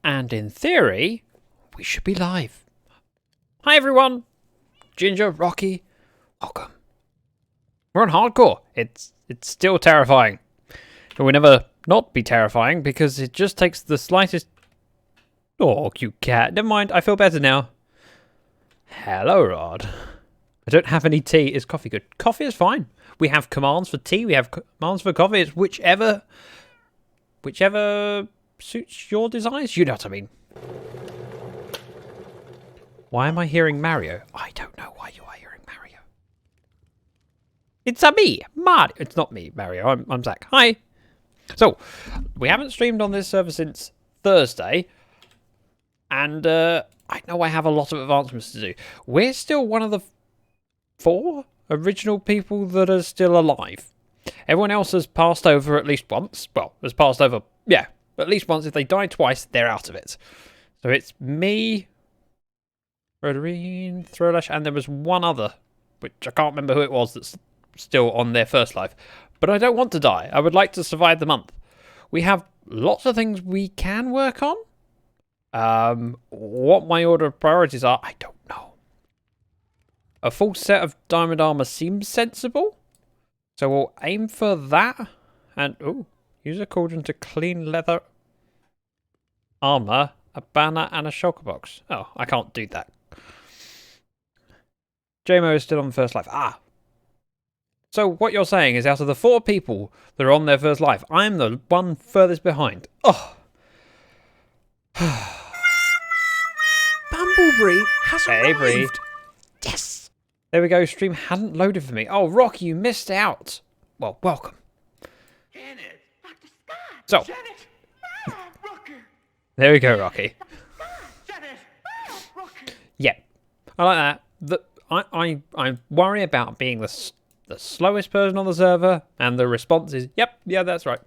And in theory, we should be live. Hi everyone! Ginger, Rocky, welcome. We're on hardcore. It's still terrifying. It will never not be terrifying because it just takes the slightest... Oh, cute cat. Never mind, I feel better now. Hello, Rod. I don't have any tea. Is coffee good? Coffee is fine. We have commands for tea. We have commands for coffee. It's whichever suits your desires. You know what I mean. Why am I hearing Mario? I don't know why you are hearing Mario. It's me, Mario. It's not me, Mario. I'm Zach. Hi. So, we haven't streamed on this server since Thursday. And I know I have a lot of advancements to do. We're still one of the 4 original people that are still alive. Everyone else has passed over at least once. Well, has passed over, yeah, at least once. If they die twice, they're out of it. So it's me, Rodarine, Throwlash, and there was one other, which I can't remember who it was, that's still on their first life. But I don't want to die. I would like to survive the month. We have lots of things we can work on. What my order of priorities are, I don't know. A full set of diamond armor seems sensible. So we'll aim for that. And, ooh, use a cauldron to clean leather armor, a banner, and a shulker box. Oh, I can't do that. JMO is still on first life. Ah. So what you're saying is out of the 4 people that are on their first life, I'm the one furthest behind. Oh. Bumblebee has arrived. Bree. Yes. There we go. Stream hadn't loaded for me. Oh, Rocky, you missed out. Well, welcome. Janet. Dr. Scott. So. Janet. Rocky. There we go, Rocky. Janet. Rocky. Yeah, I like that. I worry about being the slowest person on the server, and the response is, yep, yeah, that's right.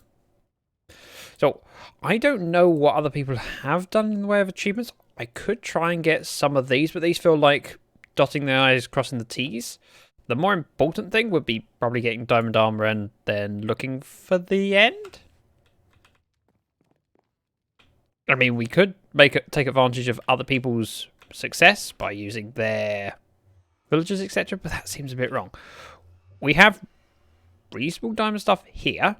So, I don't know what other people have done in the way of achievements. I could try and get some of these, but these feel like dotting the I's, crossing the T's. The more important thing would be probably getting diamond armor and then looking for the end. I mean, we could take advantage of other people's success by using their villages, etc., but that seems a bit wrong. We have reasonable diamond stuff here.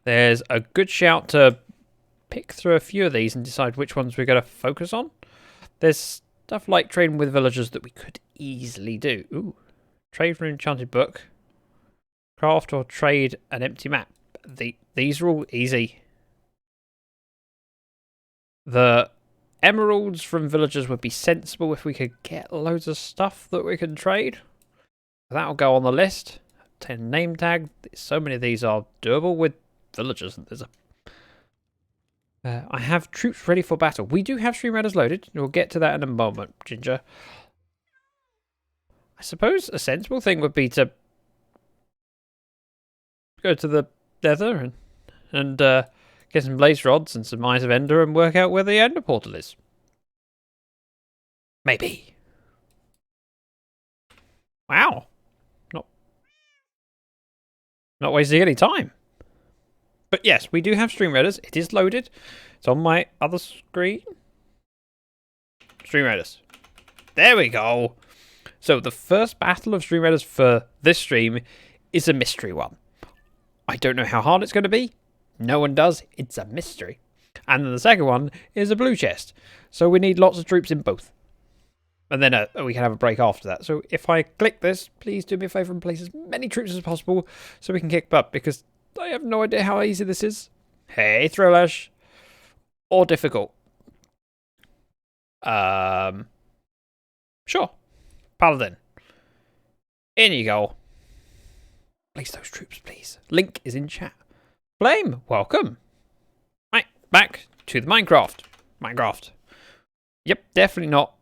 There's a good shout to pick through a few of these and decide which ones we're going to focus on. There's stuff like trading with villagers that we could easily do. Ooh, trade for an enchanted book. Craft or trade an empty map. These are all easy. The emeralds from villagers would be sensible if we could get loads of stuff that we can trade. That'll go on the list. 10 name tag. So many of these are doable with villagers. There's a I have troops ready for battle. We do have stream raiders loaded. We'll get to that in a moment, Ginger. I suppose a sensible thing would be to go to the nether and get some blaze rods and some eyes of ender and work out where the ender portal is. Maybe. Wow. Not wasting any time. But yes, we do have Stream Raiders. It is loaded. It's on my other screen. Stream Raiders. There we go. So the first battle of Stream Raiders for this stream is a mystery one. I don't know how hard it's going to be. No one does. It's a mystery. And then the second one is a blue chest. So we need lots of troops in both. And then we can have a break after that. So if I click this, please do me a favour and place as many troops as possible so we can kick butt, because I have no idea how easy this is. Hey, Throwlash. Or difficult. Sure. Paladin. In you go. Place those troops, please. Link is in chat. Flame, welcome. Right, back to the Minecraft. Yep, definitely not.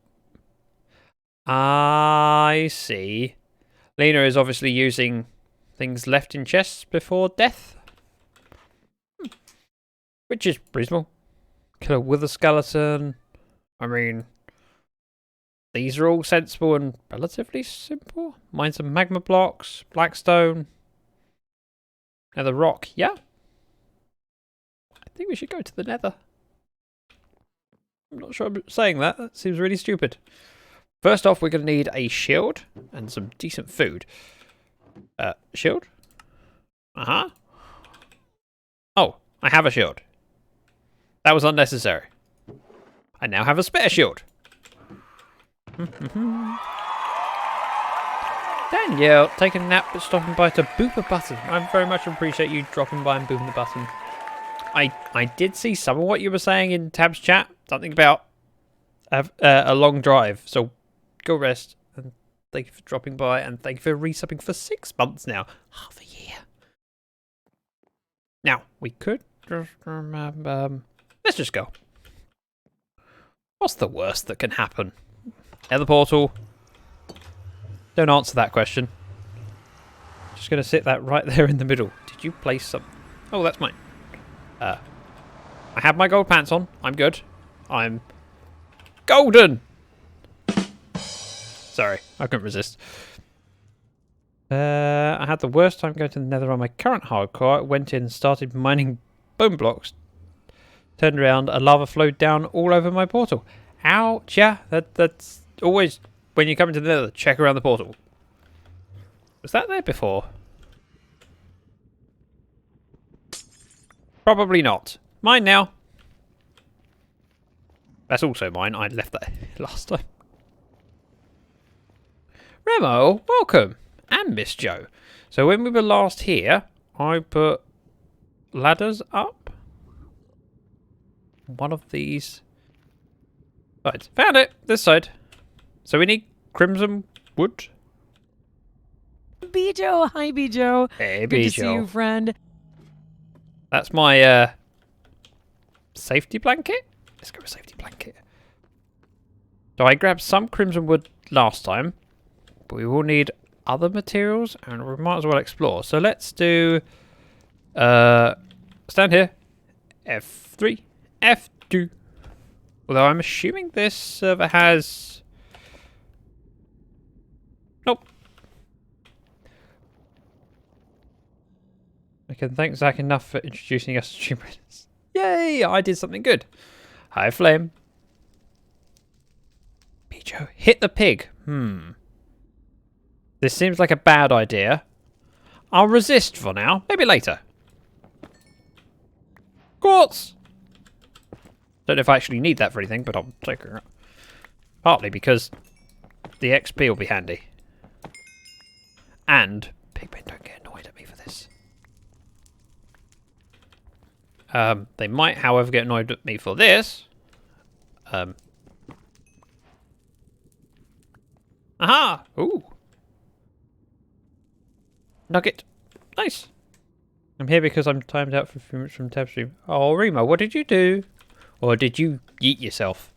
I see. Lena is obviously using things left in chests before death. Which is reasonable. Kill a wither skeleton. I mean, these are all sensible and relatively simple. Mine some magma blocks, blackstone, nether rock. Yeah. I think we should go to the nether. I'm not sure I'm saying that. That seems really stupid. First off, we're going to need a shield and some decent food. Shield? Uh-huh. Oh, I have a shield. That was unnecessary. I now have a spare shield. Danielle, taking a nap but stopping by to boop a button. I very much appreciate you dropping by and booping the button. I did see some of what you were saying in Tab's chat. Something about a long drive. So go rest. And thank you for dropping by. And thank you for resubbing for 6 months now. Half a year. Now, we could just let's just go. What's the worst that can happen? Nether portal. Don't answer that question. Just going to sit that right there in the middle. Did you place some... Oh, that's mine. I have my gold pants on. I'm good. I'm golden! Sorry, I couldn't resist. I had the worst time going to the nether on my current hardcore. I went in and started mining bone blocks. Turned around, a lava flowed down all over my portal. Ouch, yeah, that's always... When you come into the nether, check around the portal. Was that there before? Probably not. Mine now. That's also mine. I left that last time. Remo, welcome. And Miss Joe. So when we were last here, I put ladders up. One of these. Right, found it. This side. So we need crimson wood. Bijo, hi Bijo. Hey, Good Bijo. to see you, friend. That's my safety blanket. Let's go with safety blanket. So I grabbed some crimson wood last time, but we will need other materials, and we might as well explore. So let's do stand here. F3, F2. Although I'm assuming this server has... Nope. I can thank Zach enough for introducing us to Stream Reddits. Yay! I did something good. Hi, Flame. Picho, hit the pig. This seems like a bad idea. I'll resist for now. Maybe later. Quartz! Don't know if I actually need that for anything, but I'll take her. Partly because the XP will be handy. And Pigmen don't get annoyed at me for this. They might, however, get annoyed at me for this. Aha! Ooh. Nugget. Nice. I'm here because I'm timed out for a few minutes from tab stream. Oh, Remo, what did you do? Or did you yeet yourself?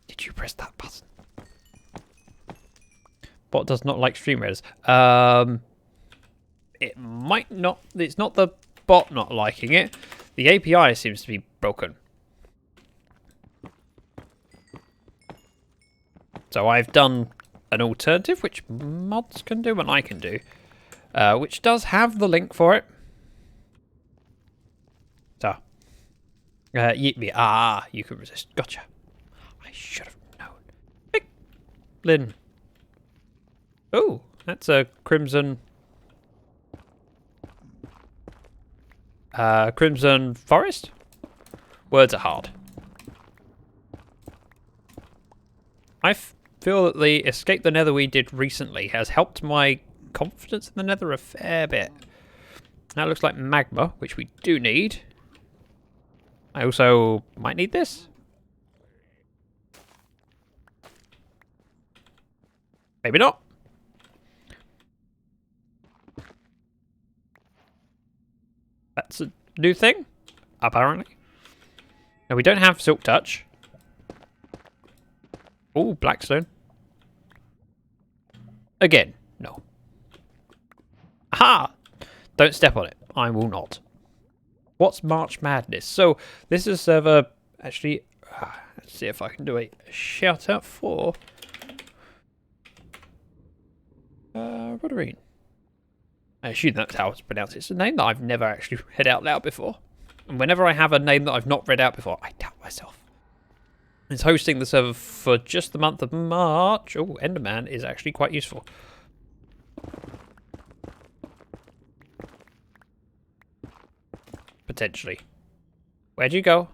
Did you press that button? Bot does not like stream readers. It might not... It's not the bot not liking it. The API seems to be broken. So I've done an alternative, which mods can do and I can do. Which does have the link for it. So. Yeet me. Ah, you can resist. Gotcha. I should have known. Big Lynn. Oh, that's a crimson... crimson forest? Words are hard. I feel that the Escape the Nether we did recently has helped my confidence in the Nether a fair bit. That looks like magma, which we do need. I also might need this. Maybe not. That's a new thing, apparently. Now, we don't have Silk Touch. Oh, Blackstone. Again, no. Aha! Don't step on it. I will not. What's March Madness? So, this is a server... Actually, let's see if I can do a shout out for... Rodarine. I assume that's how it's pronounced. It's a name that I've never actually read out loud before. And whenever I have a name that I've not read out before, I doubt myself. is hosting the server for just the month of March. Oh, Enderman is actually quite useful. Potentially. Where'd you go?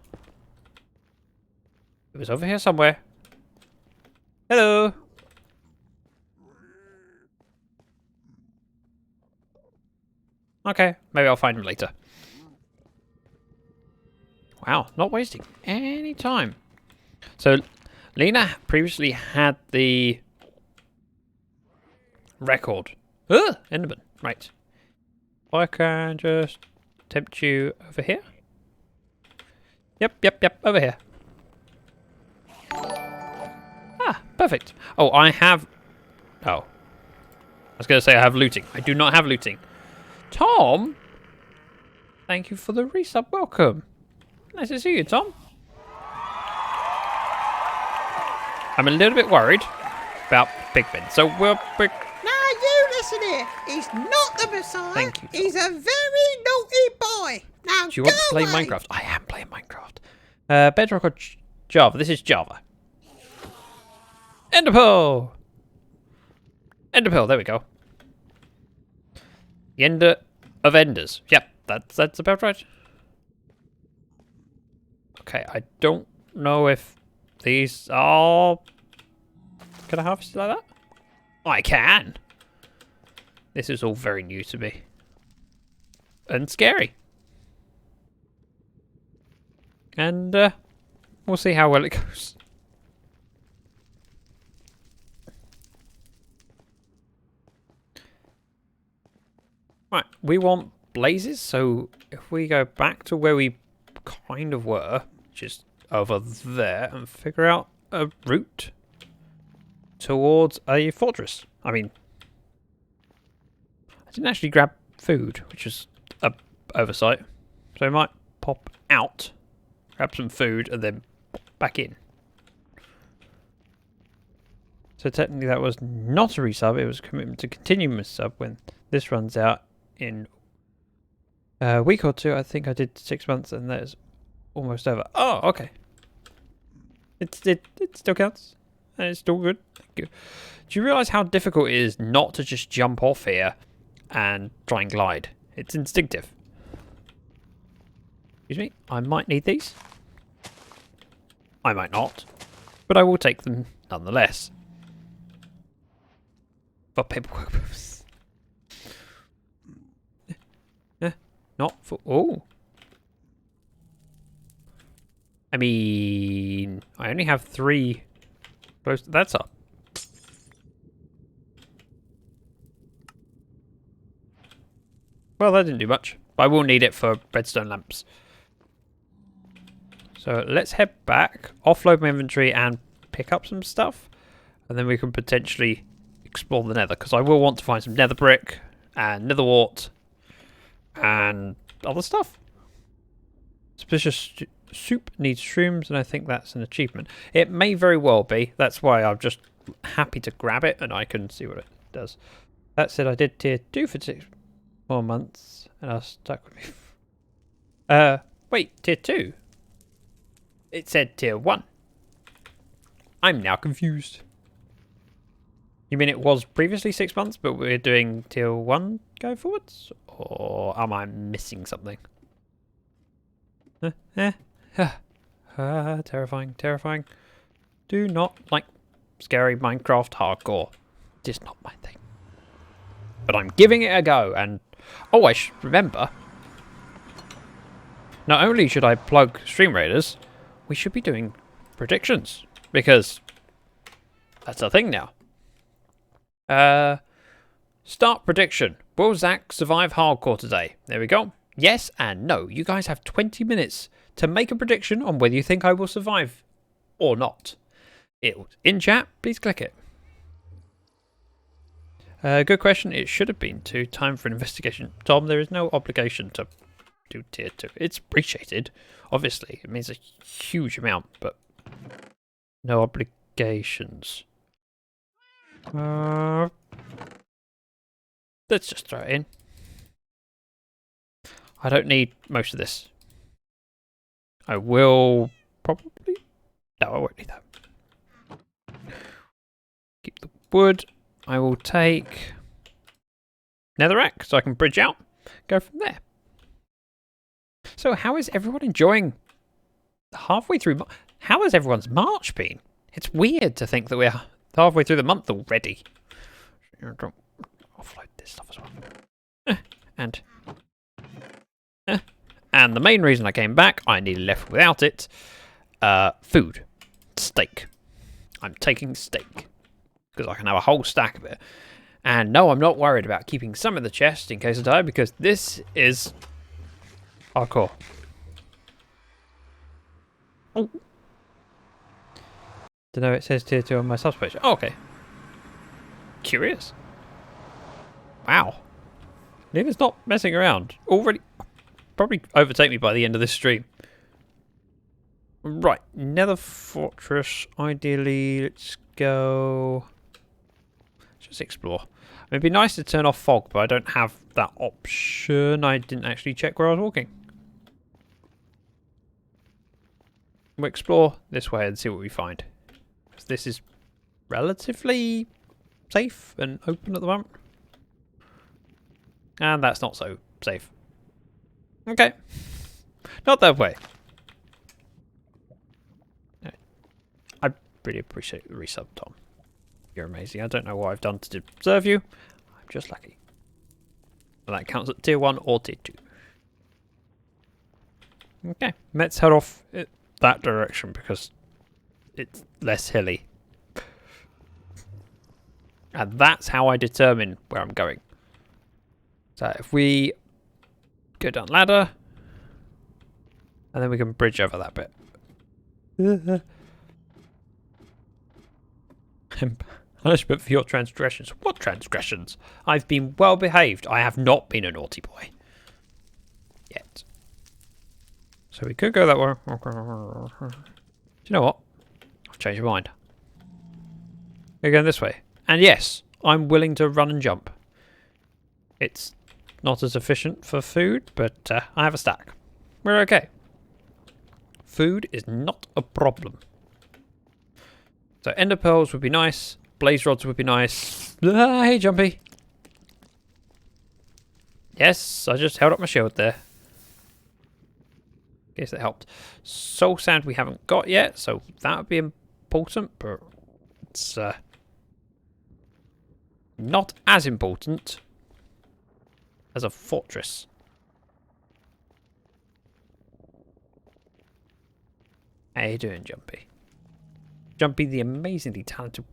It was over here somewhere. Hello. Okay, maybe I'll find him later. Wow, not wasting any time. So, Lena previously had the record. Ugh, Enderman. Right. I can just tempt you over here. Yep, over here. Ah, perfect. Oh, I have... Oh. I was going to say I have looting. I do not have looting. Tom? Thank you for the resub. Welcome. Nice to see you, Tom. I'm a little bit worried about Pigman. So we're... Now you listen here. He's not the Messiah. Thank you, Tom. He's a very naughty boy. Now Do you want to play away. Minecraft? I am playing Minecraft. Bedrock or Java? This is Java. Enderpearl! Enderpearl, there we go. The Ender of Enders. Yep, that's about right. Okay, I don't know if these are... Can I harvest it like that? I can! This is all very new to me. And scary. And we'll see how well it goes. Right, we want blazes, so if we go back to where we kind of were, which is over there, and figure out a route towards a fortress. I mean, I didn't actually grab food, which is a oversight. So I might pop out, grab some food, and then pop back in. So technically that was not a resub, it was a commitment to continue my sub when this runs out in a week or two. I think I did 6 months and that is almost over. Oh, okay. It still counts. And it's still good. Thank you. Do you realise how difficult it is not to just jump off here and try and glide? It's instinctive. Excuse me, I might need these. I might not. But I will take them nonetheless. For paperwork purposes. Not for... Oh. I mean... I only have 3... Close. That's up. Well, that didn't do much. But I will need it for redstone lamps. So let's head back, offload my inventory and pick up some stuff. And then we can potentially explore the nether. Because I will want to find some nether brick and nether wart and other stuff. Suspicious soup needs shrooms, and I think that's an achievement. It may very well be. That's why I'm just happy to grab it, and I can see what it does. That said, I did tier 2 for 6 more months, and I was stuck with me. Wait, tier 2? It said tier 1. I'm now confused. You mean it was previously 6 months, but we're doing tier 1 going forwards? Or am I missing something? Terrifying, terrifying. Do not like scary Minecraft hardcore. Just not my thing. But I'm giving it a go, and... Oh, I should remember. Not only should I plug Stream Raiders, we should be doing predictions. Because that's a thing now. Start prediction. Will Zach survive hardcore today? There we go. Yes and no. You guys have 20 minutes to make a prediction on whether you think I will survive or not. In chat, please click it. Good question. It should have been 2. Time for an investigation. Tom, there is no obligation to do tier 2. It's appreciated, obviously. It means a huge amount, but no obligations. Let's just throw it in. I don't need most of this. I will probably No, I won't need that. Keep the wood. I will take netherrack so I can bridge out. Go from there. So how is everyone enjoying halfway through? How has everyone's March been? It's weird to think that we're halfway through the month already. Offload this stuff as well. And the main reason I came back, I nearly left without it. Food. Steak. I'm taking steak. Because I can have a whole stack of it. And no, I'm not worried about keeping some in the chest in case I die, because this is hardcore. Oh. Don't know, it says tier 2 on my subs page. Oh, okay. Curious. Wow. Liver's not messing around. Already. Probably overtake me by the end of this stream. Right. Nether fortress. Ideally, let's go. Just explore. It'd be nice to turn off fog, but I don't have that option. I didn't actually check where I was walking. We'll explore this way and see what we find. This is relatively safe and open at the moment. And that's not so safe. Okay. Not that way. I really appreciate the resub, Tom. You're amazing. I don't know what I've done to deserve you. I'm just lucky. And that counts at tier 1 or tier 2. Okay. Let's head off that direction because it's less hilly. And that's how I determine where I'm going. So if we go down ladder, and then we can bridge over that bit. Punishment for your transgressions. What transgressions? I've been well behaved. I have not been a naughty boy. Yet. So we could go that way. Do you know what? I've changed my mind. We're going this way. And yes, I'm willing to run and jump. It's not as efficient for food, but I have a stack. We're okay. Food is not a problem. So ender pearls would be nice. Blaze rods would be nice. Ah, hey, Jumpy. Yes, I just held up my shield there. Guess that helped. Soul sand we haven't got yet, so that would be important, but it's not as important as a fortress. How you doing, Jumpy? Jumpy, the amazingly talented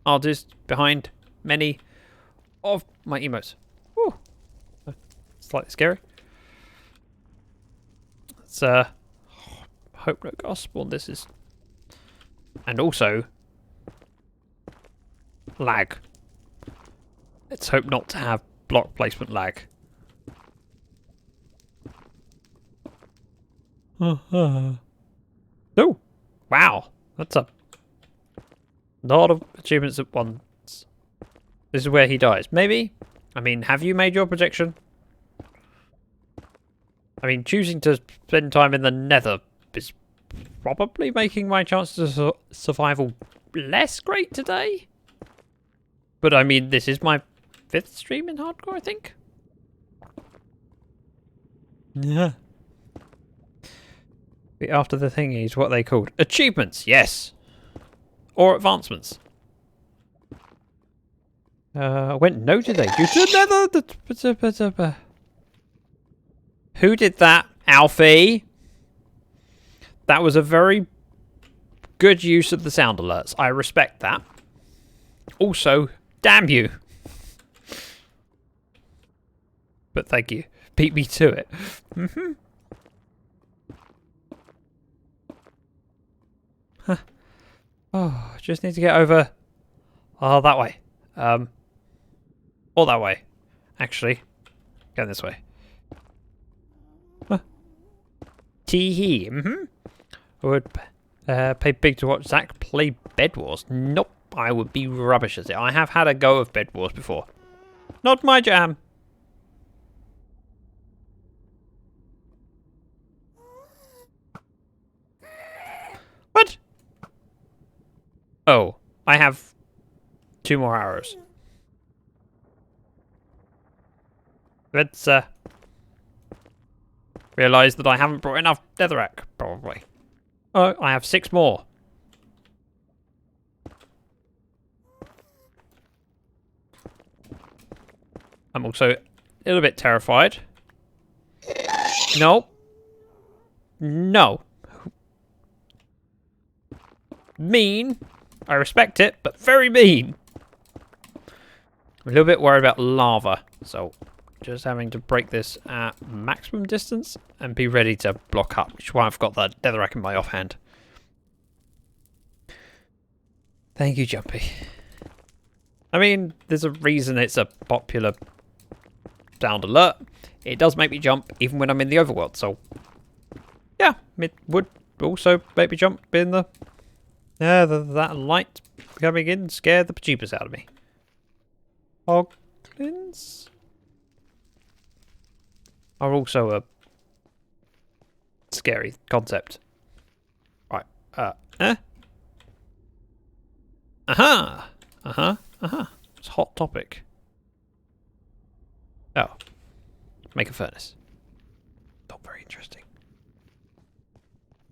artist behind many of my emotes. Woo! Slightly scary. Let's hope no gospel. This is, and also lag. Let's hope not to have block placement lag. Oh, wow. That's a lot of achievements at once. This is where he dies. Maybe? I mean, have you made your projection? I mean, choosing to spend time in the nether is probably making my chances of survival less great today. But I mean, this is my 5th stream in hardcore, I think. Yeah. After the thingies, what are they called? Achievements, yes. Or advancements. Went no today due to nether. Who did that, Alfie? That was a very good use of the sound alerts. I respect that. Also, damn you. But thank you. Beat me to it. Mm-hmm. Huh. Oh, just need to get over. Oh, that way. Or that way. Actually, going this way. Huh. Tee-hee. Mm-hmm. I would pay big to watch Zach play Bed Wars. Nope, I would be rubbish at it. I have had a go of Bed Wars before. Not my jam. I have 2 more arrows. Let's realise that I haven't brought enough netherrack, probably. Oh, I have 6 more. I'm also a little bit terrified. No. No. Mean. I respect it, but very mean. I'm a little bit worried about lava, so just having to break this at maximum distance and be ready to block up, which is why I've got that netherrack in my offhand. Thank you, Jumpy. I mean, there's a reason it's a popular sound alert. It does make me jump even when I'm in the overworld, so yeah, it would also make me jump in the that light coming in scared the bejeebus out of me. Hoglins are also a scary concept. Right. It's a hot topic. Oh. Make a furnace. Not very interesting.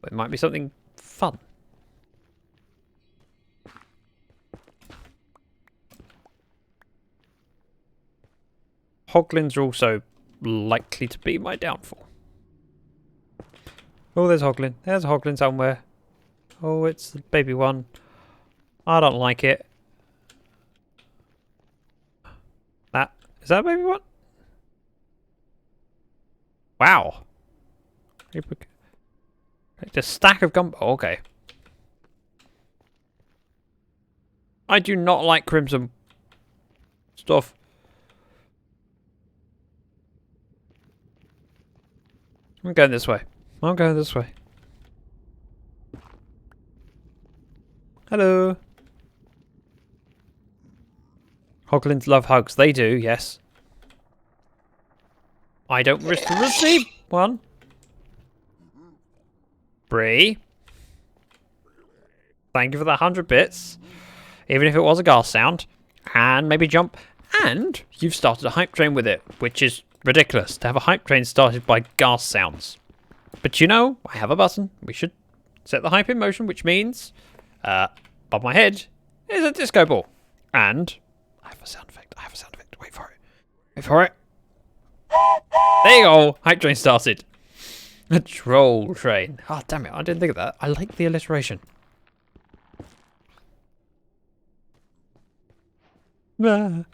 But it might be something fun. Hoglins are also likely to be my downfall. Oh, there's Hoglin. There's a Hoglin somewhere. Oh, it's the baby one. I don't like it. Is that a baby one? Wow. Like a stack of gum. Oh, okay. I do not like crimson stuff. I'm going this way. I'm going this way. Hello. Hoglins love hugs. They do, yes. I don't wish to receive one. Bree. Thank you for the 100 bits. Even if it was a gas sound. And maybe jump. And you've started a hype train with it, which is ridiculous to have a hype train started by gas sounds. But you know, I have a button. We should set the hype in motion, which means above my head is a disco ball. And I have a sound effect. I have a sound effect. Wait for it. Wait for it. There you go. Hype train started. A troll train. Oh, damn it. I didn't think of that. I like the alliteration. Ah.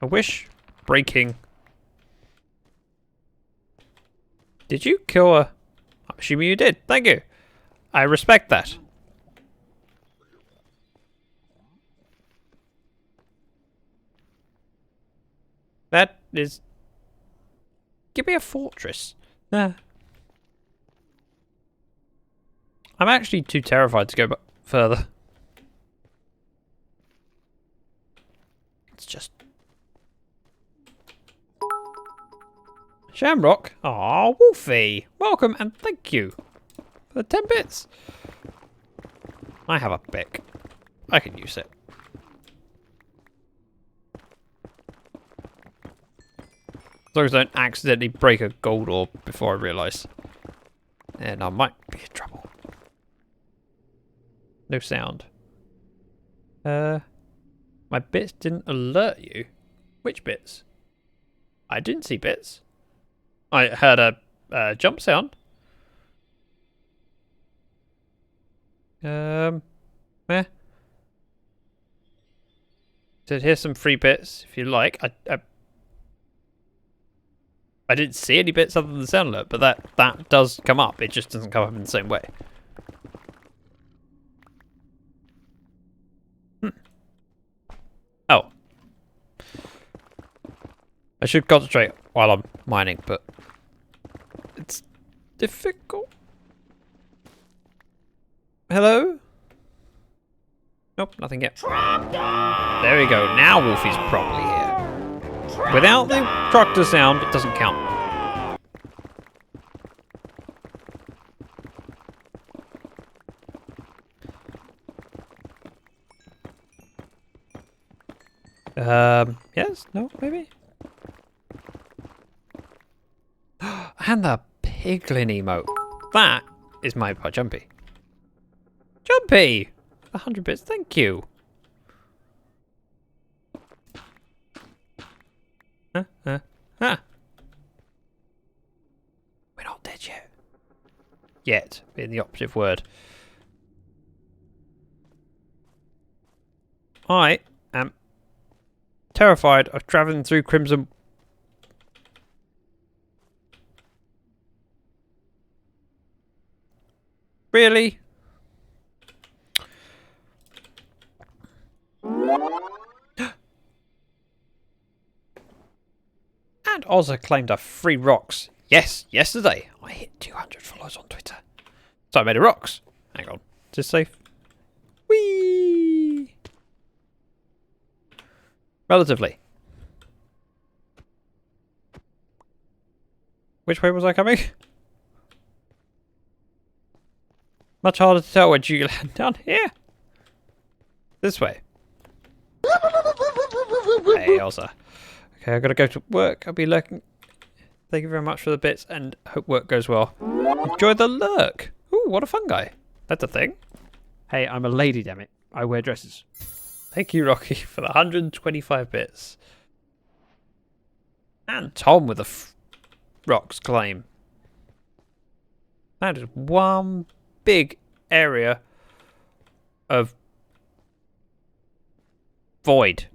I wish breaking. Did you kill a... I'm assuming you did. Thank you. I respect that. That is... Give me a fortress. Nah. I'm actually too terrified to go further. It's just... Shamrock? Aw, Wolfie. Welcome and thank you for the 10 bits. I have a pick. I can use it. As long as I don't accidentally break a gold orb before I realise. And I might be in trouble. No sound. My bits didn't alert you. Which bits? I didn't see bits. I heard a jump sound. Said here's some free bits if you like. I didn't see any bits other than the sound alert, but that does come up. It just doesn't come up in the same way. Oh. I should concentrate while I'm mining, but it's difficult. Hello? Nope, nothing yet. There we go. Now Wolfie's properly here. Without the tractor sound, it doesn't count. Yes? No? Maybe? And the piglin emote. That is made by Jumpy. Jumpy! 100 bits, thank you. Huh? We're not dead yet. Yet, being the operative word. I am terrified of travelling through Crimson. Really? And Ozza claimed a free rocks. Yes, yesterday I hit 200 followers on Twitter. So I made a rocks. Hang on. Just safe. Whee! Relatively. Which way was I coming? Much harder to tell when you land down here. This way. Hey, Ozza. Okay, I've got to go to work. I'll be lurking. Thank you very much for the bits and hope work goes well. Enjoy the lurk. Ooh, what a fun guy. That's a thing. Hey, I'm a lady, damn it. I wear dresses. Thank you, Rocky, for the 125 bits. And Tom with a rocks claim. That is one big area of void.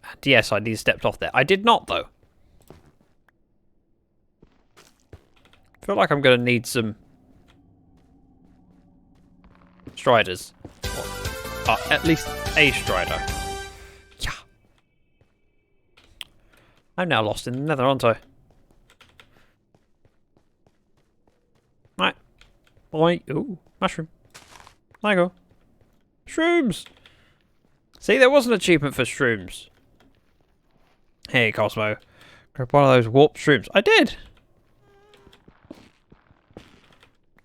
And yes, I need stepped off there. I did not, though. I feel like I'm going to need some striders. Or, at least a strider. Yeah. I'm now lost in the nether, aren't I? Right. Boy. Ooh, mushroom. There you go. Shrooms! See, there was an achievement for shrooms. Hey, Cosmo. Grab one of those warp shrooms. I did!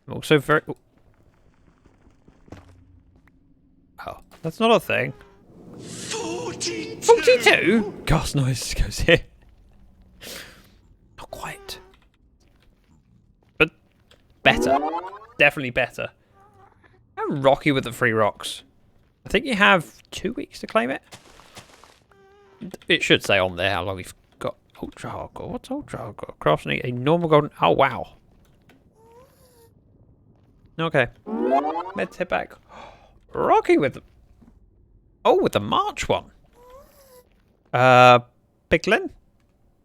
I'm also very... Oh, that's not a thing. 42! 42? Gas noise goes here. Not quite. But better. Definitely better. I'm Rocky with the free rocks. I think you have 2 weeks to claim it. It should say on there how long you've got. Ultra hardcore. What's ultra hardcore? Crafting a normal golden. Oh, wow. Okay. Let's head back. Rocky with the... Oh, with the March one. Piglin?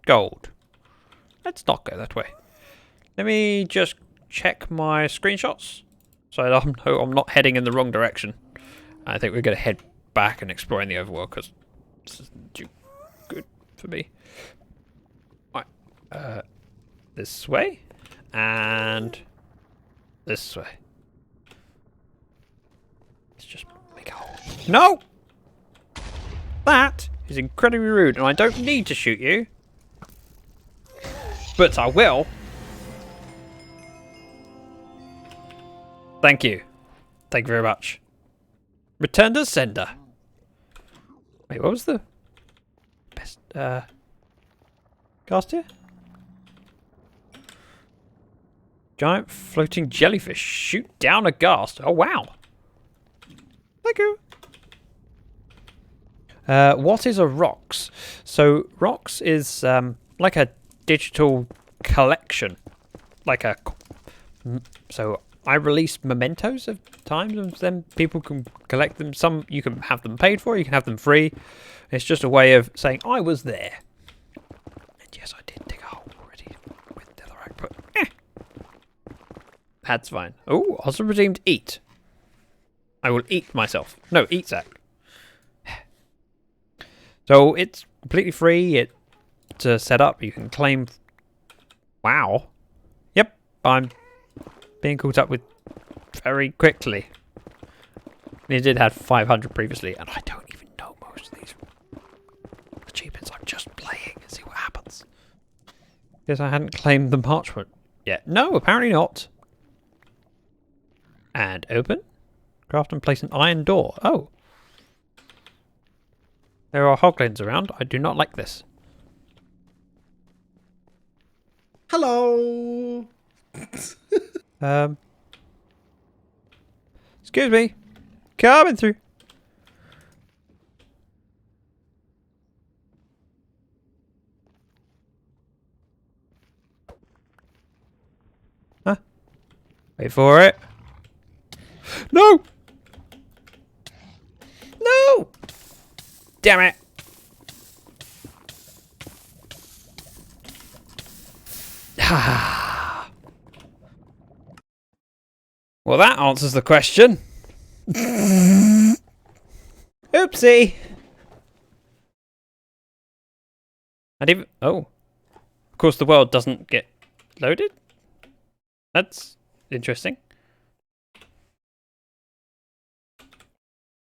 Gold. Let's not go that way. Let me just check my screenshots. So I'm not heading in the wrong direction. I think we're going to head back and exploring the overworld because this isn't too good for me. Right. This way. And this way. Let's just make a hole. No! That is incredibly rude and I don't need to shoot you. But I will. Thank you. Thank you very much. Return to sender. Wait, what was the best cast here? Giant floating jellyfish shoot down a ghast. Oh wow. Thank you. What is a rocks? So rocks is like a digital collection. Like a so I release mementos of times and then people can collect them. Some you can have them paid for, you can have them free. It's just a way of saying I was there. And yes, I did dig a hole already with netherrack, but that's fine. Oh, also redeemed eat. I will eat myself. No, eat Zach. So it's completely free to set up. You can claim. Wow. Yep, I'm being caught up with very quickly. It did have 500 previously, and I don't even know most of these achievements. I'm just playing and see what happens. Because I hadn't claimed the March one yet. No, apparently not. And open. Craft and place an iron door. Oh. There are hoglins around. I do not like this. Hello. Excuse me. Coming through. Huh? Wait for it. No! No! Damn it! Well, that answers the question. Oopsie. I didn't. Oh. Of course, the world doesn't get loaded? That's interesting.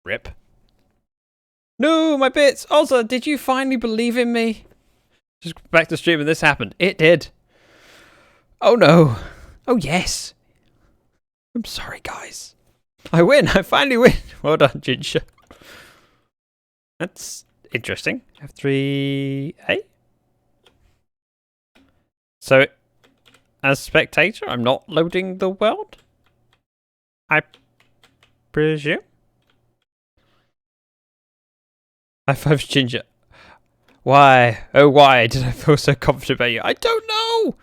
Rip. No, my bits. Also, did you finally believe in me? Just back to stream and this happened. It did. Oh no. Oh yes. I'm sorry, guys. I win. I finally win. Well done, Ginger. That's interesting. F3A. So, as spectator, I'm not loading the world? I presume? High fives, Ginger. Why? Oh, why did I feel so confident about you? I don't know!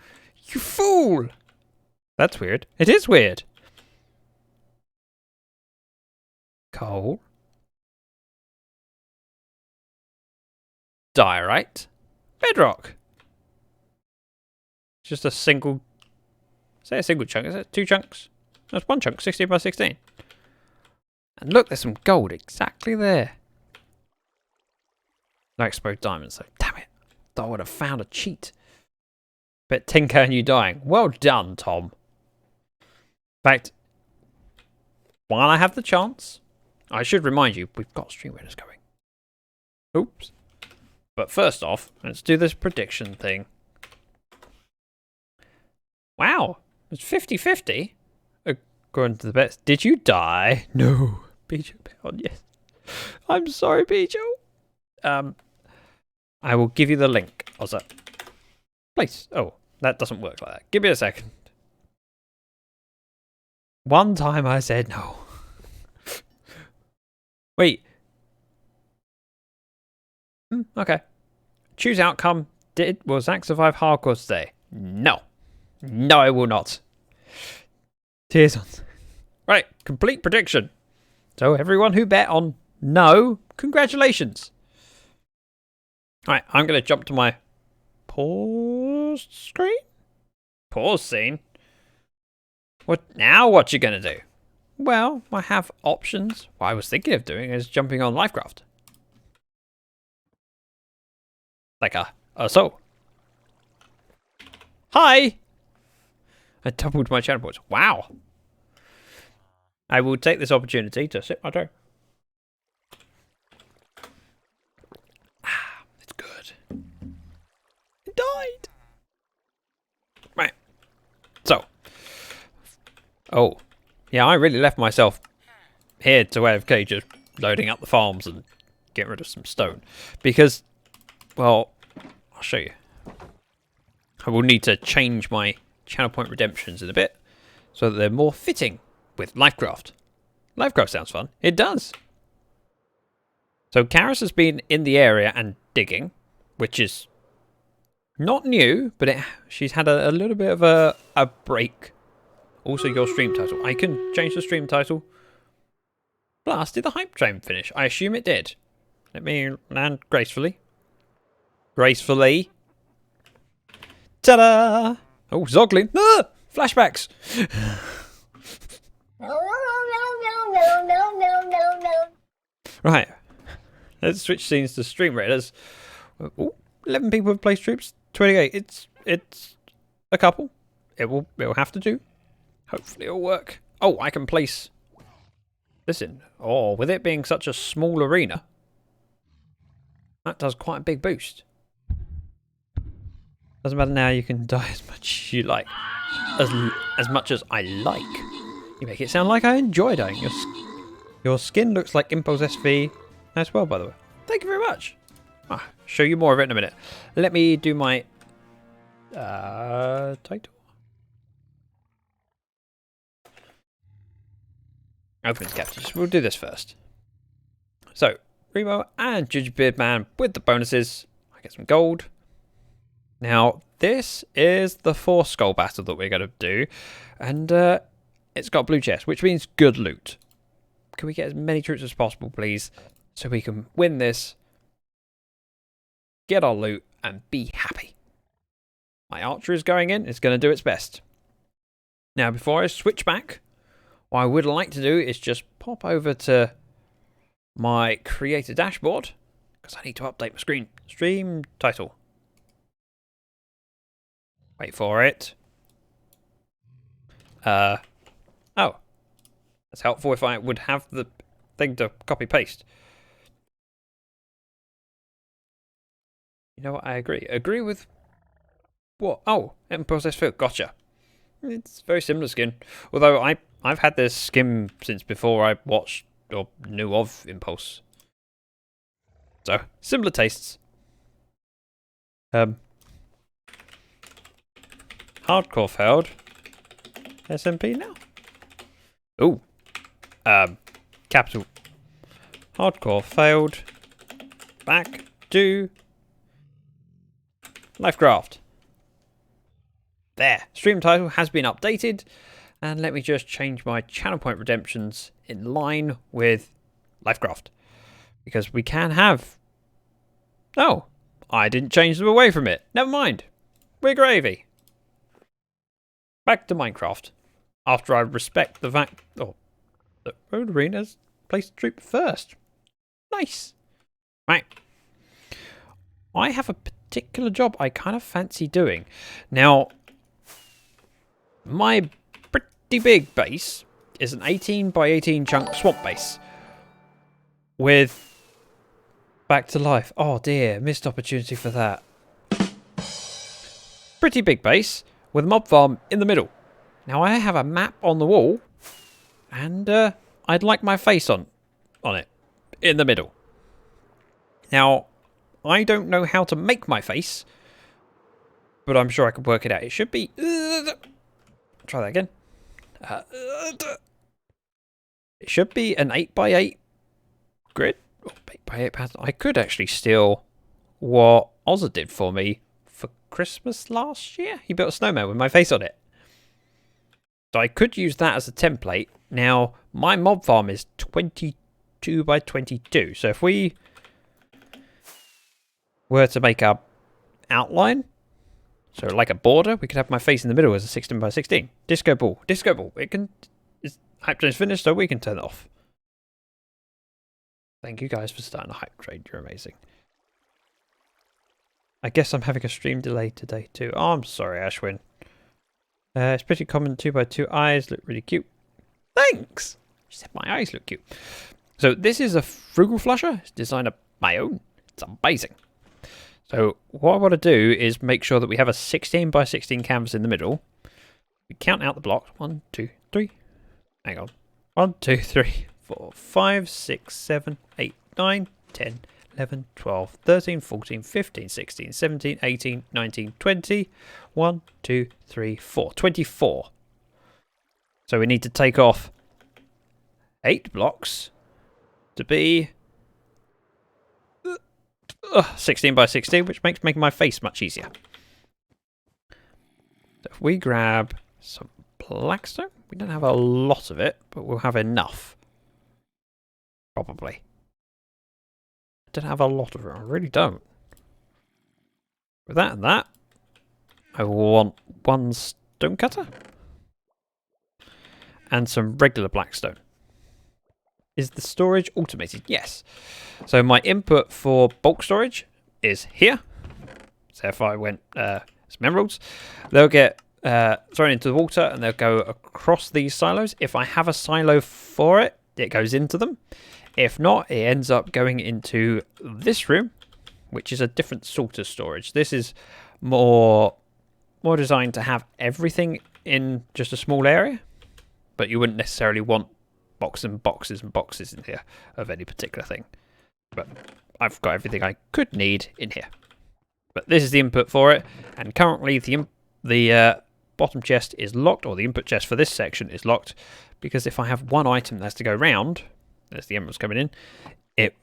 You fool! That's weird. It is weird. Coal. Diorite. Bedrock. Just a single... Say a single chunk. Is it 2 chunks? That's 1 chunk. 16 by 16. And look, there's some gold exactly there. No exposed diamonds, though. Damn it. Thought I would have found a cheat. Bet 10k and you dying. Well done, Tom. In fact, while I have the chance, I should remind you, we've got stream winners going. Oops. But first off, let's do this prediction thing. Wow. It's 50-50. According to the bets. Did you die? No. Bijo bet on yes. I'm sorry, Bijo. I will give you the link. What's that? Place. Oh, that doesn't work like that. Give me a second. One time I said no. Wait. Okay. Choose outcome. Will Zach survive hardcore today? No. No, I will not. Tears on. Right. Complete prediction. So everyone who bet on no, congratulations. Alright, I'm going to jump to my pause screen? Pause scene? What now? What you going to do? Well, I have options. What I was thinking of doing is jumping on Livecraft. Like so. Hi! I doubled my channel points. Wow. I will take this opportunity to sip my drink. It's good. It died. Right. So. Oh. Yeah, I really left myself here to AFK just loading up the farms and getting rid of some stone. Because, well, I'll show you. I will need to change my channel point redemptions in a bit so that they're more fitting with Livecraft. Livecraft sounds fun. It does. So Karis has been in the area and digging, which is not new, but she's had a little bit of a break. Also, your stream title. I can change the stream title. Plus, did the hype train finish? I assume it did. Let me land gracefully. Gracefully. Ta-da! Oh, Zoglin. Ah! Flashbacks. Right. Let's switch scenes to Stream Raiders. Ooh, 11 people have placed troops. 28. It's a couple. It'll have to do. Hopefully it'll work. Oh, I can place this in. Oh, with it being such a small arena, that does quite a big boost. Doesn't matter now, you can die as much as you like. As much as I like. You make it sound like I enjoy dying. Your skin looks like Impulse SV as well, by the way. Thank you very much. I'll show you more of it in a minute. Let me do my title. Opens captures. We'll do this first. So, Remo and Gingerbeard Man with the bonuses. I get some gold. Now, this is the 4 skull battle that we're going to do. And it's got blue chest, which means good loot. Can we get as many troops as possible, please? So we can win this, get our loot, and be happy. My archer is going in. It's going to do its best. Now, before I switch back, what I would like to do is just pop over to my creator dashboard, because I need to update my screen. Stream title. Wait for it. Oh. That's helpful if I would have the thing to copy paste. You know what? I agree. Agree with what? Oh, process field. Gotcha. It's very similar skin. Although I've had this skin since before I watched or knew of Impulse. So, similar tastes. Hardcore failed. SMP now. Ooh. Capital. Hardcore failed. Back to Lifecraft. There. Stream title has been updated. And let me just change my channel point redemptions in line with Lifecraft. Because we can have... Oh, I didn't change them away from it. Never mind. We're gravy. Back to Minecraft. After I respect the fact... Oh, the road arena's placed troop first. Nice. Right. I have a particular job I kind of fancy doing. Now, my pretty big base is an 18 by 18 chunk swamp base. With... Back to life. Oh dear, missed opportunity for that. Pretty big base with a mob farm in the middle. Now I have a map on the wall, and I'd like my face on it in the middle. Now I don't know how to make my face, but I'm sure I could work it out. It should be. Try that again. It should be an 8 by 8 grid. 8 by 8 pattern. I could actually steal what Ozza did for me for Christmas last year. He built a snowman with my face on it. So I could use that as a template. Now, my mob farm is 22 by 22. So if we were to make our outline, so like a border, we could have my face in the middle as a 16 by 16. Disco ball. Disco ball. Hype train's finished, so we can turn it off. Thank you guys for starting a hype train. You're amazing. I guess I'm having a stream delay today too. Oh, I'm sorry, Ashwin. It's pretty common. 2 by 2 eyes look really cute. Thanks! She said my eyes look cute. So this is a frugal flusher. It's designed of my own. It's amazing. So what I want to do is make sure that we have a 16 by 16 canvas in the middle. We count out the blocks. 1, 2, 3. Hang on. 1, 2, 3, 4, 5, 6, 7, 8, 9, 10, 11, 12, 13, 14, 15, 16, 17, 18, 19, 20. 1, 2, 3, 4. 24. So we need to take off 8 blocks to be 16 by 16, which makes making my face much easier. So if we grab some blackstone, we don't have a lot of it, but we'll have enough. Probably. I don't have a lot of it. I really don't. With that and that, I want 1 stone cutter and some regular blackstone. Is the storage automated? Yes. So my input for bulk storage is here. So if I went some emeralds, they'll get thrown into the water and they'll go across these silos. If I have a silo for it, it goes into them. If not, it ends up going into this room, which is a different sort of storage. This is more designed to have everything in just a small area, but you wouldn't necessarily want boxes and boxes and boxes in here of any particular thing. But I've got everything I could need in here. But this is the input for it, and currently the bottom chest is locked, or the input chest for this section is locked, because if I have one item that has to go round, there's the emeralds coming in, it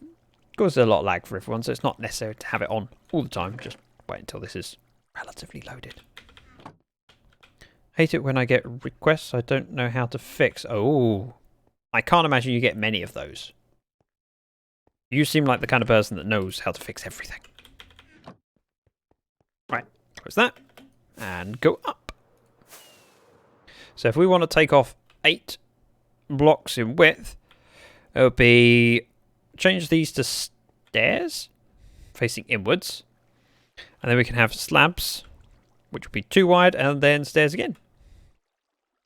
causes a lot of lag for everyone, so it's not necessary to have it on all the time. Just wait until this is relatively loaded. Hate it when I get requests I don't know how to fix. Oh, I can't imagine you get many of those. You seem like the kind of person that knows how to fix everything. Right, close that, and go up. So if we want to take off 8 blocks in width, it would be change these to stairs facing inwards, and then we can have slabs, which would be 2 wide, and then stairs again,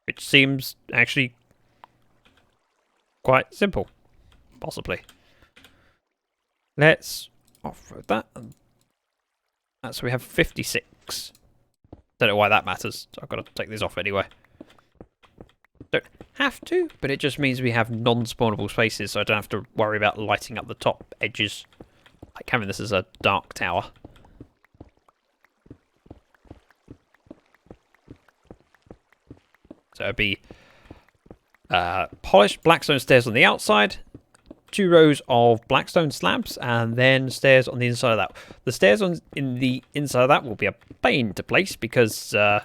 which seems actually quite simple, possibly. Let's off-road that. So we have 56. Don't know why that matters. So I've got to take this off anyway. Don't have to, but it just means we have non-spawnable spaces, so I don't have to worry about lighting up the top edges, like having this as a dark tower. So it'd be polished blackstone stairs on the outside, 2 rows of blackstone slabs, and then stairs on the inside of that. The stairs in the inside of that will be a pain to place because, well,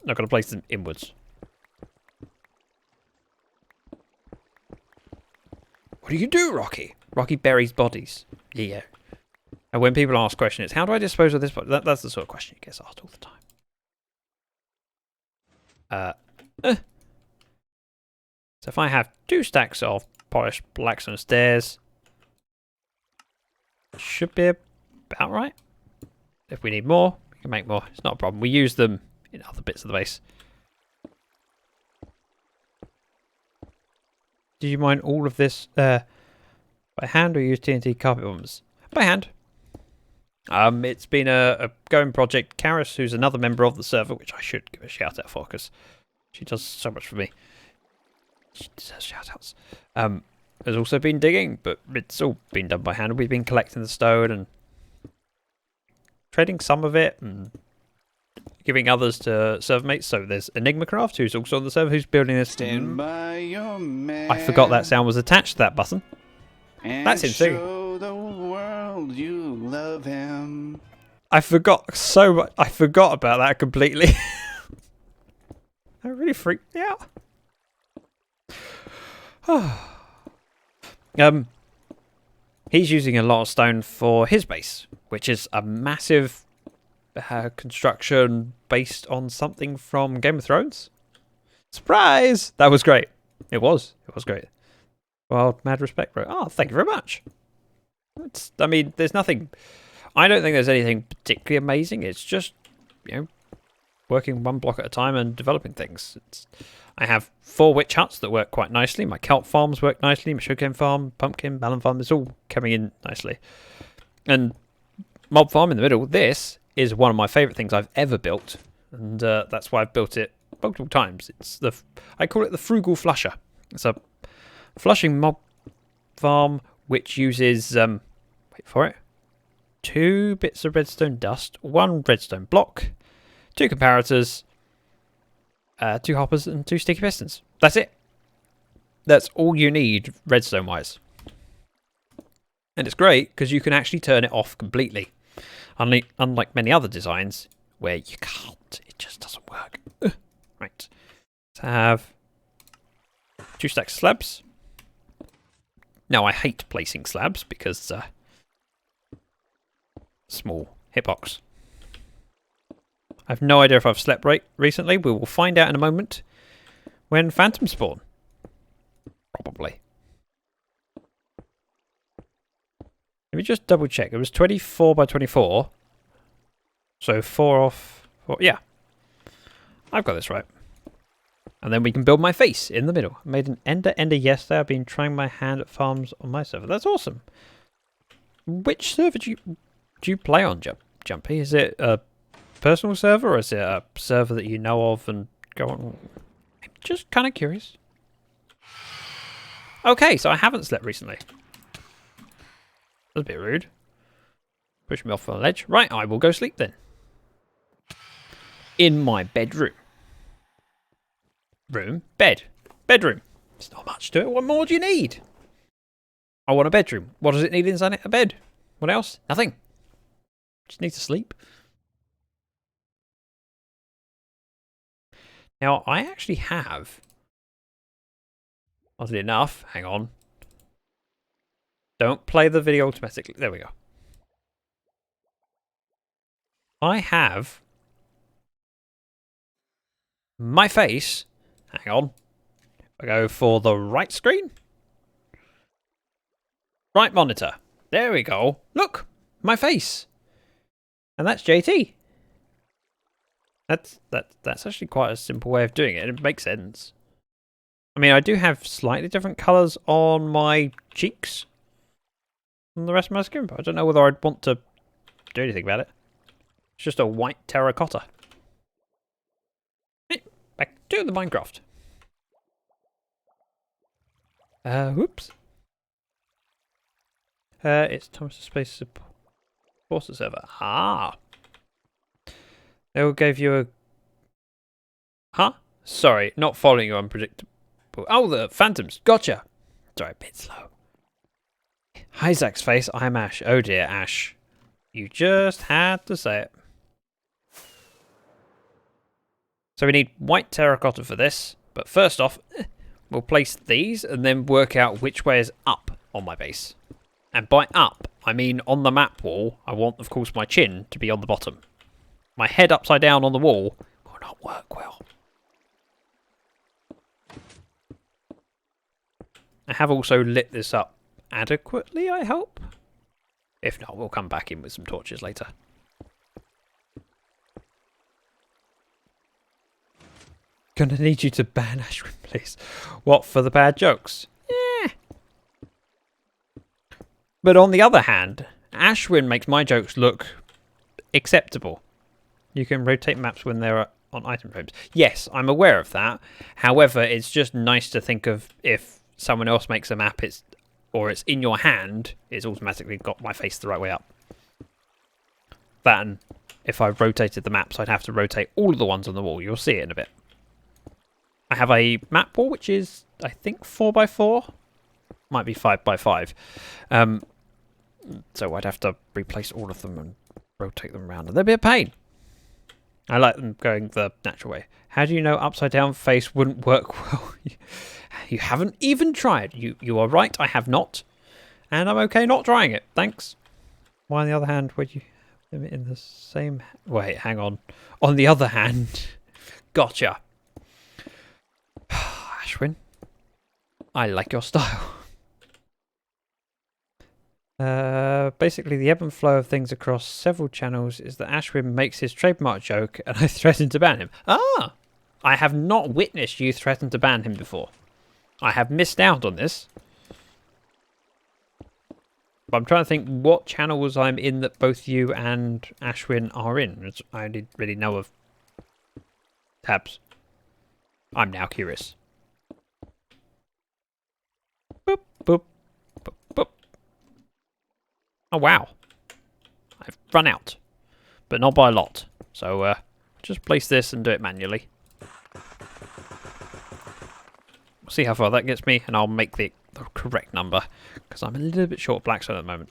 not going to place them inwards. What do you do, Rocky? Rocky buries bodies. Yeah. And when people ask questions, it's how do I dispose of this body? That's the sort of question you get asked all the time. So if I have 2 stacks of polished blackstone stairs, should be about right. If we need more, we can make more. It's not a problem. We use them in other bits of the base. Do you mind all of this by hand or use TNT carpet bombs? By hand. It's been a going project. Karis, who's another member of the server, which I should give a shout out for because she does so much for me. She deserves shout outs. Has also been digging, but it's all been done by hand. We've been collecting the stone and trading some of it and giving others to server mates. So there's Enigma Craft, who's also on the server, who's building this. Stand by your man. I forgot that sound was attached to that button. That's him too. Show the world you love him. I forgot so much. I forgot about that completely. That really freaked me out. He's using a lot of stone for his base, which is a massive construction based on something from Game of Thrones. Surprise! That was great. It was great. Well, mad respect, bro. Oh, thank you very much. I mean, there's nothing. I don't think there's anything particularly amazing. It's just, you know, working one block at a time and developing things. I have 4 witch huts that work quite nicely. My kelp farms work nicely. My sugarcane farm, pumpkin, melon farm, it's all coming in nicely. And mob farm in the middle, this is one of my favourite things I've ever built. And that's why I've built it multiple times. I call it the frugal flusher. It's a flushing mob farm which uses, wait for it, 2 bits of redstone dust, 1 redstone block, 2 comparators, 2 hoppers and 2 sticky pistons. That's it. That's all you need redstone wise. And it's great because you can actually turn it off completely. Unlike many other designs where you can't. It just doesn't work. Right. Let's have 2 stacks of slabs. Now I hate placing slabs because small hitbox. I have no idea if I've slept right recently. We will find out in a moment when phantoms spawn. Probably. Let me just double check. It was 24 by 24. So 4 off. 4, yeah. I've got this right. And then we can build my face in the middle. I made an ender yesterday. I've been trying my hand at farms on my server. That's awesome. Which server do you play on, Jumpy? Is it a personal server or is it a server that you know of and go on? I'm just kind of curious. Okay, so I haven't slept recently. That's a bit rude. Push me off the ledge. Right, I will go sleep then. In my bedroom. Room, bed, bedroom. There's not much to it. What more do you need? I want a bedroom. What does it need inside it? A bed. What else? Nothing. Just need to sleep. Now, I actually have... Oddly enough, hang on. Don't play the video automatically. There we go. I have my face. Hang on. I go for the right screen. Right monitor. There we go. Look, my face. And that's JT. That's actually quite a simple way of doing it. It makes sense. I mean, I do have slightly different colours on my cheeks than the rest of my skin, but I don't know whether I'd want to do anything about it. It's just a white terracotta. Hey, back to the Minecraft. Whoops. It's Thomas Space Support server. Ah. They will give you a... Huh? Sorry, not following you unpredictable. Oh, the phantoms. Gotcha. Sorry, a bit slow. Hi, Zach's face. I'm Ash. Oh dear, Ash. You just had to say it. So we need white terracotta for this. But first off, we'll place these and then work out which way is up on my base. And by up, I mean on the map wall, I want, of course, my chin to be on the bottom. My head upside down on the wall will not work well. I have also lit this up adequately, I hope. If not, we'll come back in with some torches later. Gonna need you to ban Ashwin, please. What, for the bad jokes? Yeah. But on the other hand, Ashwin makes my jokes look acceptable. You can rotate maps when they're on item frames. Yes, I'm aware of that. However, it's just nice to think of if someone else makes a map, it's in your hand, it's automatically got my face the right way up. That, and if I rotated the maps, I'd have to rotate all of the ones on the wall. You'll see it in a bit. I have a map wall, which is, I think, 4x4. Might be 5x5. So I'd have to replace all of them and rotate them around. And they'd be a pain. I like them going the natural way. How do you know upside down face wouldn't work well? You haven't even tried. You are right, I have not. And I'm okay not trying it. Thanks. Why, on the other hand, would you have it in the same... Wait, hang on. On the other hand... Gotcha. Ashwin. I like your style. Basically, the ebb and flow of things across several channels is that Ashwin makes his trademark joke and I threaten to ban him. Ah! I have not witnessed you threaten to ban him before. I have missed out on this. But I'm trying to think what channels I'm in that both you and Ashwin are in. I only really know of tabs. I'm now curious. Boop, boop, boop, boop. Oh, wow. I've run out. But not by a lot. So, just place this and do it manually. We'll see how far that gets me, and I'll make the correct number, because I'm a little bit short of blackstone at the moment.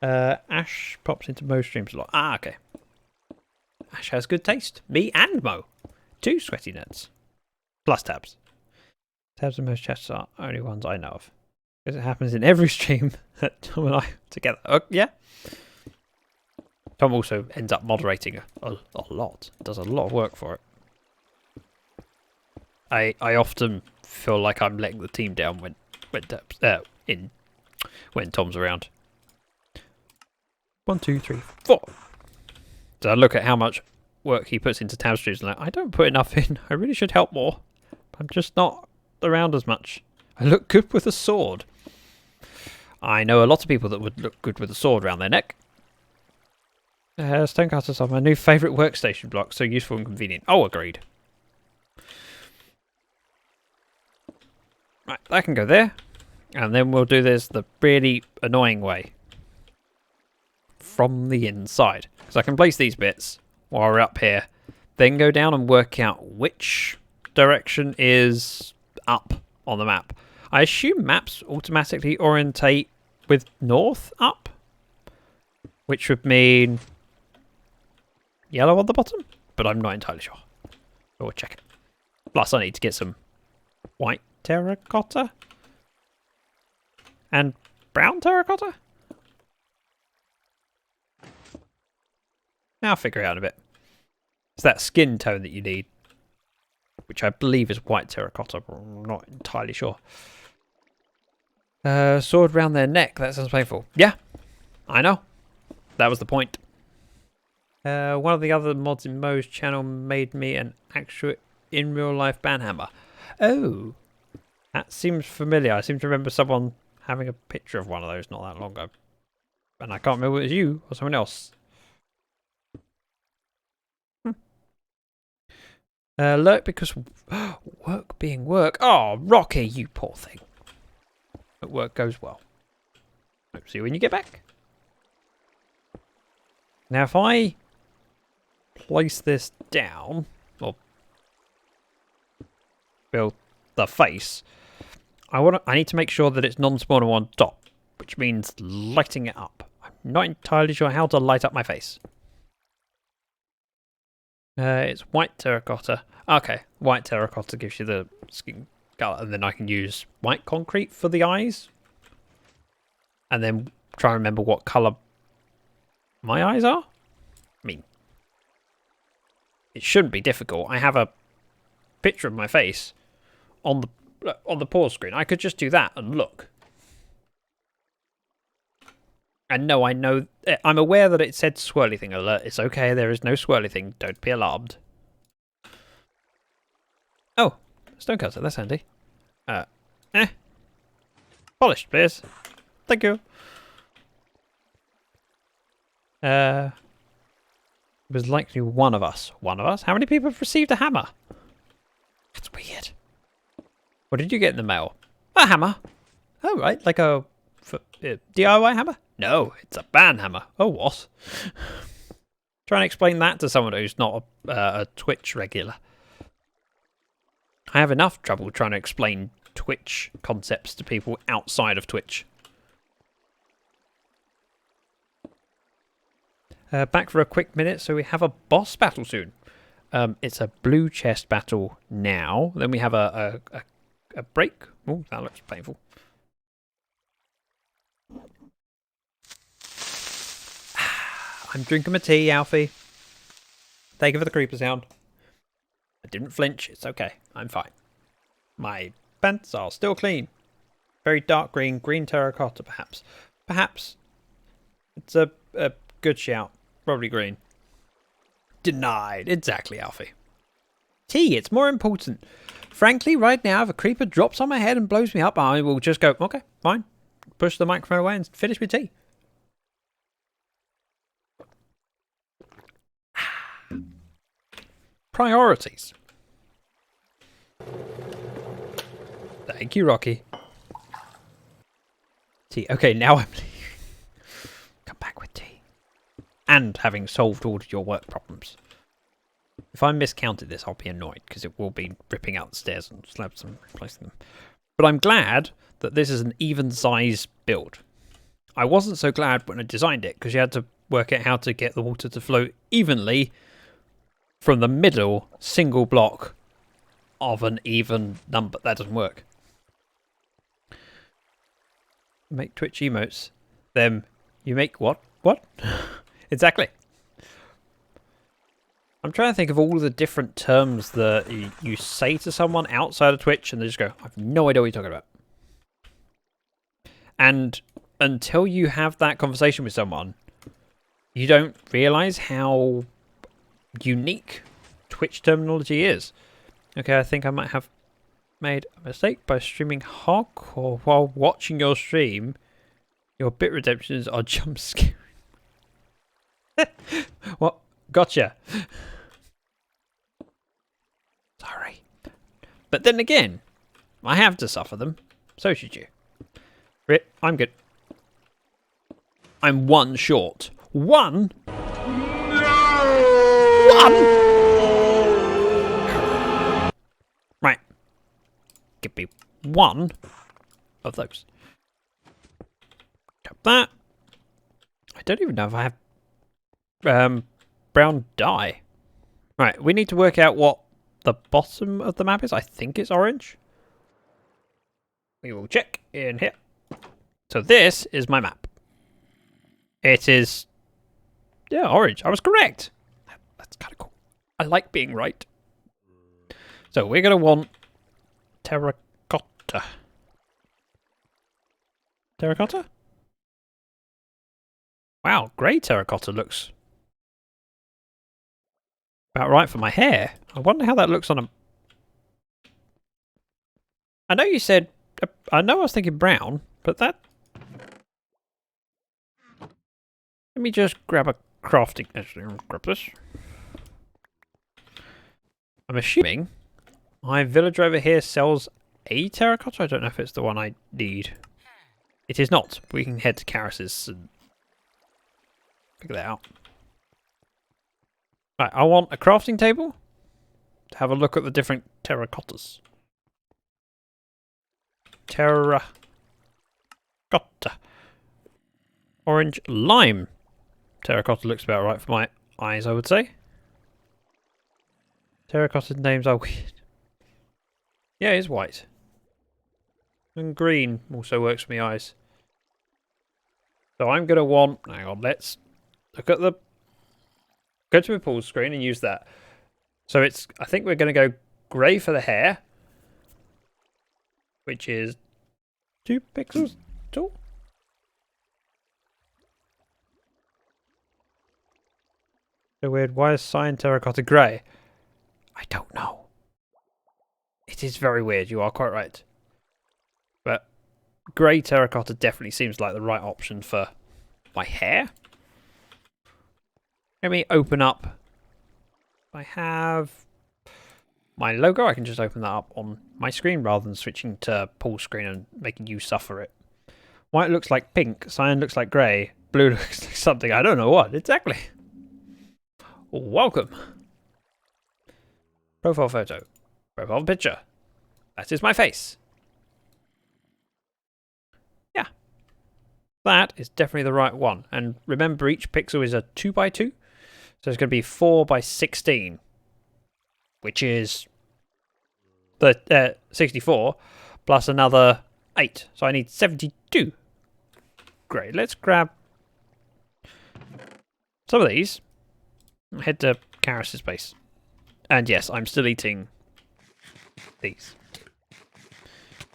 Ash pops into Mo's streams a lot. Ah, okay. Ash has good taste. Me and Mo. 2 sweaty nerds. Plus tabs. Tabs and most chats are only ones I know of. Because it happens in every stream that Tom and I are together. Yeah. Tom also ends up moderating a lot. Does a lot of work for it. I often feel like I'm letting the team down when Tom's around. 1, 2, 3, 4. So I look at how much work he puts into tab streams and like, I don't put enough in. I really should help more. I'm just not around as much. I look good with a sword. I know a lot of people that would look good with a sword around their neck. Stonecutters are my new favourite workstation block. So useful and convenient. Oh, agreed. Right, that can go there. And then we'll do this the really annoying way. From the inside. Because I can place these bits while we're up here. Then go down and work out which direction is up on the map. I assume maps automatically orientate with north up. Which would mean yellow on the bottom. But I'm not entirely sure. We'll check it. Plus I need to get some white terracotta. And brown terracotta? I'll figure it out in a bit. It's that skin tone that you need. Which I believe is white terracotta, but I'm not entirely sure. Sword round their neck. That sounds painful. Yeah, I know. That was the point. One of the other mods in Mo's channel made me an actual in real life banhammer. Oh, that seems familiar. I seem to remember someone having a picture of one of those not that long ago. And I can't remember if it was you or someone else. Alert because work being work. Oh, Rocky, you poor thing. But work goes well. Hope to see you when you get back. Now, if I place this down, or build the face, I need to make sure that it's non-spawner on top, which means lighting it up. I'm not entirely sure how to light up my face. It's white terracotta. Okay, white terracotta gives you the skin color, and then I can use white concrete for the eyes. And then try and remember what color my eyes are. I mean, it shouldn't be difficult. I have a picture of my face on the pause screen. I could just do that and look. And no, I know, I'm aware that it said swirly thing alert. It's okay, there is no swirly thing. Don't be alarmed. Oh, stonecutter, that's handy. Polished, please. Thank you. It was likely one of us. One of us? How many people have received a hammer? That's weird. What did you get in the mail? A hammer. Oh, right, like a DIY hammer? No, it's a ban hammer. Oh, what? Try and explain that to someone who's not a Twitch regular. I have enough trouble trying to explain Twitch concepts to people outside of Twitch. Back for a quick minute, so we have a boss battle soon. It's a blue chest battle now. Then we have a break. Oh, that looks painful. I'm drinking my tea, Alfie. Thank you for the creeper sound. I didn't flinch. It's okay. I'm fine. My pants are still clean. Very dark green. Green terracotta, perhaps. Perhaps. It's a good shout. Probably green. Denied. Exactly, Alfie. Tea. It's more important. Frankly, right now, if a creeper drops on my head and blows me up, I will just go, okay, fine. Push the microphone away and finish with tea. Priorities. Thank you, Rocky. Tea. Okay, now I'm leaving. Come back with tea. And having solved all of your work problems. If I miscounted this, I'll be annoyed, because it will be ripping out the stairs and slabs and replacing them. But I'm glad that this is an even size build. I wasn't so glad when I designed it, because you had to work out how to get the water to flow evenly from the middle single block of an even number. That doesn't work. Make Twitch emotes. Then you make what? What? Exactly. I'm trying to think of all the different terms that you say to someone outside of Twitch and they just go, I have no idea what you're talking about. And until you have that conversation with someone, you don't realise how unique Twitch terminology is. Okay, I think I might have made a mistake by streaming hardcore while watching your stream. Your bit redemptions are jump scaring. What? Gotcha. Sorry. But then again, I have to suffer them. So should you. I'm good. I'm one short. One? One? Right. Give me one of those. Got that. I don't even know if I have brown dye. Right, we need to work out what the bottom of the map is. I think it's orange. We will check in here. So this is my map. It is, yeah, orange. I was correct. That's kind of cool. I like being right. So we're going to want terracotta. Terracotta? Wow, grey terracotta looks about right for my hair. I wonder how that looks on a... I know you said... I know I was thinking brown, but that... Let me just grab a crafting... Actually, I'll grab this. I'm assuming my villager over here sells a terracotta. I don't know if it's the one I need. It is not. We can head to Karis's and figure that out. Right, I want a crafting table to have a look at the different terracottas. Terracotta. Orange lime. Terracotta looks about right for my eyes, I would say. Terracotta names are weird. Yeah, it is white. And green also works for my eyes. So I'm going to want... Hang on, let's look at the... Go to a pool screen and use that. So it's... I think we're going to go grey for the hair. Which is 2 pixels tall. So weird. Why is cyan terracotta grey? I don't know. It is very weird. You are quite right. But grey terracotta definitely seems like the right option for my hair. Let me open up. I have my logo. I can just open that up on my screen rather than switching to pool screen and making you suffer it. White looks like pink. Cyan looks like grey. Blue looks like something. I don't know what. Exactly. Welcome. Profile photo. Profile picture. That is my face. Yeah. That is definitely the right one. And remember, each pixel is a 2x2. So it's going to be 4x16. Which is the 64 plus another 8. So I need 72. Great. Let's grab some of these. Head to Karis's base. And yes, I'm still eating these.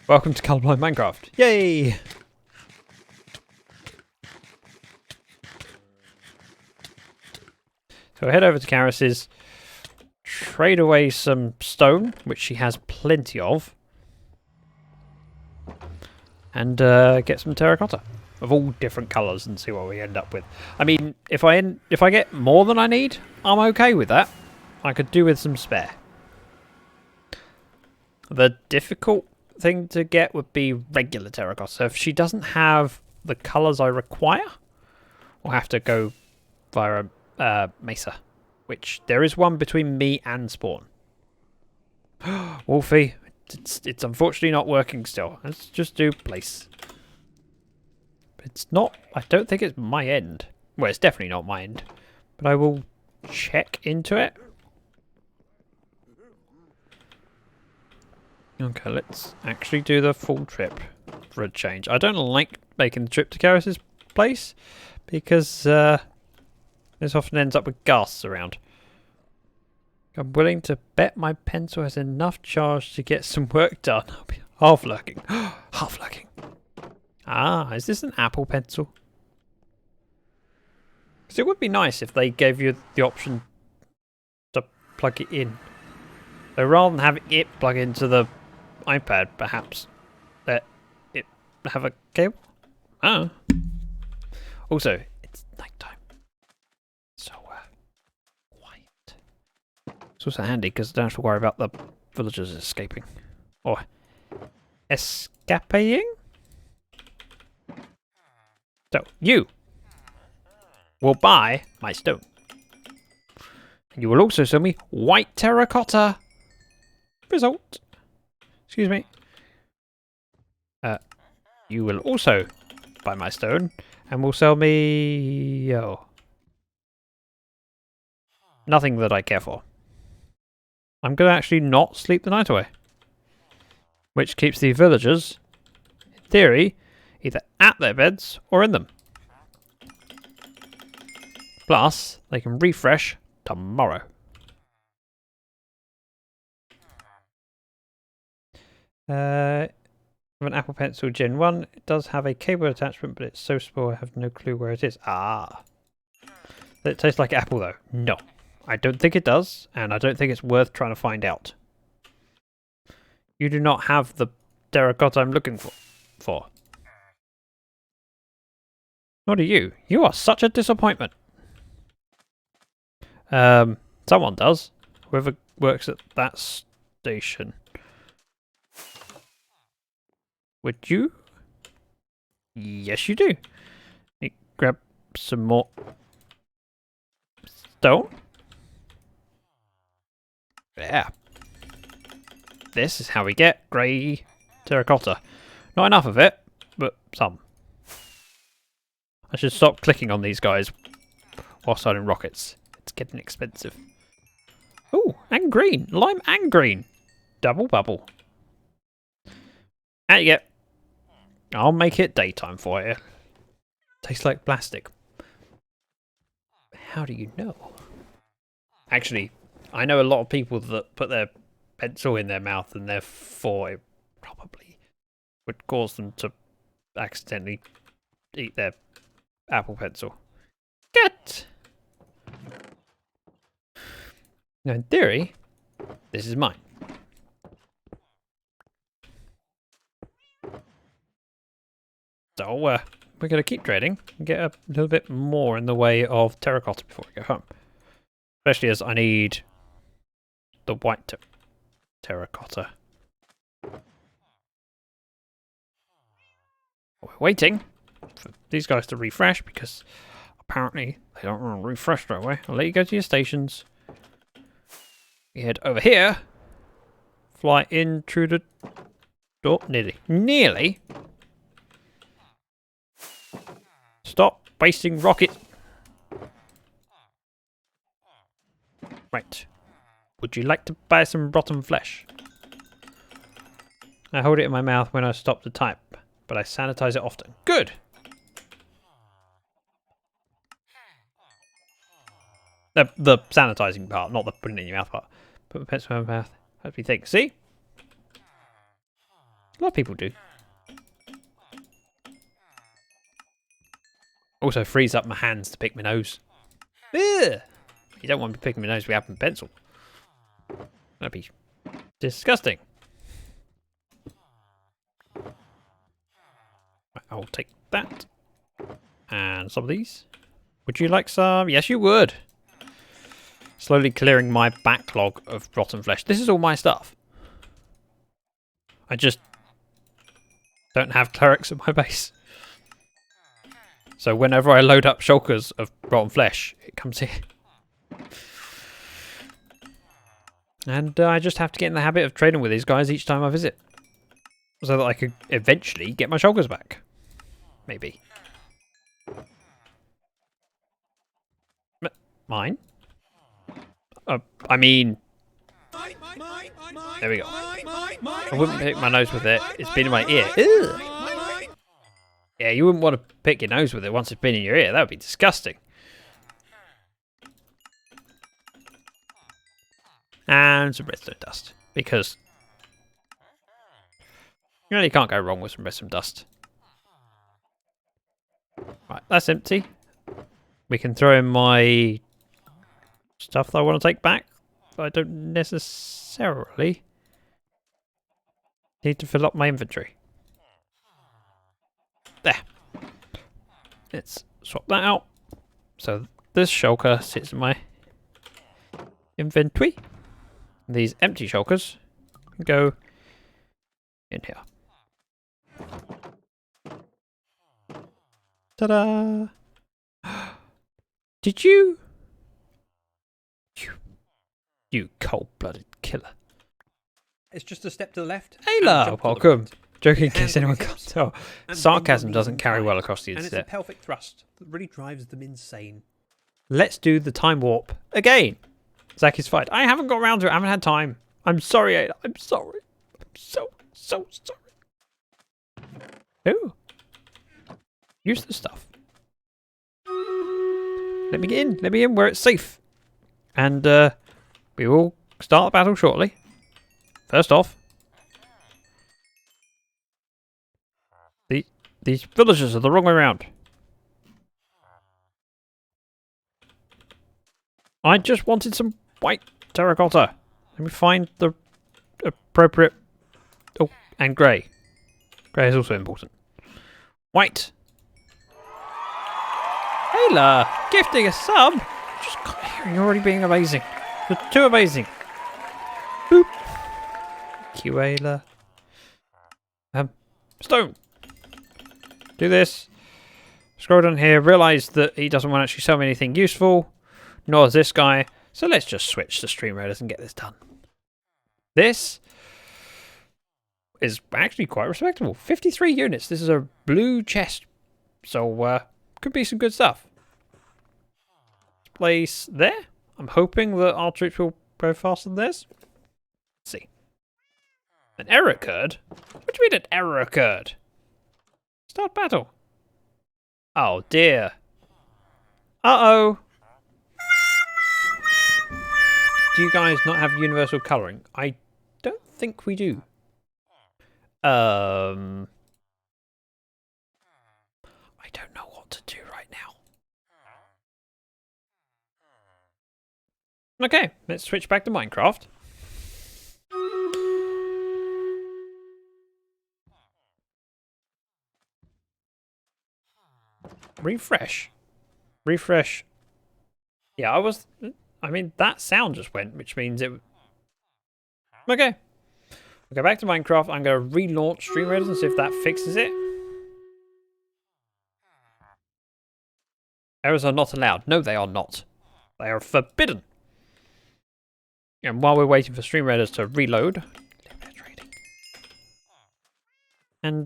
Welcome to Colorblind Minecraft. Yay! So head over to Karis's, trade away some stone, which she has plenty of, and get some terracotta of all different colours and see what we end up with. I mean, if I get more than I need, I'm okay with that. I could do with some spare. The difficult thing to get would be regular terracotta. So if she doesn't have the colours I require, we'll have to go via a mesa, which there is one between me and spawn. Wolfie, it's unfortunately not working still. Let's just do place. It's not, I don't think it's my end. Well, it's definitely not my end, but I will check into it. Okay, let's actually do the full trip for a change. I don't like making the trip to Karis's place because this often ends up with ghasts around. I'm willing to bet my pencil has enough charge to get some work done. I'll be half lurking. Half lurking. Ah, is this an Apple Pencil? Because it would be nice if they gave you the option to plug it in. So rather than having it plug into the iPad, perhaps let it have a cable. Oh. Also, it's nighttime, so quiet. It's also handy because I don't have to worry about the villagers escaping or escaping. So, you will buy my stone. You will also sell me white terracotta. Result. Excuse me. You will also buy my stone and will sell me... Oh. Nothing that I care for. I'm going to actually not sleep the night away. Which keeps the villagers, in theory, either at their beds or in them. Plus, they can refresh tomorrow. An Apple Pencil Gen 1. It does have a cable attachment, but it's so small I have no clue where it is. Ah. Does it taste like apple though? No. I don't think it does, and I don't think it's worth trying to find out. You do not have the terracotta I'm looking for. Nor do you. You are such a disappointment. Someone does. Whoever works at that station. Would you? Yes, you do. You grab some more stone. Yeah. This is how we get grey terracotta. Not enough of it, but some. I should stop clicking on these guys while starting rockets. It's getting expensive. Ooh, and green. Lime and green. Double bubble. And you get... I'll make it daytime for you. Tastes like plastic. How do you know? Actually, I know a lot of people that put their pencil in their mouth and therefore it probably would cause them to accidentally eat their Apple Pencil. Get! Now, in theory, this is mine. So, we're going to keep trading and get a little bit more in the way of terracotta before we go home. Especially as I need the white terracotta. We're waiting for these guys to refresh because apparently they don't want to refresh right away. I'll let you go to your stations. You head over here. Fly in through the door. Nearly. Stop wasting rockets. Right. Would you like to buy some rotten flesh? I hold it in my mouth when I stop to type, but I sanitize it often. Good! The sanitizing part, not the putting it in your mouth part. Put my pencil in my mouth. Helps me think. See? A lot of people do. Also frees up my hands to pick my nose. Ugh! You don't want me picking my nose with Apple Pencil. That'd be disgusting. Right, I'll take that. And some of these. Would you like some? Yes, you would. Slowly clearing my backlog of rotten flesh. This is all my stuff. I just don't have clerics at my base. So whenever I load up shulkers of rotten flesh, it comes here. And I just have to get in the habit of trading with these guys each time I visit. So that I could eventually get my shulkers back. Maybe. Mine? I mean... There we go. I wouldn't pick my nose with it. It's been in my ear. Ugh. Yeah, you wouldn't want to pick your nose with it once it's been in your ear. That would be disgusting. And some redstone dust. Because you really can't go wrong with some redstone dust. Right, that's empty. We can throw in my stuff that I want to take back. But I don't necessarily need to fill up my inventory. There. Let's swap that out. So this shulker sits in my inventory. These empty shulkers can go in here. Ta-da! Did you? You cold-blooded killer. It's just a step to the left. Ayla, welcome. Joking in case anyone can't tell. Sarcasm doesn't carry well across the And it's a internet. pelvic thrust that really drives them insane. Let's do the time warp again. Zach is fine. I haven't got around to it. I haven't had time. I'm sorry, Ayla. I'm sorry. I'm so sorry. Ooh. Use the stuff. Let me get in. Let me in where it's safe. And we will start the battle shortly. First off, these villagers are the wrong way around. I just wanted some white terracotta. Let me find the appropriate... Oh, and grey. Grey is also important. White. Ayla, gifting a sub. Just got here. You're already being amazing. You're too amazing. Boop. Thank you, Ayla. Stone. Do this. Scroll down here. Realise that he doesn't want to actually sell me anything useful. Nor does this guy. So let's just switch to Stream Raiders and get this done. This is actually quite respectable. 53 units. This is a blue chest. So, could be some good stuff. Place there. I'm hoping that our troops will go faster than theirs. Let's see. An error occurred? What do you mean an error occurred? Start battle. Oh dear. Uh-oh. Do you guys not have universal colouring? I don't think we do. I don't know what to do right now. Okay, let's switch back to Minecraft. Refresh. Refresh. Yeah, I mean, that sound just went, which means it... Okay. We'll go back to Minecraft. I'm going to relaunch Stream Raiders and see if that fixes it. Errors are not allowed. No, they are not. They are forbidden. And while we're waiting for Stream Raiders to reload... And,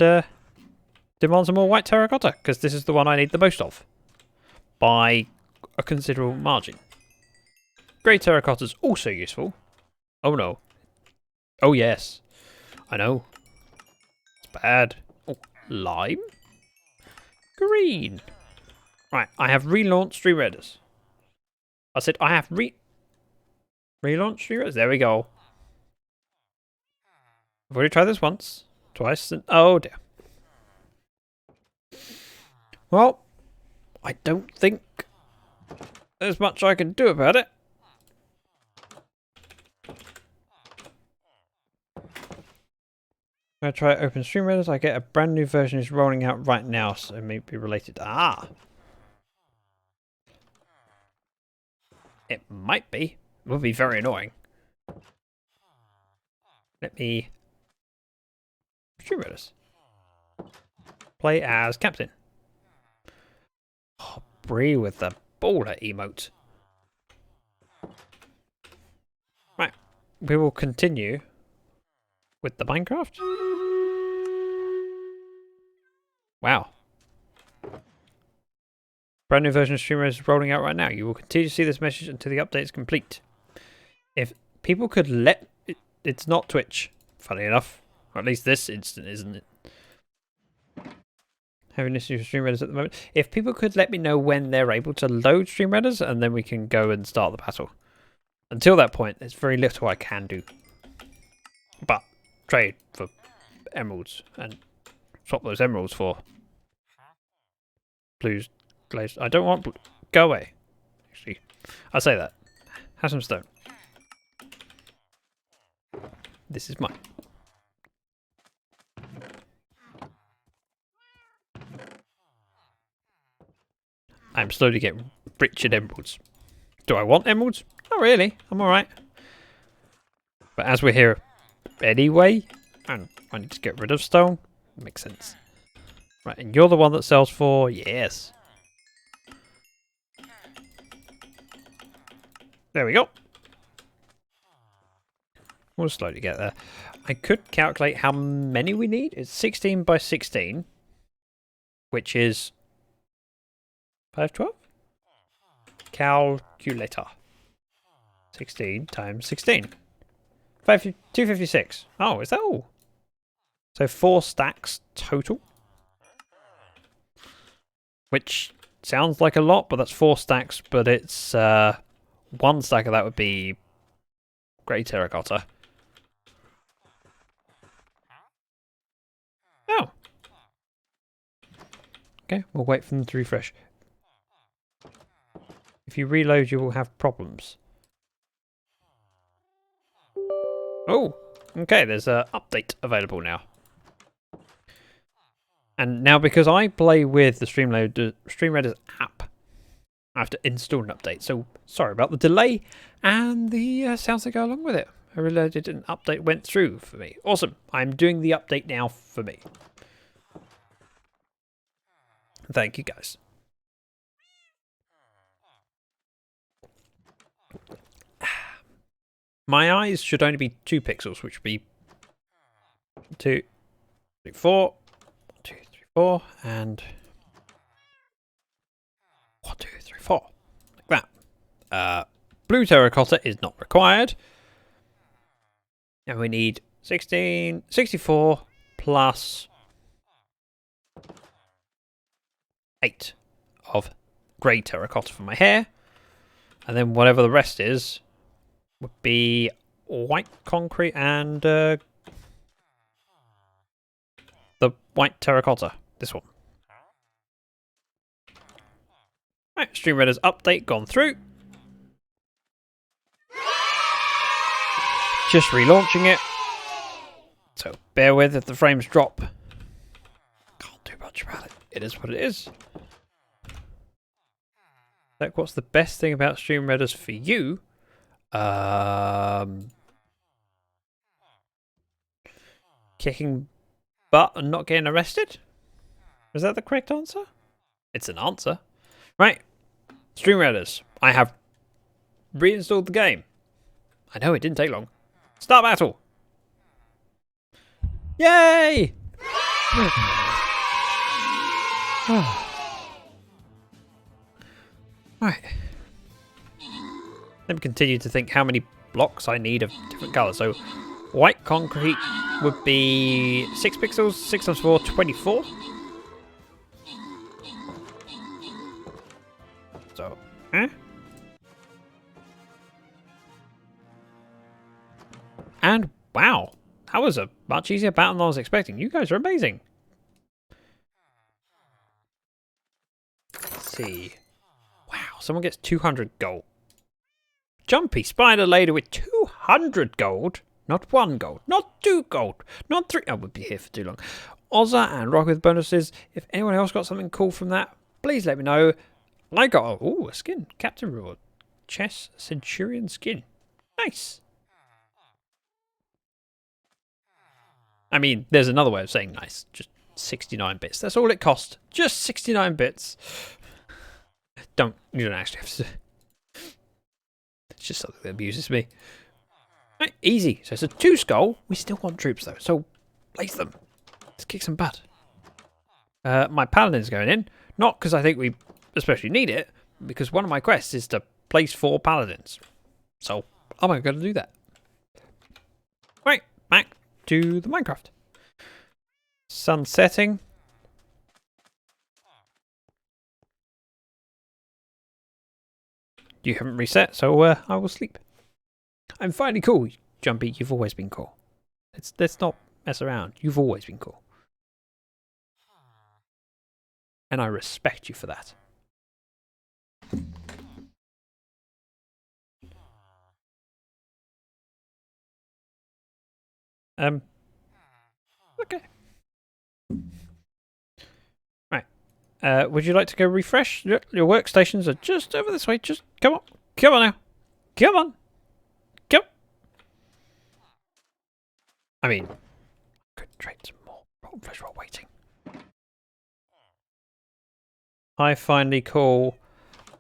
demand some more white terracotta, because this is the one I need the most of. By a considerable margin. Grey terracotta is also useful. Oh no. Oh yes. I know. It's bad. Oh, lime? Green. Right, I have relaunched Stream Raiders. I said I have relaunched Stream Raiders. There we go. I've already tried this once. Twice. And oh dear. Well, I don't think there's much I can do about it. I'm going to try open Stream Raiders. I get a brand new version is rolling out right now, so it may be related. Ah! It might be. It would be very annoying. Let me... Stream Raiders. Play as Captain. Oh, Bree with the baller emote. Right. We will continue with the Minecraft. Wow. Brand new version of Streamer is rolling out right now. You will continue to see this message until the update is complete. If people could let... It's not Twitch, funny enough. Or at least this instant, isn't it? Having issues with Stream Raiders at the moment. If people could let me know when they're able to load Stream Raiders, and then we can go and start the battle. Until that point, there's very little I can do. But trade for emeralds and swap those emeralds for blues glazed. I don't want blue. Go away. Actually, I say that. Have some stone. This is mine. I'm slowly getting rich in emeralds. Do I want emeralds? Not really. I'm alright. But as we're here anyway, and I need to get rid of stone, makes sense. Right, and you're the one that sells for... Yes. There we go. We'll slowly get there. I could calculate how many we need. It's 16 by 16, which is 512? Calculator. 16 times 16. 256. Oh, is that all? So 4 stacks total. Which sounds like a lot, but that's 4 stacks, but it's 1 stack of that would be grey terracotta. Oh. Okay, we'll wait for them to refresh. If you reload, you will have problems. Oh, okay, there's an update available now. And now, because I play with the StreamReaders app, I have to install an update. So, sorry about the delay and the sounds that go along with it. I realized an update went through for me. Awesome. I'm doing the update now for me. Thank you, guys. My eyes should only be 2 pixels, which would be 2, 3, 4, 2, 3, 4, and 1, 2, 3, 4, like that. Blue terracotta is not required, and we need 64 plus 8 of grey terracotta for my hair, and then whatever the rest is would be white concrete and the white terracotta. This one. Right, StreamReaders update gone through. Just relaunching it. So bear with if the frames drop. Can't do much about it. It is what it is. Like, what's the best thing about StreamReaders for you? Kicking butt and not getting arrested? Is that the correct answer? It's an answer. Right. StreamReaders. I have reinstalled the game. I know, it didn't take long. Start battle. Yay! Right. Let me continue to think how many blocks I need of different colours. So, white concrete would be 6 pixels, 6 times 4, 24. So, And, wow, that was a much easier battle than I was expecting. You guys are amazing. Let's see. Wow, someone gets 200 gold. Jumpy Spider Lader with 200 gold. Not 1 gold. Not 2 gold. Not 3. I would be here for too long. Ozza and Rock with bonuses. If anyone else got something cool from that, please let me know. I got a skin. Captain Reward. Chess Centurion skin. Nice. I mean, there's another way of saying nice. Just 69 bits. That's all it cost. Just 69 bits. You don't actually have to. It's just something that amuses me. Right, easy. So it's a 2 skull. We still want troops though. So place them. Let's kick some butt. My paladin's going in. Not because I think we especially need it. Because one of my quests is to place 4 paladins. So I'm going to do that. Right, back to the Minecraft. Sun setting. You haven't reset, so I will sleep. I'm finally cool, Jumpy. You've always been cool. Let's not mess around. You've always been cool. And I respect you for that. Okay. Right. Would you like to go refresh? Your workstations are just over this way. Just come on. Come on now. Come on. Come. I mean, I could trade some more rotten flesh while waiting. I finally call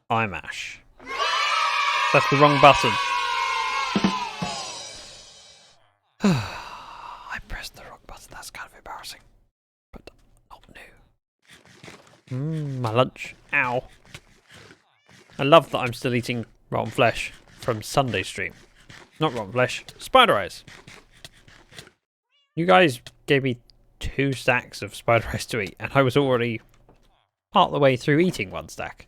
I'm Ash. That's the wrong button. I pressed the wrong button. That's kind of embarrassing. But not new. My lunch. Ow. I love that I'm still eating rotten flesh from Sunday stream. Not rotten flesh. Spider eyes. You guys gave me 2 stacks of spider eyes to eat, and I was already part of the way through eating 1 stack.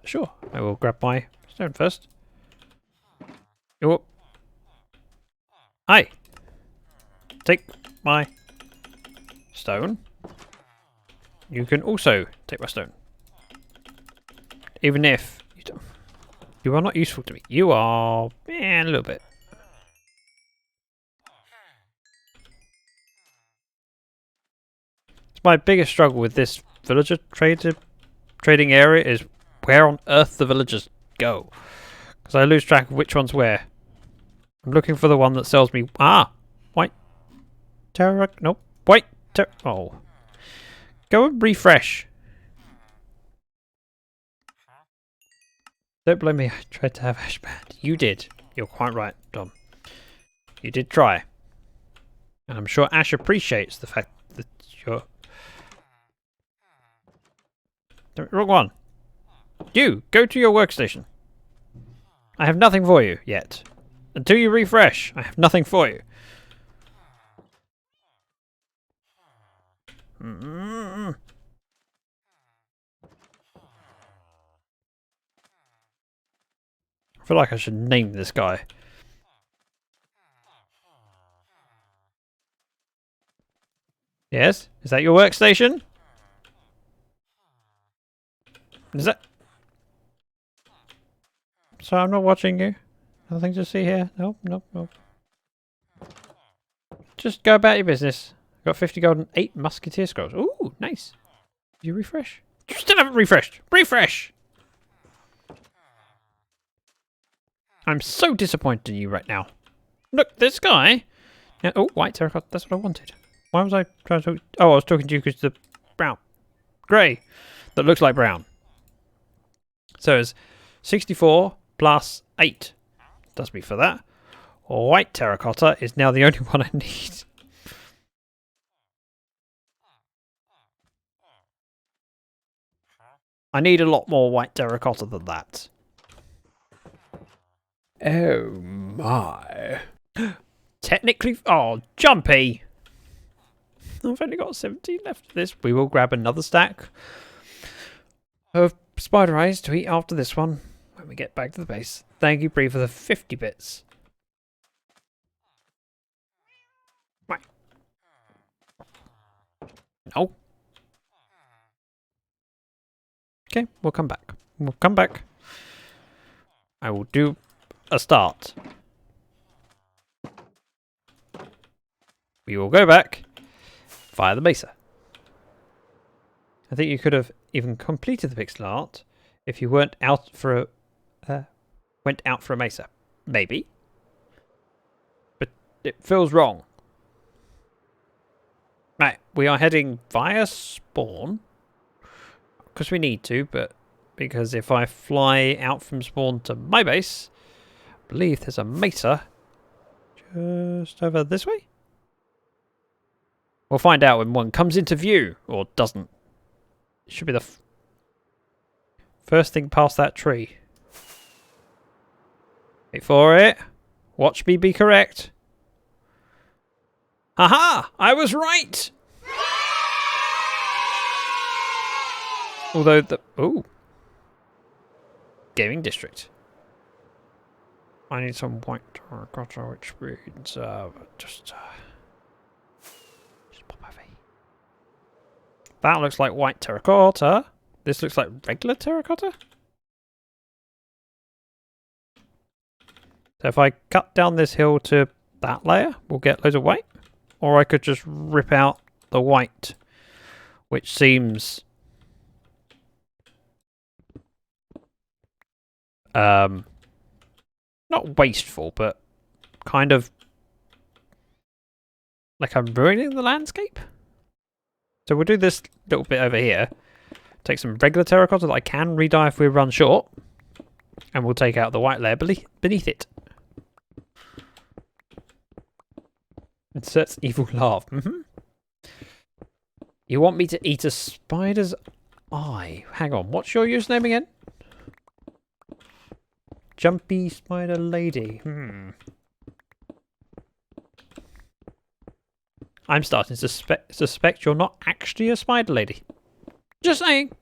Sure. I will grab my stone first. Oh. Hi. Take my stone. You can also take my stone. Even if you are not useful to me. You are a little bit. It's my biggest struggle with this villager trading area is where on earth the villagers go. Because I lose track of which one's where. I'm looking for the one that sells me... white terra... Nope. White terra... Oh. Go and refresh. Don't blame me, I tried to have Ash banned. You did. You're quite right, Dom. You did try. And I'm sure Ash appreciates the fact that you're... Wrong one. You, go to your workstation. I have nothing for you yet. Until you refresh, I have nothing for you. I feel like I should name this guy. Yes? Is that your workstation? Is that... So I'm not watching you? Nothing to see here? Nope, nope, nope. Just go about your business. Got 50 gold and 8 musketeer scrolls. Ooh, nice. Did you refresh? You still haven't refreshed. Refresh! I'm so disappointed in you right now. Look, this guy. Yeah, oh, white terracotta. That's what I wanted. Why was I trying to talk? Oh, I was talking to you because the brown. Grey. That looks like brown. So it's 64 plus 8. Does me for that. White terracotta is now the only one I need. I need a lot more white terracotta than that. Oh my. Technically... Oh, jumpy! I've only got 17 left of this. We will grab another stack of spider eyes to eat after this one when we get back to the base. Thank you, Bree, for the 50 bits. Right. No. Okay, we'll come back. We'll come back. I will do a start. We will go back via the mesa. I think you could have even completed the pixel art if you weren't out for a went out for a mesa. Maybe. But it feels wrong. Right, we are heading via spawn. Because we need to, but because if I fly out from spawn to my base, I believe there's a mesa just over this way. We'll find out when one comes into view, or doesn't. It should be the first thing past that tree. Wait for it. Watch me be correct. Haha! I was right! Although the... Ooh. Gaming district. I need some white terracotta, which means... just pop over. That looks like white terracotta. This looks like regular terracotta. So if I cut down this hill to that layer, we'll get loads of white. Or I could just rip out the white, which seems... not wasteful, but kind of like I'm ruining the landscape. So we'll do this little bit over here. Take some regular terracotta that I can re-dye if we run short. And we'll take out the white layer beneath it. Inserts evil laugh. You want me to eat a spider's eye? Hang on, what's your username again? Jumpy Spider Lady. I'm starting to suspect you're not actually a spider lady. Just saying.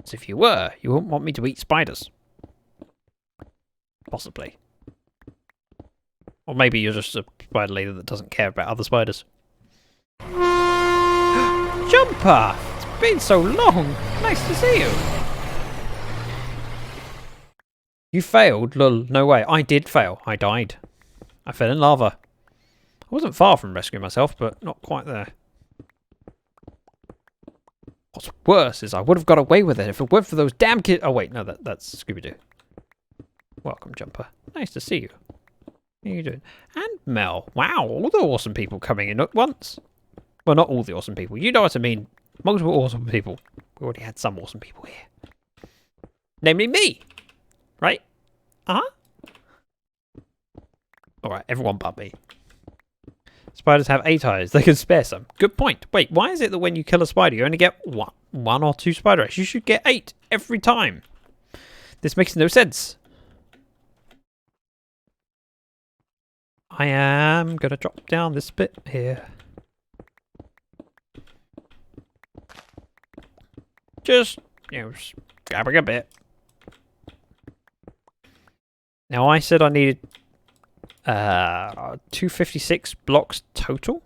As if you were, you wouldn't want me to eat spiders. Possibly. Or maybe you're just a spider lady that doesn't care about other spiders. Jumper! It's been so long. Nice to see you. You failed? Lol, no way. I did fail. I died. I fell in lava. I wasn't far from rescuing myself, but not quite there. What's worse is I would have got away with it if it weren't for those damn kids. Oh wait, no, that's Scooby-Doo. Welcome, Jumper. Nice to see you. How are you doing? And Mel. Wow, all the awesome people coming in at once. Well, not all the awesome people. You know what I mean. Multiple awesome people. We already had some awesome people here. Namely me. Right? Uh-huh. Alright, everyone but me. Spiders have 8 eyes. They can spare some. Good point. Wait, why is it that when you kill a spider, you only get one or 2 spider eyes? You should get 8 every time. This makes no sense. I am going to drop down this bit here. Just grabbing a bit. Now I said I needed 256 blocks total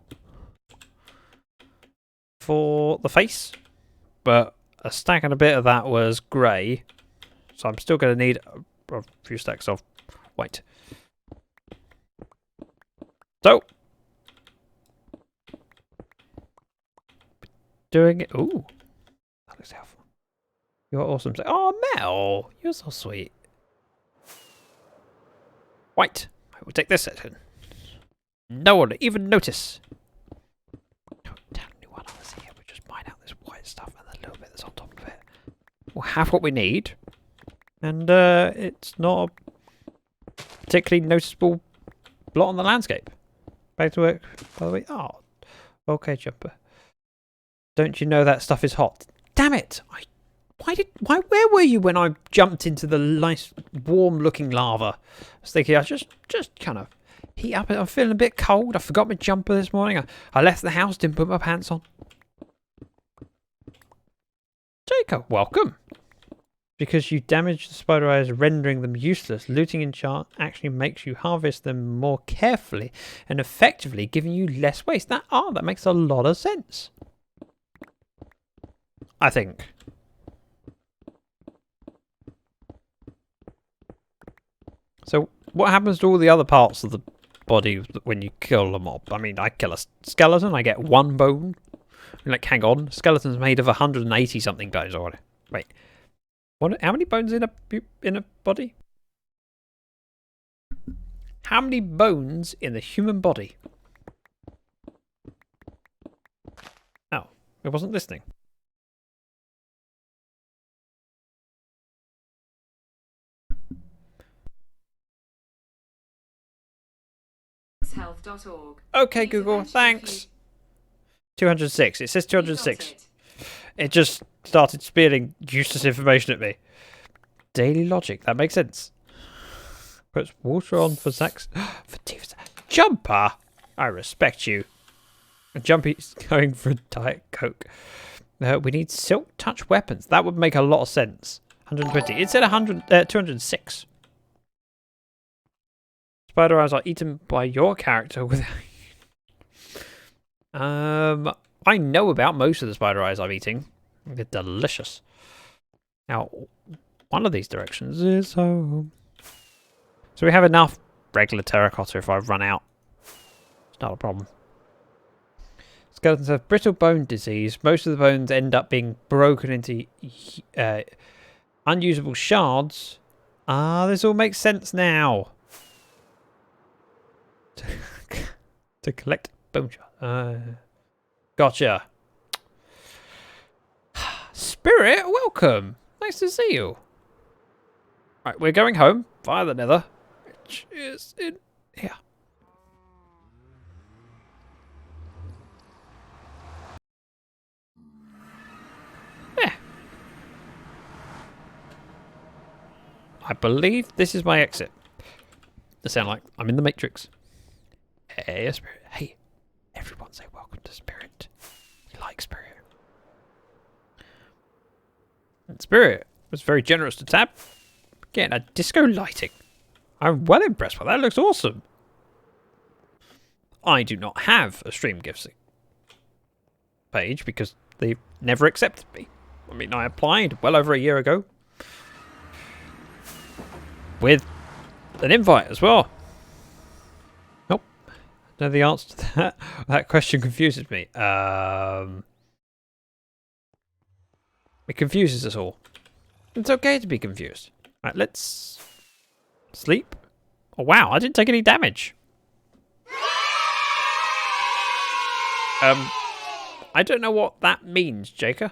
for the face, but a stack and a bit of that was grey, so I'm still going to need a few stacks of white. So, doing it. Ooh, that looks helpful. You're awesome. Oh, Mel, you're so sweet. White. I will take this section. No one will even notice. Don't tell anyone I was here. We'll just mine out this white stuff and the little bit that's on top of it. We'll have what we need. And it's not a particularly noticeable blot on the landscape. Back to work, by the way. Oh, okay, Jumper. Don't you know that stuff is hot? Damn it! Where were you when I jumped into the nice, warm-looking lava? I was thinking I just kind of heat up. I'm feeling a bit cold. I forgot my jumper this morning. I left the house, didn't put my pants on. Jacob, welcome. Because you damaged the spider eyes, rendering them useless, looting enchant actually makes you harvest them more carefully and effectively, giving you less waste. That makes a lot of sense. I think. So, what happens to all the other parts of the body when you kill a mob? I mean, I kill a skeleton, I get 1 bone. Like, hang on, skeleton's made of 180 something bones already. Wait. How many bones in a body? How many bones in the human body? Oh, it wasn't listening. Health.org. Okay, Google, thanks. 206. It says 206. It just started spitting useless information at me. Daily logic. That makes sense. Puts water on for sex. For teeth. Jumper! I respect you. Jumpy's going for a Diet Coke. We need silk touch weapons. That would make a lot of sense. 120. It said 206. Spider eyes are eaten by your character with... I know about most of the spider eyes I'm eating. They're delicious. Now, one of these directions is home. So we have enough regular terracotta if I run out. It's not a problem. Skeletons have brittle bone disease. Most of the bones end up being broken into unusable shards. This all makes sense now. To collect bone shards. Gotcha. Spirit, welcome. Nice to see you. Right, we're going home via the Nether, which is in here. Yeah. I believe this is my exit. It sounds like I'm in the Matrix. Hey, Spirit. Hey, everyone say welcome to Spirit. You like Spirit. And Spirit was very generous to Tab. Getting a disco lighting. I'm well impressed with that. It looks awesome. I do not have a stream gifts page because they've never accepted me. I mean, I applied well over a year ago with an invite as well. Nope. Know the answer to that. That question confuses me. It confuses us all. It's okay to be confused. Right, let's sleep. Oh wow, I didn't take any damage. I don't know what that means, Jaker.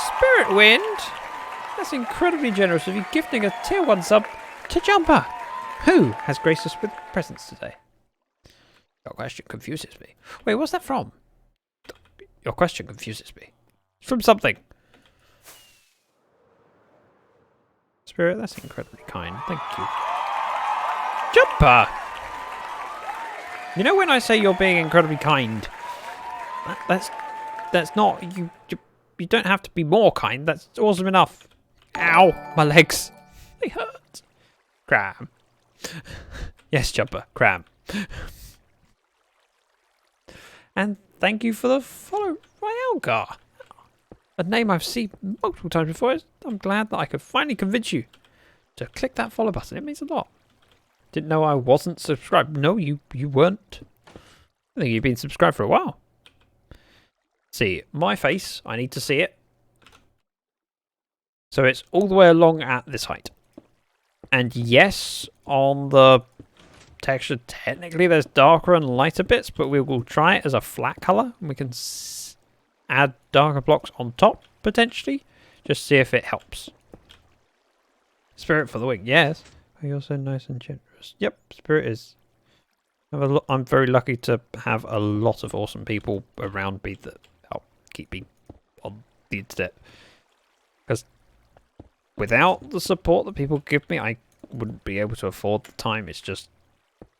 Spirit Wind? That's incredibly generous of you, gifting a tier 1 sub to Jumper, who has graced us with presents today. Your question confuses me. Wait, what's that from? Your question confuses me. It's from something. Spirit, that's incredibly kind. Thank you. Jumper! You know when I say you're being incredibly kind, that's not... You don't have to be more kind. That's awesome enough. Ow! My legs. They hurt. Cram. Yes, Jumper. Cram. And thank you for the follow, Ryelgar. A name I've seen multiple times before. I'm glad that I could finally convince you to click that follow button. It means a lot. Didn't know I wasn't subscribed. No, you weren't. I think you've been subscribed for a while. See, my face, I need to see it. So it's all the way along at this height. And yes, on the texture, technically there's darker and lighter bits, but we will try it as a flat color. And we can add darker blocks on top, potentially. Just see if it helps. Spirit for the wing, yes. You're so nice and generous. Yep, Spirit is. I'm very lucky to have a lot of awesome people around me that help keep me on the internet. Because without the support that people give me, I wouldn't be able to afford the time. It's just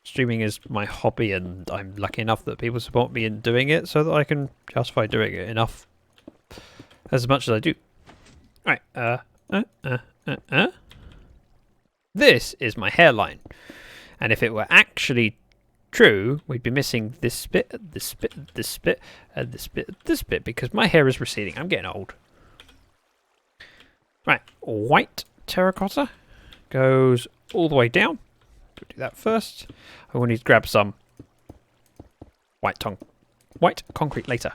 streaming is my hobby, and I'm lucky enough that people support me in doing it so that I can justify doing it enough as much as I do. Right, This is my hairline, and if it were actually true, we'd be missing this bit, this bit, this bit, and this bit, this bit, because my hair is receding. I'm getting old. Right, white terracotta goes all the way down. We'll do that first. I will need to grab some white concrete later.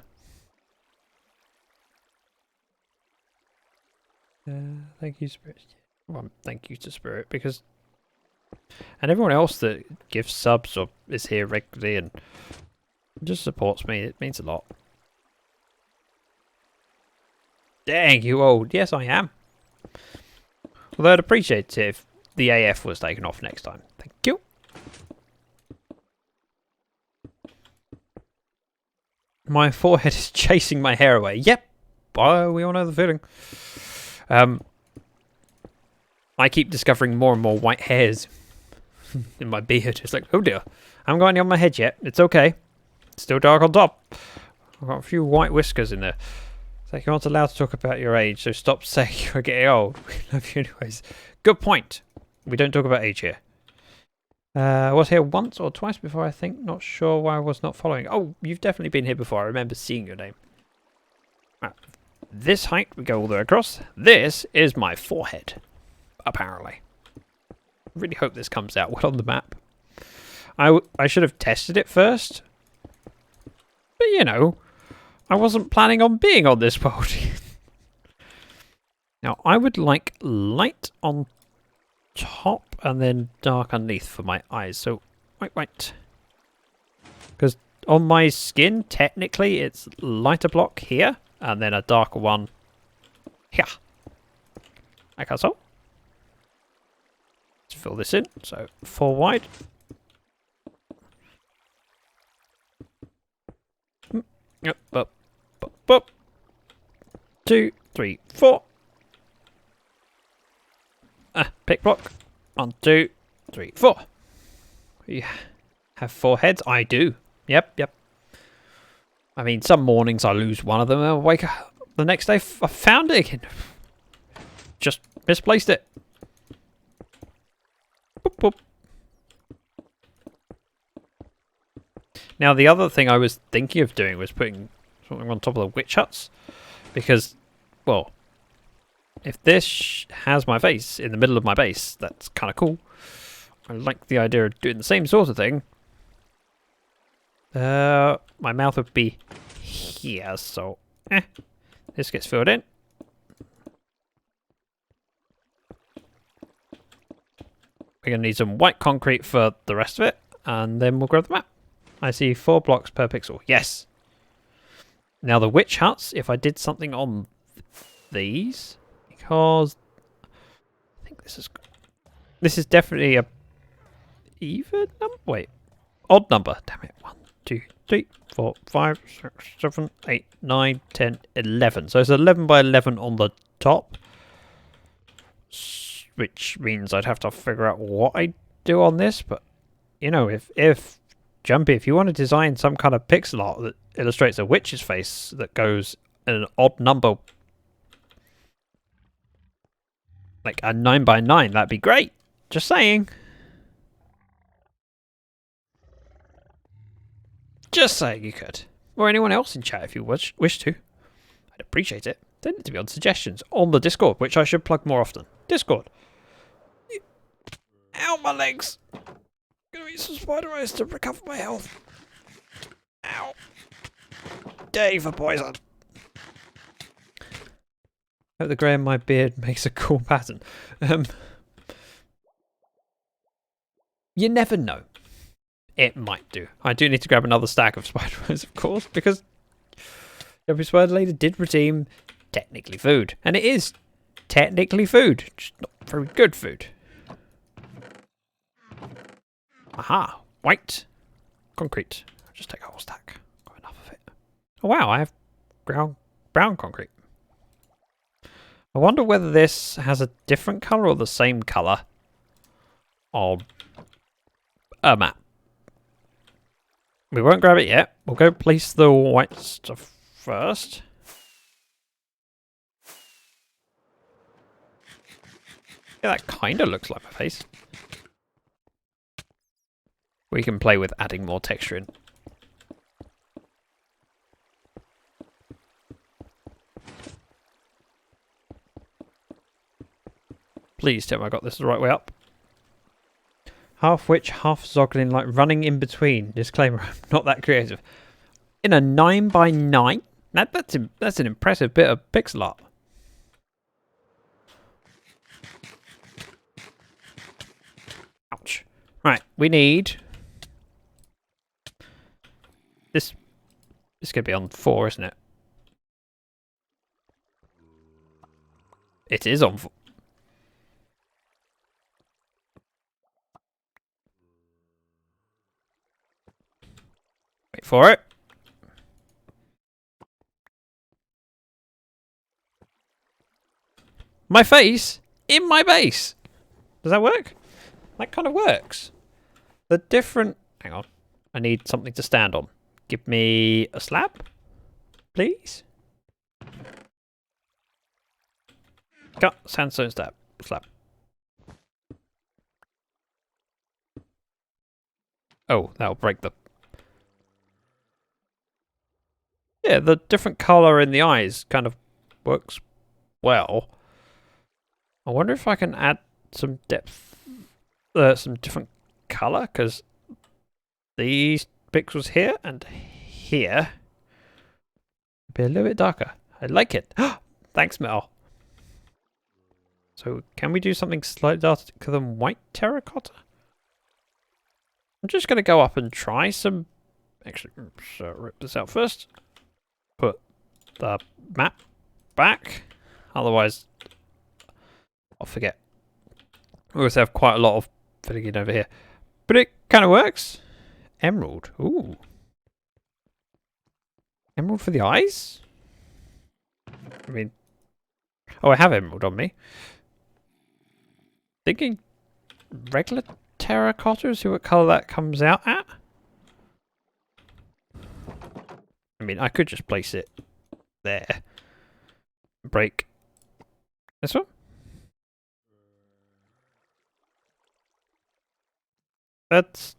Thank you, Spirit. Well, thank you to Spirit, because and everyone else that gives subs or is here regularly and just supports me. It means a lot. Dang, you old. Yes, I am. Although I'd appreciate it if the AF was taken off next time. Thank you. My forehead is chasing my hair away. Yep. We all know the feeling. I keep discovering more and more white hairs in my beard. It's like, oh dear, I haven't got any on my head yet. It's okay. It's still dark on top. I've got a few white whiskers in there. It's like, you're not allowed to talk about your age, so stop saying you're getting old. We love you anyways. Good point. We don't talk about age here. I was here once or twice before, I think. Not sure why I was not following. Oh, you've definitely been here before. I remember seeing your name. Right. This height, we go all the way across. This is my forehead. Apparently. I really hope this comes out well on the map. I should have tested it first. But, you know, I wasn't planning on being on this world. Now, I would like light on top and then dark underneath for my eyes. So, wait. Because on my skin, technically, it's lighter block here. and then a darker one here. Like so. Let's fill this in. So 4 wide. Yep, up, up, up. 2, 3, 4. Pick block. 1, 2, 3, 4. You have 4 heads? I do. Yep. I mean, some mornings I lose one of them and I wake up the next day, I found it again. Just misplaced it. Boop, boop. Now, the other thing I was thinking of doing was putting something on top of the witch huts. Because, well, if this has my face in the middle of my base, that's kind of cool. I like the idea of doing the same sort of thing. My mouth would be here, so this gets filled in. We're going to need some white concrete for the rest of it, and then we'll grab the map. I see 4 blocks per pixel. Yes. Now the witch huts, if I did something on these, because I think this is definitely a even number. Wait, odd number. Damn it. 1, 2, 3, 4, 5, 6, 7, 8, 9, 10, 11. So it's 11 by 11 on the top, which means I'd have to figure out what I do on this. But you know, if Jumpy, if you want to design some kind of pixel art that illustrates a witch's face that goes in an odd number, like a 9 by 9, that'd be great. Just saying. Just saying you could. Or anyone else in chat if you wish to. I'd appreciate it. Send it to me on suggestions on the Discord, which I should plug more often. Discord. Ow, my legs. Gonna eat some spider eyes to recover my health. Ow. Day for poison. Hope the grey in my beard makes a cool pattern. You never know. It might do. I do need to grab another stack of spider eyes, of course, because every spider lady did redeem technically food. And it is technically food. Just not very good food. Aha, white concrete. I'll just take a whole stack. Got enough of it. Oh wow, I have brown concrete. I wonder whether this has a different colour or the same colour on a map. We won't grab it yet. We'll go place the white stuff first. Yeah, that kind of looks like my face. We can play with adding more texture in. Please tell me I got this the right way up. Half witch, half zoglin, like running in between. Disclaimer, I'm not that creative. In a 9 by 9? That's an impressive bit of pixel art. Ouch. Right, we need... This is going to be on 4, isn't it? It is on 4. Wait for it. My face in my base. Does that work? That kind of works. The different... Hang on. I need something to stand on. Give me a slab, please. Cut sandstone slab. Oh, that'll break the... Yeah, the different colour in the eyes kind of works well. I wonder if I can add some depth, some different colour, because these pixels here and here be a little bit darker. I like it. Thanks, Mel. So, can we do something slightly darker than white terracotta? I'm just going to go up and try some... Actually, rip this out first. Put the map back. Otherwise, I'll forget. We also have quite a lot of filling in over here. But it kind of works. Emerald. Ooh. Emerald for the eyes? I mean... Oh, I have emerald on me. Thinking regular terracotta, see what colour that comes out at. I mean, I could just place it there. Break this one. That's...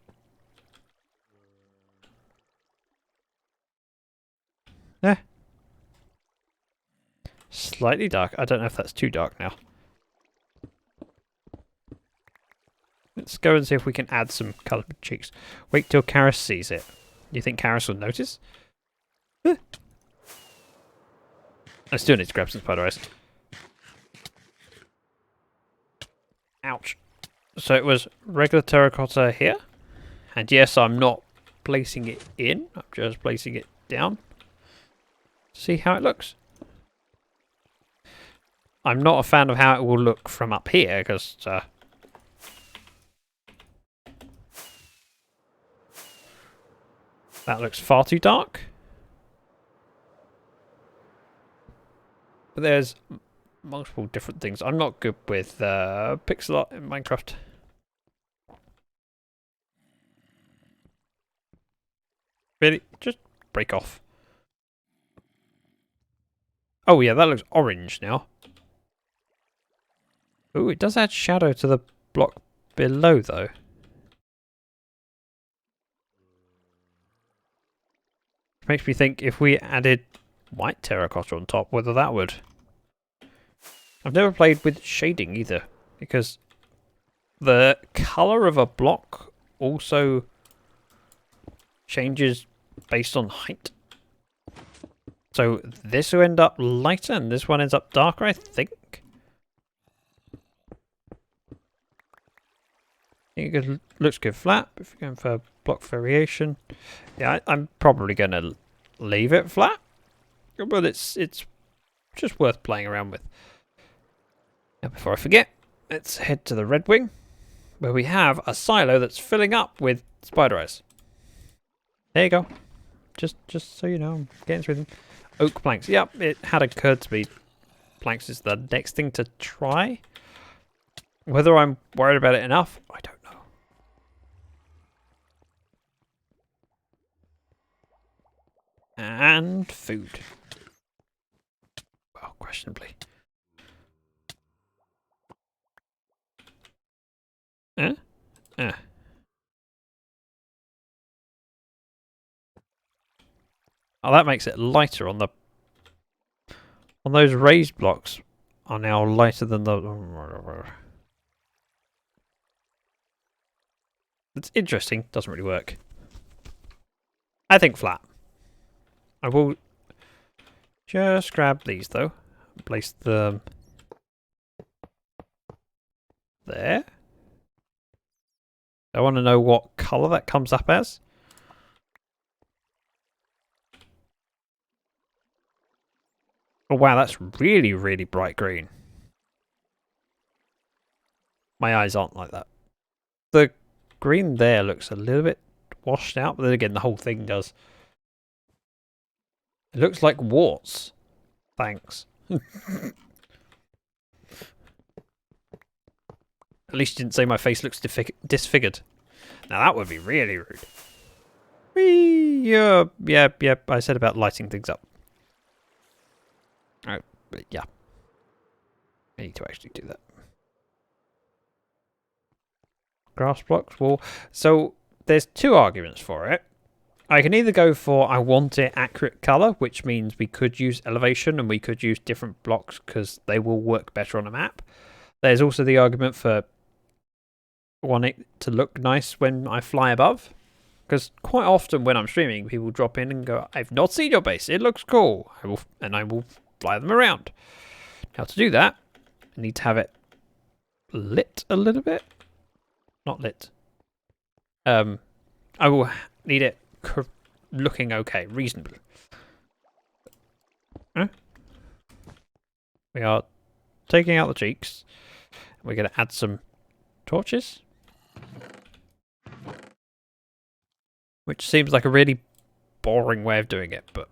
Yeah. Slightly dark. I don't know if that's too dark now. Let's go and see if we can add some coloured cheeks. Wait till Karis sees it. You think Karis will notice? I still need to grab some spider eyes. Ouch. So it was regular terracotta here. And yes, I'm not placing it in. I'm just placing it down. See how it looks. I'm not a fan of how it will look from up here, because... that looks far too dark. But there's multiple different things. I'm not good with pixel art in Minecraft. Really? Just break off. Oh yeah, that looks orange now. Ooh, it does add shadow to the block below though. Makes me think if we added white terracotta on top, whether that would... I've never played with shading either, because the colour of a block also changes based on height. So this will end up lighter and this one ends up darker, I think. It looks good flat, if you're going for block variation. Yeah, I'm probably going to leave it flat, but it's just worth playing around with. Now, before I forget, let's head to the Red Wing, where we have a silo that's filling up with spider eyes. There you go. Just so you know, I'm getting through them. Oak planks. Yep, it had occurred to me. Planks is the next thing to try. Whether I'm worried about it enough, I don't know. And food. Well, questionably. Oh, that makes it lighter on the... On those raised blocks are now lighter than the... It's interesting. Doesn't really work. I think flat. I will just grab these though. Place them there. I want to know what colour that comes up as. Oh wow, that's really, really bright green. My eyes aren't like that. The green there looks a little bit washed out, but then again the whole thing does. It looks like warts. Thanks. At least you didn't say my face looks disfigured. Now that would be really rude. Yeah, I said about lighting things up. Alright, but yeah. I need to actually do that. Grass blocks, wall. So there's two arguments for it. I can either go for I want it accurate colour, which means we could use elevation and we could use different blocks because they will work better on a map. There's also the argument for wanting it to look nice when I fly above. Because quite often when I'm streaming, people drop in and go, I've not seen your base, it looks cool. I will fly them around. Now to do that, I need to have it lit a little bit. Not lit. I will need it looking okay, reasonable. We are taking out the cheeks. We're going to add some torches. Which seems like a really boring way of doing it, but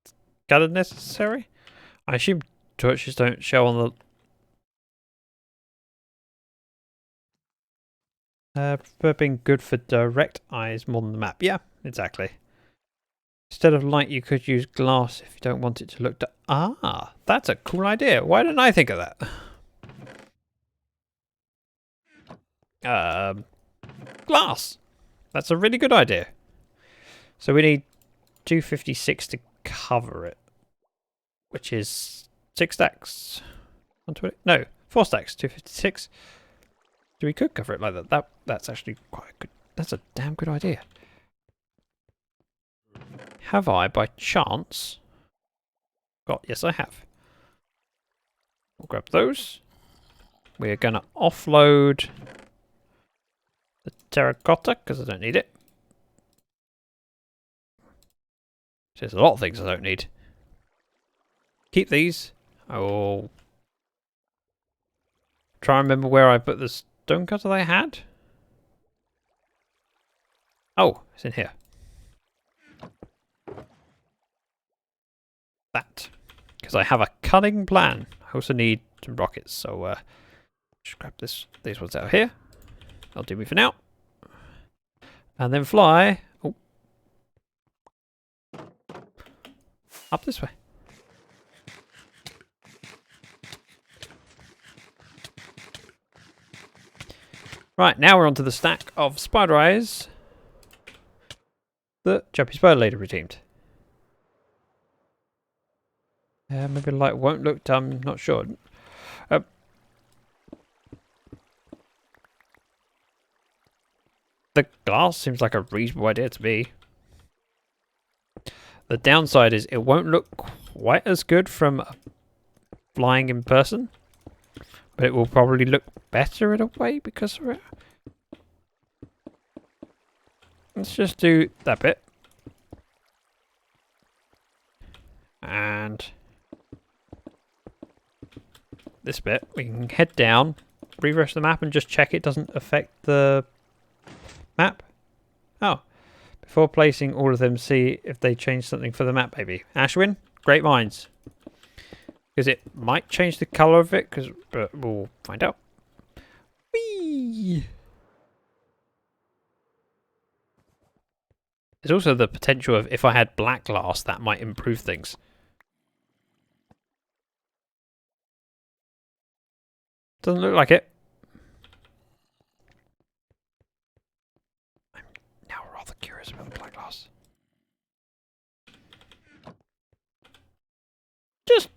it's kind of necessary. I assume torches don't show on the... prefer being good for direct eyes more than the map. Yeah, exactly. Instead of light, you could use glass if you don't want it to look... Ah, that's a cool idea. Why didn't I think of that? Glass. That's a really good idea. So we need 256 to cover it, which is 6 stacks. 120? No, 4 stacks. 256. So we could cover it like that. That's actually quite good. That's a damn good idea. Have I, by chance, got... Yes, I have. We'll grab those. We're going to offload the terracotta, because I don't need it. There's a lot of things I don't need. Keep these. I will try and remember where I put the stone cutter I had. Oh, it's in here. That. Because I have a cunning plan. I also need some rockets, so just grab these ones out here. That'll do me for now. And then fly up this way. Right, now we're onto the stack of spider eyes that Jumpy Spider Lady redeemed. Maybe the light won't look dumb, not sure. The glass seems like a reasonable idea to me. The downside is it won't look quite as good from flying in person, but it will probably look better in a way because of it. Let's just do that bit. And this bit. We can head down, refresh the map and just check it doesn't affect the map. Oh. Before placing all of them, see if they change something for the map, maybe. Ashwin, great minds. Because it might change the colour of it, but we'll find out. Whee! There's also the potential of if I had black glass, that might improve things. Doesn't look like it. I'm now rather curious about the black glass. Just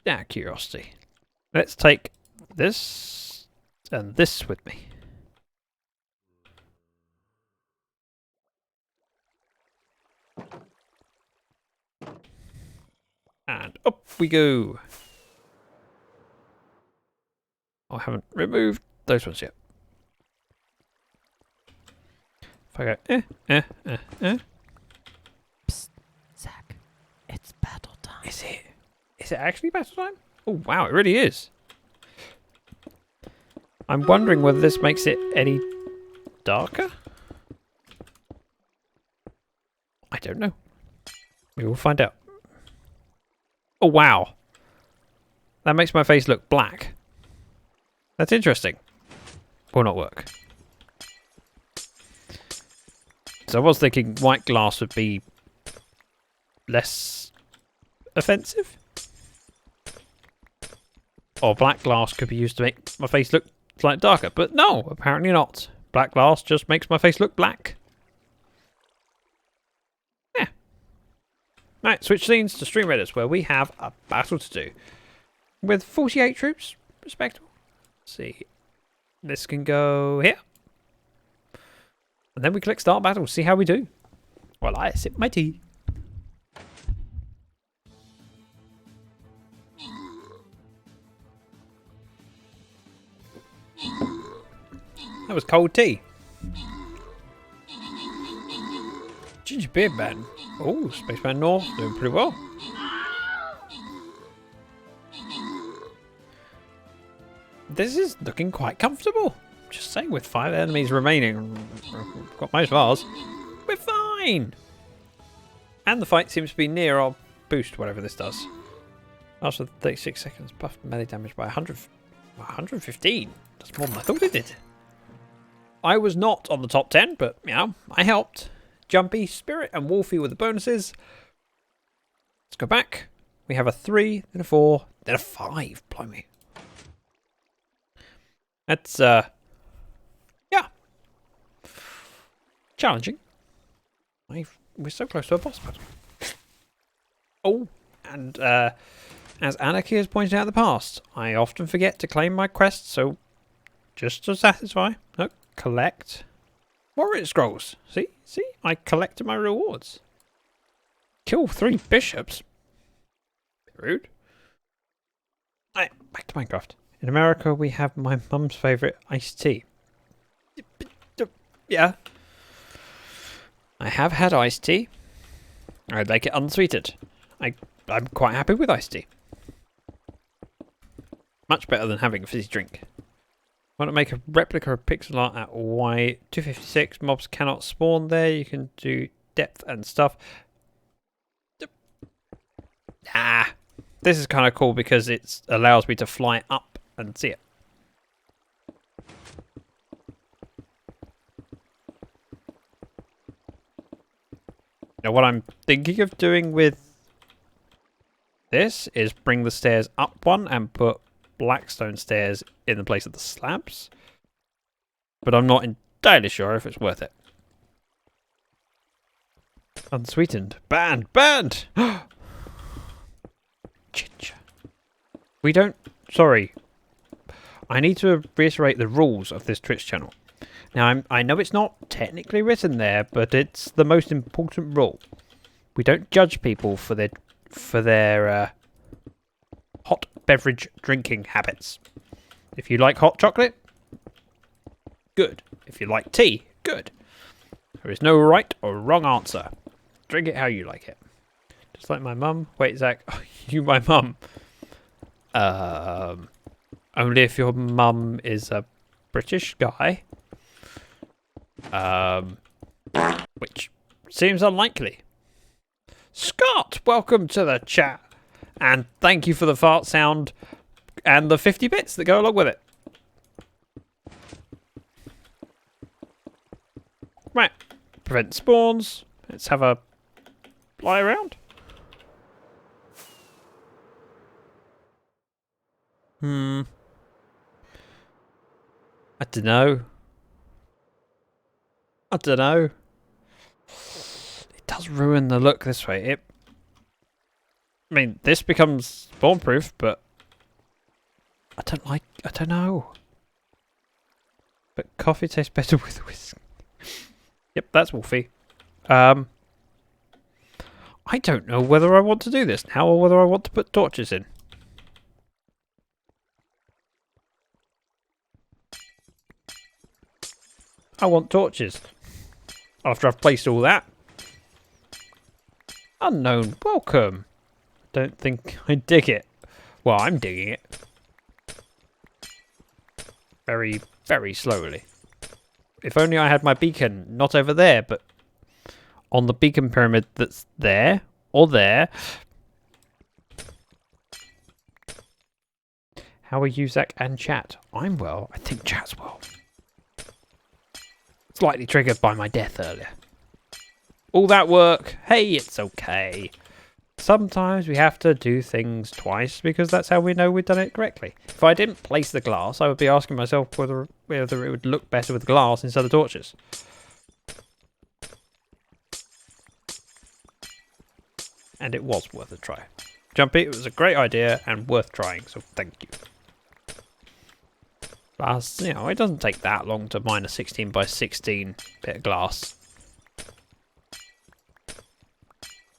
out of curiosity. Let's take this and this with me. And up we go. I haven't removed those ones yet. If I go, Psst, Zach, it's battle time. Is it? Is it actually battle time? Oh wow, it really is. I'm wondering whether this makes it any darker. I don't know. We will find out. Oh wow. That makes my face look black. That's interesting. Will not work. So I was thinking white glass would be less offensive. Or black glass could be used to make my face look slightly darker. But no, apparently not. Black glass just makes my face look black. Yeah. Right, switch scenes to Stream Reddit, where we have a battle to do. With 48 troops, respectable. Let's see. This can go here. And then we click start battle, see how we do. While I sip my tea. That was cold tea. Ginger Beard Man. Oh, Spaceman North doing pretty well. this is looking quite comfortable. Just saying, with 5 enemies remaining, got most of ours, we're fine. And the fight seems to be near our boost, whatever this does. After 36 seconds, buffed melee damage by 115. That's more than I thought it did. I was not on the top 10, but, you know, I helped. Jumpy, Spirit, and Wolfie with the bonuses. Let's go back. We have a 3, then a 4, then a 5. Blimey. That's, yeah. Challenging. We're so close to a boss battle. Oh, and, as Anarchy has pointed out in the past, I often forget to claim my quests, so just to satisfy, no, collect Warrior Scrolls. See? I collected my rewards. Kill 3 bishops. Bit rude. Right, back to Minecraft. In America, we have my mum's favourite iced tea. Yeah. I have had iced tea. I'd like it unsweetened. I'm quite happy with iced tea. Much better than having a fizzy drink. Want to make a replica of pixel art at Y256. Mobs cannot spawn there. You can do depth and stuff. This is kind of cool because it allows me to fly up and see it. Now what I'm thinking of doing with this is bring the stairs up one and put blackstone stairs in the place of the slabs. But I'm not entirely sure if it's worth it. Unsweetened. Banned! Banned! Ginger. We don't... Sorry. I need to reiterate the rules of this Twitch channel. Now, I know it's not technically written there, but it's the most important rule. We don't judge people for their hot beverage drinking habits. If you like hot chocolate, good. If you like tea, good. There is no right or wrong answer. Drink it how you like it. Just like my mum. Wait, Zach. Oh, you my mum. Only if your mum is a British guy. Which seems unlikely. Scott, welcome to the chat. And thank you for the fart sound and the 50 bits that go along with it. Right. Prevent spawns. Let's have a fly around. I don't know. It does ruin the look this way. I mean, this becomes spawn proof, but I don't know. But coffee tastes better with whisk. Yep, that's Wolfie. I don't know whether I want to do this now or whether I want to put torches in. I want torches. After I've placed all that. Unknown, welcome. Don't think I dig it. Well, I'm digging it. Very, very slowly. If only I had my beacon, not over there, but on the beacon pyramid that's there, or there. How are you, Zach, and chat? I'm well. I think chat's well. Slightly triggered by my death earlier. All that work. Hey, it's okay. Sometimes we have to do things twice because that's how we know we've done it correctly. If I didn't place the glass, I would be asking myself whether it would look better with glass instead of torches. And it was worth a try. Jumpy, it was a great idea and worth trying, so thank you. Plus, you know, it doesn't take that long to mine a 16 by 16 bit of glass.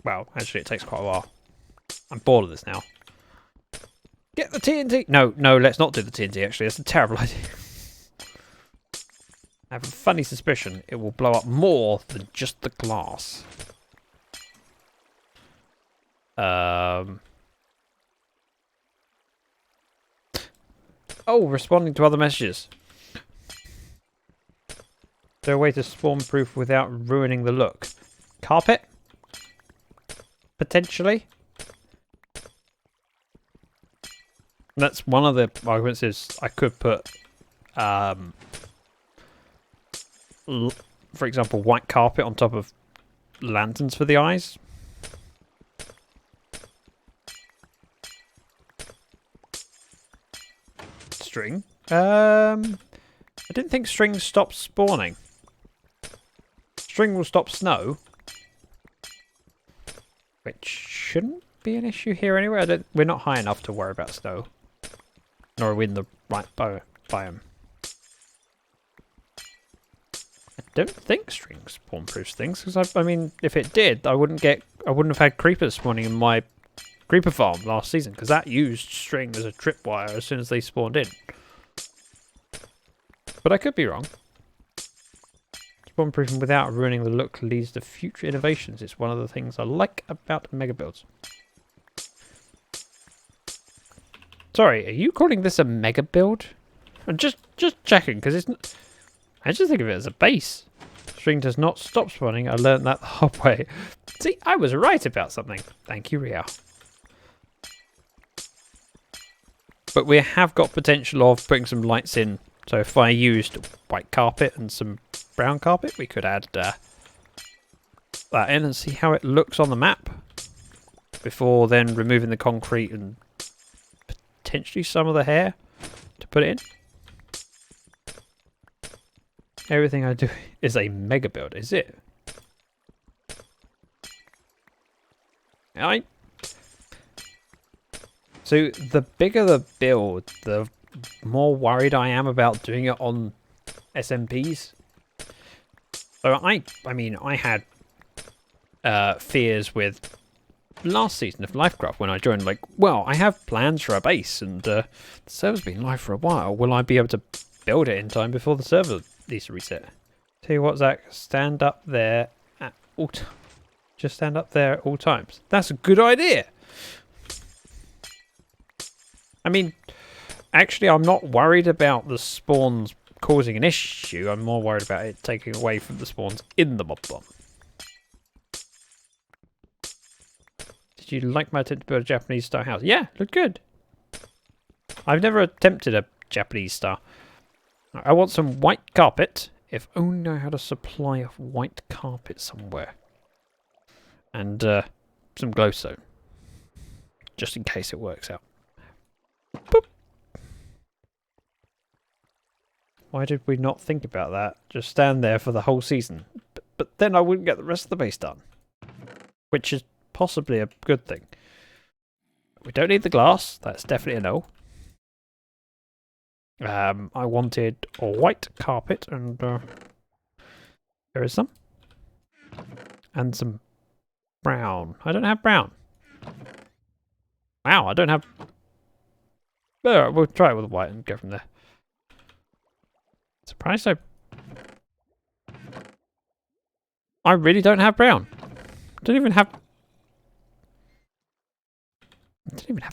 Well, actually it takes quite a while. I'm bored of this now. Get the TNT! No, let's not do the TNT actually, that's a terrible idea. I have a funny suspicion it will blow up more than just the glass. Oh, responding to other messages. Is there a way to spawn proof without ruining the look? Carpet? Potentially. That's one of the arguments is I could put, for example, white carpet on top of lanterns for the eyes. String. I didn't think string stopped spawning. String will stop snow, which shouldn't be an issue here anyway. We're not high enough to worry about snow, nor are we in the right biome. I don't think string spawn proofs things because I mean, if it did, I wouldn't have had creepers spawning in my creeper farm last season because that used string as a tripwire as soon as they spawned in. But I could be wrong. Spawn proofing without ruining the look leads to future innovations. It's one of the things I like about mega builds. Sorry, are you calling this a mega build? I'm just checking because it's not, I just think of it as a base. String does not stop spawning. I learned that the hard way. See, I was right about something. Thank you, Ria. But we have got potential of putting some lights in. So if I used white carpet and some brown carpet, we could add that in and see how it looks on the map before then removing the concrete and potentially some of the hair to put it in. Everything I do is a mega build, is it? So the bigger the build, the more worried I am about doing it on SMPs. So I mean, I had fears with last season of Lifecraft when I joined, like, well, I have plans for a base and the server's been live for a while. Will I be able to build it in time before the server needs to reset? Tell you what, Zach, stand up there at all just stand up there at all times. That's a good idea. I mean, actually, I'm not worried about the spawns causing an issue. I'm more worried about it taking away from the spawns in the mob farm. Did you like my attempt to build a Japanese style house? Yeah, looked good. I've never attempted a Japanese style. I want some white carpet. If only I had a supply of white carpet somewhere. And some glowstone. Just in case it works out. Boop. Why did we not think about that? Just stand there for the whole season. But then I wouldn't get the rest of the base done. Which is possibly a good thing. We don't need the glass. That's definitely a no. I wanted a white carpet and there is some. And some brown. I don't have brown. Wow, I don't have... We'll try it with white and go from there. Surprised I really don't have brown. I don't even have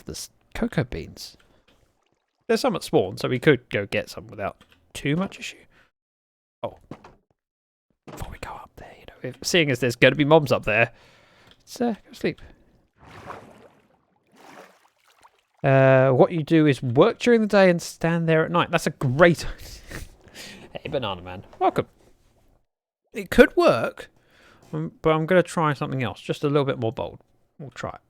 the cocoa beans. There's some at spawn, so we could go get some without too much issue. Oh. Before we go up there, you know, seeing as there's going to be mobs up there, let's go sleep. What you do is work during the day and stand there at night. That's a great idea. Hey, Banana Man. Welcome. It could work, but I'm going to try something else. Just a little bit more bold. We'll try it.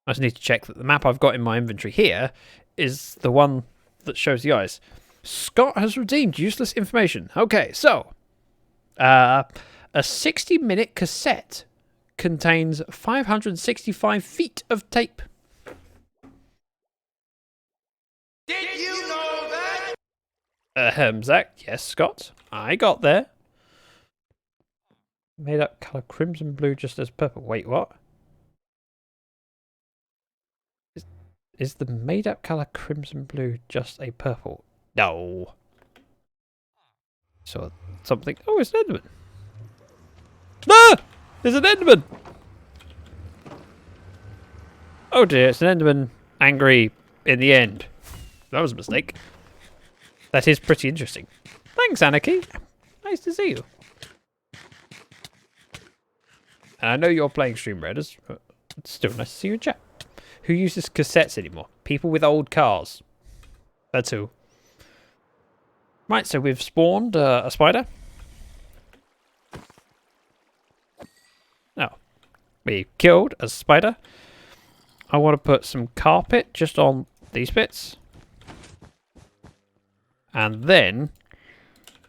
I just need to check that the map I've got in my inventory here is the one that shows the eyes. Scott has redeemed useless information. Okay, so a 60-minute cassette contains 565 feet of tape. Did you know that? Zach, yes, Scott. I got there. Made up colour crimson blue just as purple. Wait, what? Is the made up colour crimson blue just a purple? No. So something. Oh, it's an Enderman. Ah! There's an Enderman! Oh dear, it's an Enderman angry in the end. that was a mistake. That is pretty interesting. Thanks, Anarchy. Nice to see you. And I know you're playing Stream Raiders, but it's still nice to see you in chat. Who uses cassettes anymore? People with old cars. That's who. Right, so we've spawned a spider. Oh. We killed a spider. I want to put some carpet just on these bits. And then,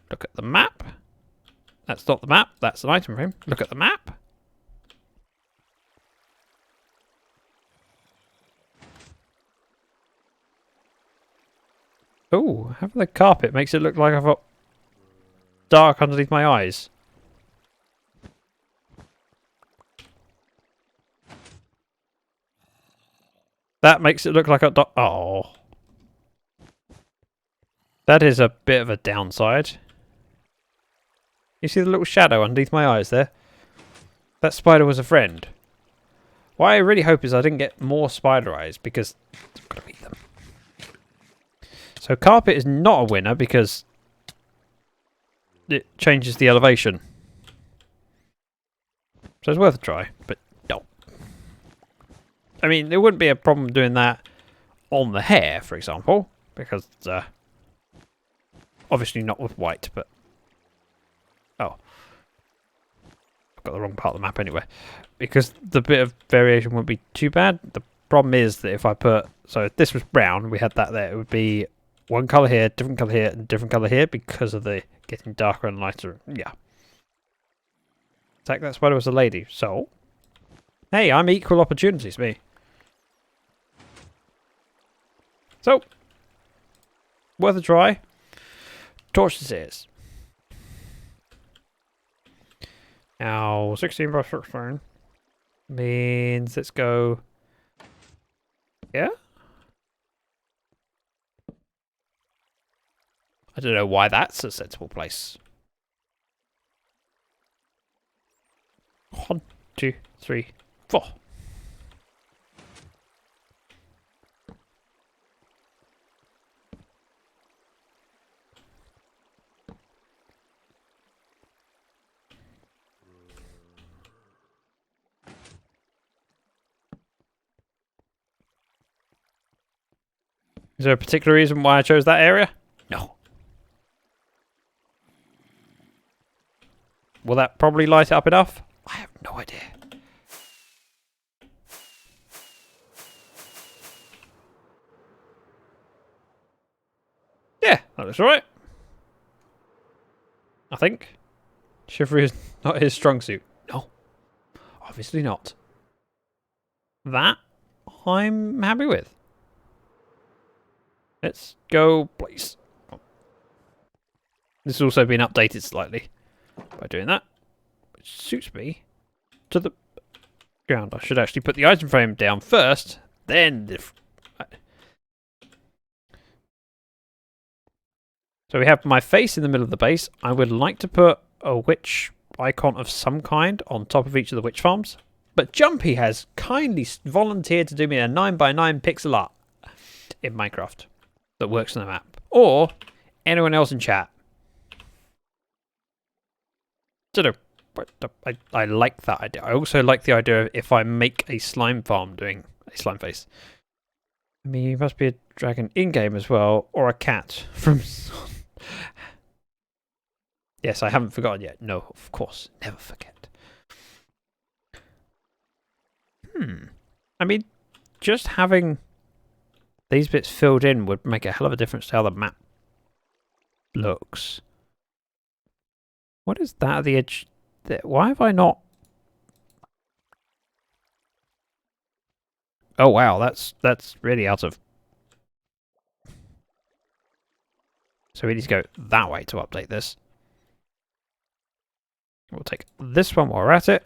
look at the map. That's not the map, that's an item frame. Look at the map. Oh, having the carpet makes it look like I've got dark underneath my eyes. That makes it look like a oh. That is a bit of a downside. You see the little shadow underneath my eyes there? That spider was a friend. What I really hope is I didn't get more spider eyes because I've got to eat them. So carpet is not a winner because it changes the elevation. So it's worth a try, but no. I mean, there wouldn't be a problem doing that on the hair, for example, because obviously not with white, but oh, I've got the wrong part of the map anyway. Because the bit of variation wouldn't be too bad. The problem is that if I put, so if this was brown, we had that there, it would be one colour here, different colour here, and different colour here because of the getting darker and lighter. Yeah. Attack that spider was a lady. So, hey, I'm equal opportunities, me. So, worth a try. Torches ears. Now, 16 by 16 means let's go. Yeah? I don't know why that's a sensible place. 1, 2, 3, 4. Is there a particular reason why I chose that area? No. Will that probably light it up enough? I have no idea. Yeah, that looks alright. I think. Chivalry is not his strong suit. No. Obviously not. That I'm happy with. Let's go, please. This has also been updated slightly by doing that, which suits me to the ground. I should actually put the item frame down first, then the... So we have my face in the middle of the base. I would like to put a witch icon of some kind on top of each of the witch farms. But Jumpy has kindly volunteered to do me a 9x9 pixel art in Minecraft that works on the map. Or anyone else in chat. I like that idea. I also like the idea of if I make a slime farm doing a slime face. I mean, you must be a dragon in-game as well, or a cat from... Yes, I haven't forgotten yet. No, of course, never forget. I mean, just having these bits filled in would make a hell of a difference to how the map looks. What is that at the edge? Why have I not... Oh wow, that's really out of... So we need to go that way to update this. We'll take this one while we're at it.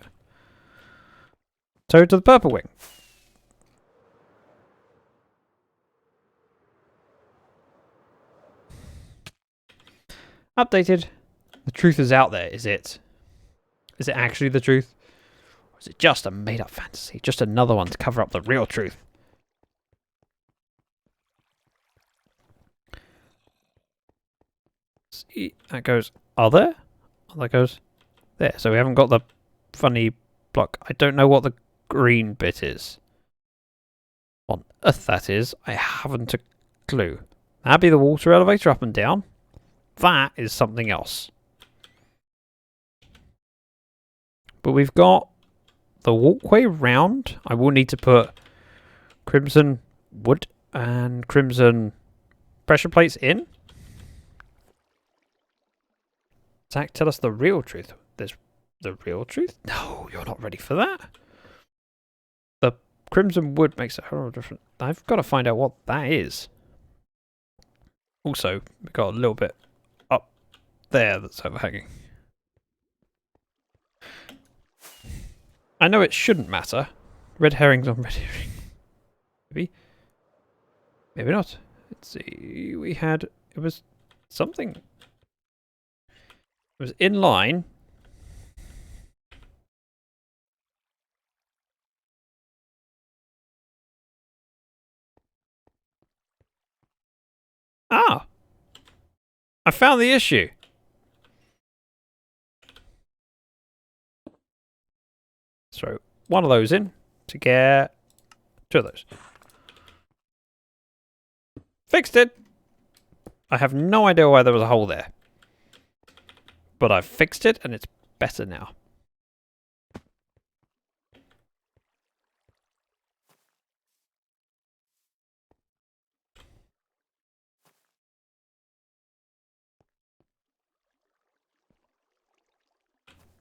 So to the purple wing. Updated. The truth is out there, is it? Is it actually the truth? Or is it just a made-up fantasy? Just another one to cover up the real truth? See, that goes other. That goes there. So we haven't got the funny block. I don't know what the green bit is. On earth that is. I haven't a clue. That'd be the water elevator up and down. That is something else. But we've got the walkway round. I will need to put crimson wood and crimson pressure plates in. Zach, tell us the real truth. There's the real truth? No, you're not ready for that. The crimson wood makes a whole lot different. I've got to find out what that is. Also, we've got a little bit up there that's overhanging. I know it shouldn't matter. Red herrings on red herring. Maybe. Maybe not. Let's see. We had... It was something... It was in line. Ah! I found the issue. Throw one of those in to get two of those. Fixed it! I have no idea why there was a hole there. But I've fixed it and it's better now.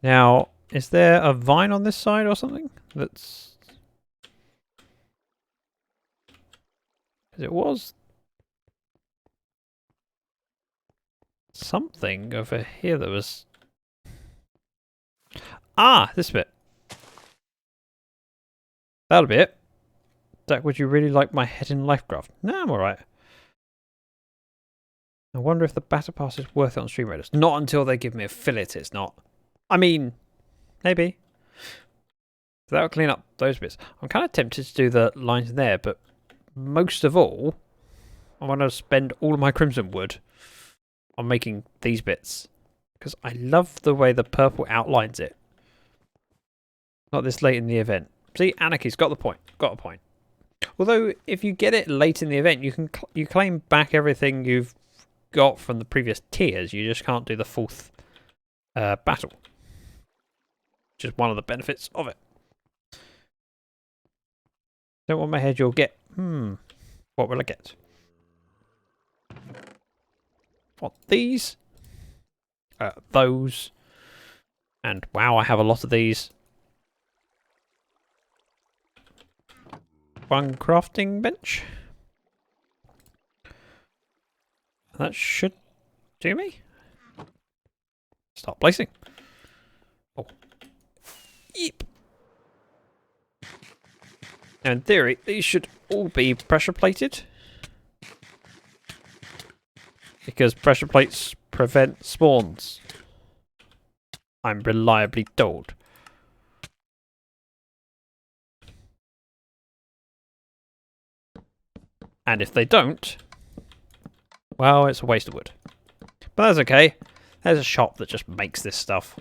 Now, is there a vine on this side or something? That's... As it was... Something over here that was... Ah! This bit. That'll be it. Zach, would you really like my head in Lifecraft? No, I'm alright. I wonder if the Battle Pass is worth it on Stream Raiders. Not until they give me a affiliate, it's not. I mean, maybe. So that'll clean up those bits. I'm kind of tempted to do the lines there, but most of all, I want to spend all of my crimson wood on making these bits. Because I love the way the purple outlines it. Not this late in the event. See, Anarchy's got the point. Got a point. Although, if you get it late in the event, you can you claim back everything you've got from the previous tiers. You just can't do the fourth battle. Which is one of the benefits of it. Don't want my head, you'll get. What will I get? Want these? Those. And wow, I have a lot of these. One crafting bench. That should do me. Start placing. Oh. Yep. Now in theory, these should all be pressure plated. Because pressure plates prevent spawns. I'm reliably told. And if they don't, well, it's a waste of wood. But that's okay. There's a shop that just makes this stuff.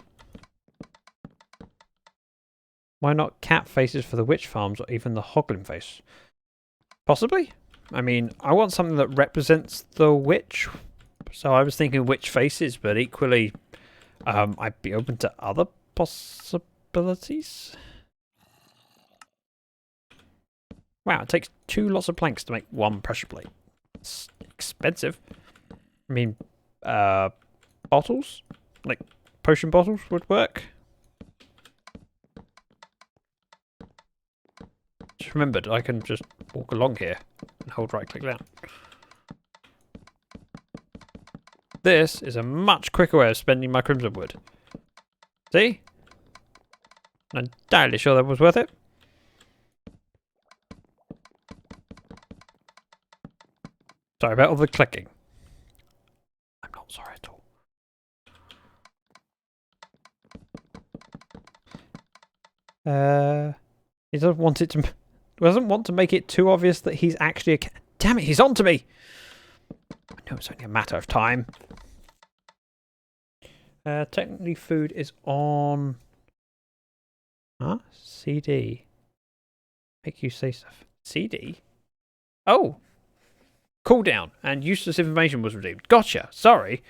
Why not cat faces for the witch farms or even the hoglin face? Possibly. I mean, I want something that represents the witch. So I was thinking witch faces, but equally, I'd be open to other possibilities. Wow, it takes 2 lots of planks to make 1 pressure plate. It's expensive. I mean, bottles? Like, potion bottles would work. Just remembered, I can just walk along here and hold right click down. This is a much quicker way of spending my crimson wood. See? I'm entirely sure that was worth it. Sorry about all the clicking. I'm not sorry at all. He doesn't want it to. Doesn't want to make it too obvious that he's actually a cat. Damn it! He's on to me. I know it's only a matter of time. Technically, food is on. Huh? CD. Make you say stuff. CD? Oh! Cooldown and useless information was redeemed. Gotcha. Sorry.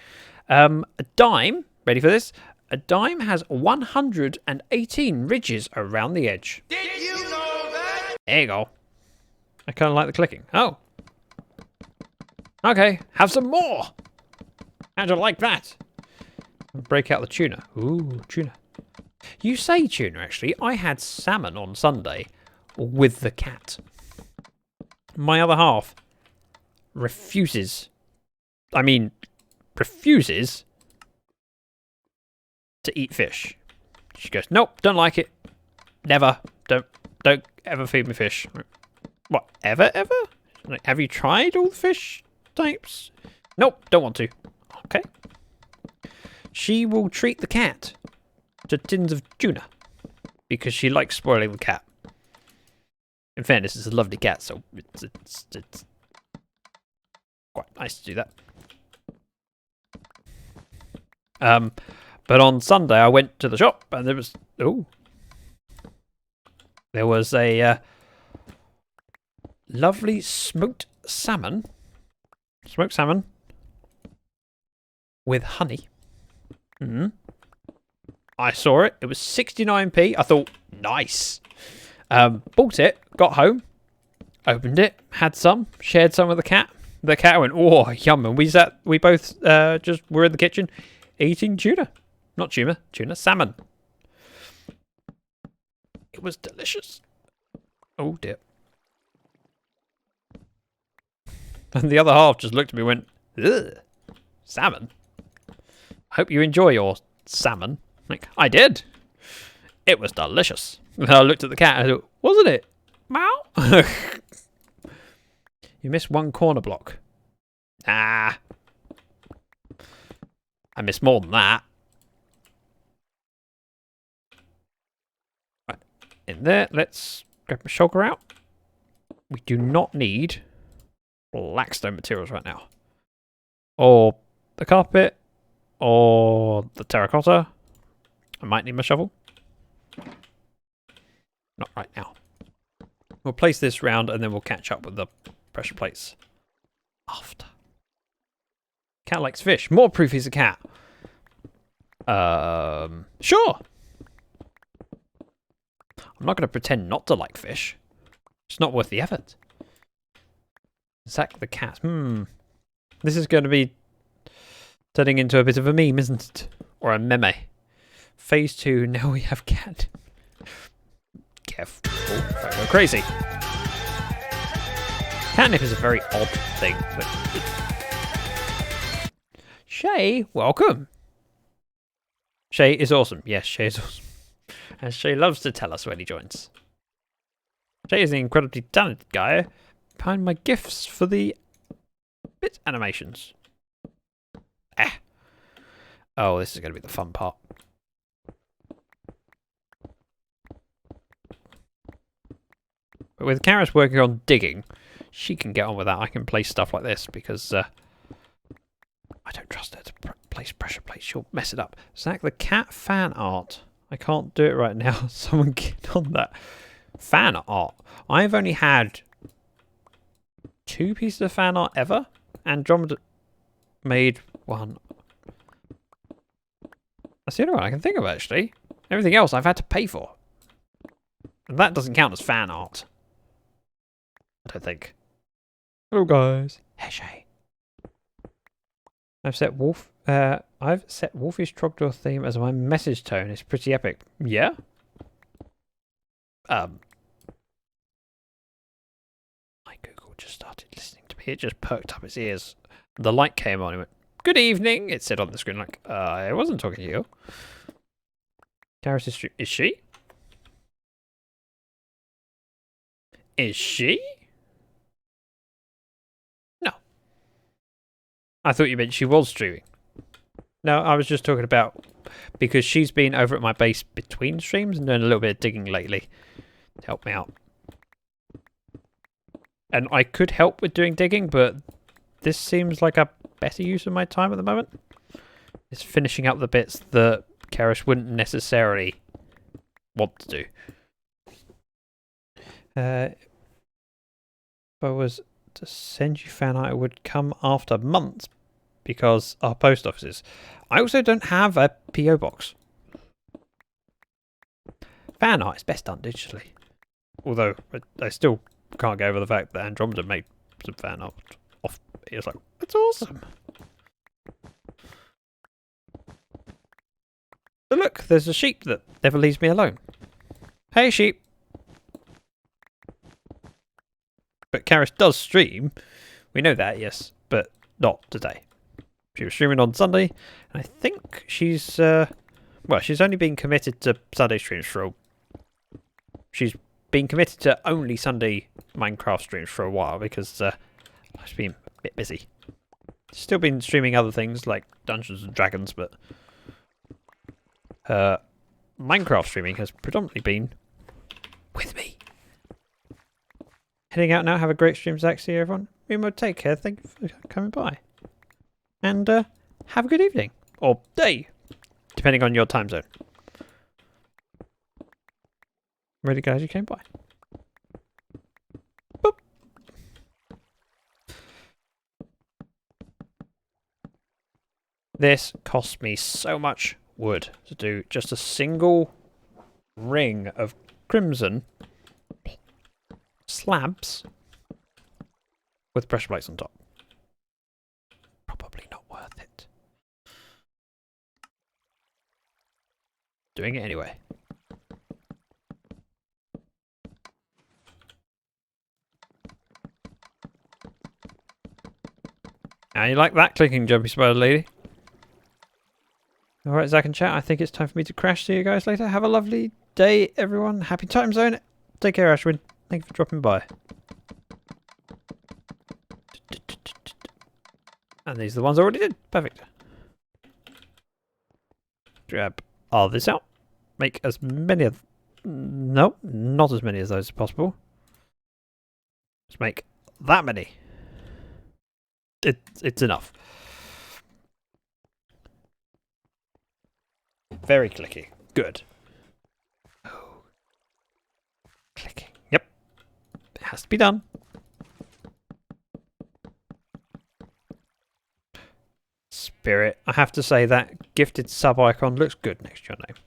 A dime. Ready for this? A dime has 118 ridges around the edge. Did you know that? There you go. I kind of like the clicking. Oh. Okay. Have some more. How'd you like that? Break out the tuna. Ooh, tuna. You say tuna, actually. I had salmon on Sunday with the cat. My other half refuses to eat fish. She goes, nope, don't like it. Never. Don't ever feed me fish. What, ever? Like, have you tried all the fish types? Nope, don't want to. Okay. She will treat the cat to tins of tuna because she likes spoiling the cat. In fairness, it's a lovely cat, so it's quite nice to do that. But on Sunday I went to the shop and there was a lovely smoked salmon with honey. I saw it. It was 69p. I thought, nice. Bought it, got home, opened it, had some, shared some with the cat. The cat went, oh, yum. And we both just were in the kitchen eating tuna. Not tuna, salmon. It was delicious. Oh, dear. And the other half just looked at me and went, ugh, salmon? I hope you enjoy your salmon. Like, I did. It was delicious. And I looked at the cat and I thought, wasn't it? Meow. You missed one corner block. Ah. I missed more than that. Right. In there, let's grab my shulker out. We do not need blackstone materials right now. Or the carpet. Or the terracotta. I might need my shovel. Not right now. We'll place this round and then we'll catch up with the pressure plates after. Cat likes fish. More proof he's a cat. Sure. I'm not going to pretend not to like fish. It's not worth the effort. Zack the cat. This is going to be turning into a bit of a meme, isn't it? Or a meme. Phase 2, now we have cat. Careful, don't go crazy. Catnip is a very odd thing. Shay, welcome. Shay is awesome. Yes, Shay is awesome. And Shay loves to tell us when he joins. Shay is an incredibly talented guy behind my gifts for the bit animations. Oh, this is going to be the fun part. But with Karis working on digging, she can get on with that. I can place stuff like this because I don't trust her to place pressure plates. She'll mess it up. Zack the cat fan art. I can't do it right now. Someone get on that. Fan art. I've only had 2 pieces of fan art ever. Andromeda made one. That's the only one I can think of, actually. Everything else I've had to pay for. And that doesn't count as fan art. I don't think. Hello, guys. Hey, Shay. I've set Wolfish Trogdor theme as my message tone. It's pretty epic. Yeah? My Google just started listening to me. It just perked up its ears. The light came on and went, good evening. It said on the screen like, I wasn't talking to you. Karis is she? Is she? No. I thought you meant she was streaming. No, I was just talking about because she's been over at my base between streams and doing a little bit of digging lately to help me out. And I could help with doing digging, but this seems like a better use of my time at the moment. It's finishing up the bits that Karish wouldn't necessarily want to do. If I was to send you fan art, it would come after months because our post offices. I also don't have a PO box. Fan art is best done digitally. Although I still can't get over the fact that Andromeda made some fan art off. It was like, that's awesome. But look, there's a sheep that never leaves me alone. Hey, sheep. But Karis does stream. We know that, yes, but not today. She was streaming on Sunday, and I think she's well, she's only been committed to Sunday streams for she's been committed to only Sunday Minecraft streams for a while because she's been a bit busy. She's still been streaming other things like Dungeons and Dragons, but Minecraft streaming has predominantly been with me. Heading out now. Have a great stream, Zach. See you, everyone. Remo, take care. Thank you for coming by. And have a good evening. Or day. Depending on your time zone. Really glad you came by. Boop. This cost me so much wood to do just a single ring of crimson slabs with pressure plates on top. Probably not worth it. Doing it anyway. How you like that clicking, jumpy spider lady? Alright, Zach and chat, I think it's time for me to crash. See you guys later. Have a lovely day, everyone. Happy time zone. Take care, Ashwin. Thank you for dropping by. And these are the ones I already did. Perfect. Grab all this out. Make as many of... No, not as many of those as possible. Just make that many. It's enough. Very clicky. Good. Oh. Clicking. Yep. It has to be done. Spirit. I have to say that gifted sub icon looks good next to your name.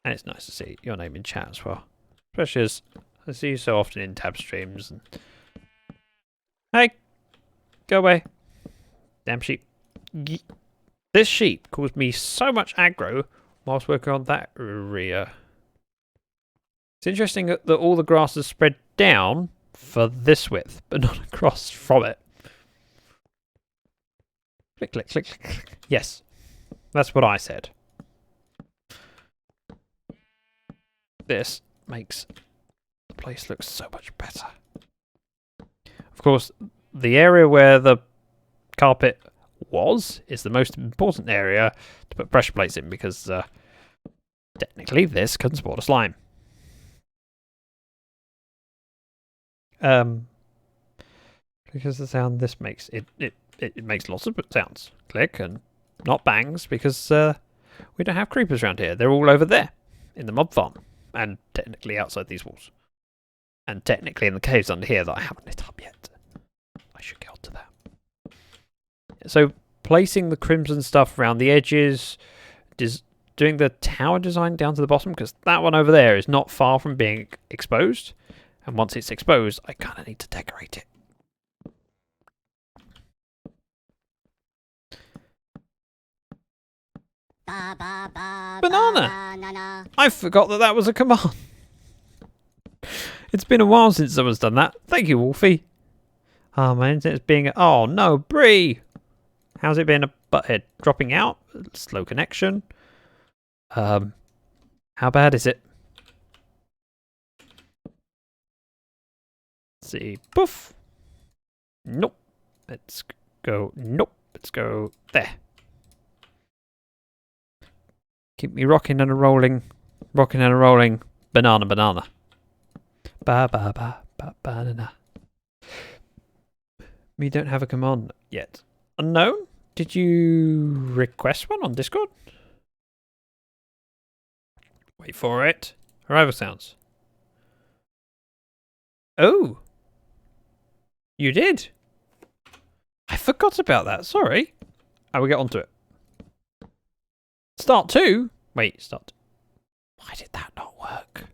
And it's nice to see your name in chat as well. Especially as I see you so often in tab streams. And... Hey! Go away. Damn sheep. This sheep caused me so much aggro whilst working on that area. It's interesting that all the grass is spread down for this width, but not across from it. Click, click, click, click, click. Yes, that's what I said. This makes the place look so much better. Of course, the area where the carpet is the most important area to put pressure plates in because technically this can support a slime. Because the sound this makes it makes lots of sounds. Click and not bangs because we don't have creepers around here. They're all over there in the mob farm and technically outside these walls. And technically in the caves under here that I haven't lit up yet. I should get on to that. So placing the crimson stuff around the edges, doing the tower design down to the bottom, because that one over there is not far from being exposed. And once it's exposed, I kind of need to decorate it. Banana! I forgot that was a command. It's been a while since someone's done that. Thank you, Wolfie. Oh, my internet's being... Oh, no, Bree! How's it been a butthead? Dropping out? Slow connection? How bad is it? Let's see. Poof! Nope. Let's go... Nope. Let's go there. Keep me rocking and a rolling. Rocking and a rolling. Banana, banana. Ba, ba, ba, ba, banana. We don't have a command yet. Unknown? Did you request one on Discord? Wait for it. Arrival sounds. Oh. You did. I forgot about that. Sorry. I will get onto it. Start 2? Wait, start. Why did that not work?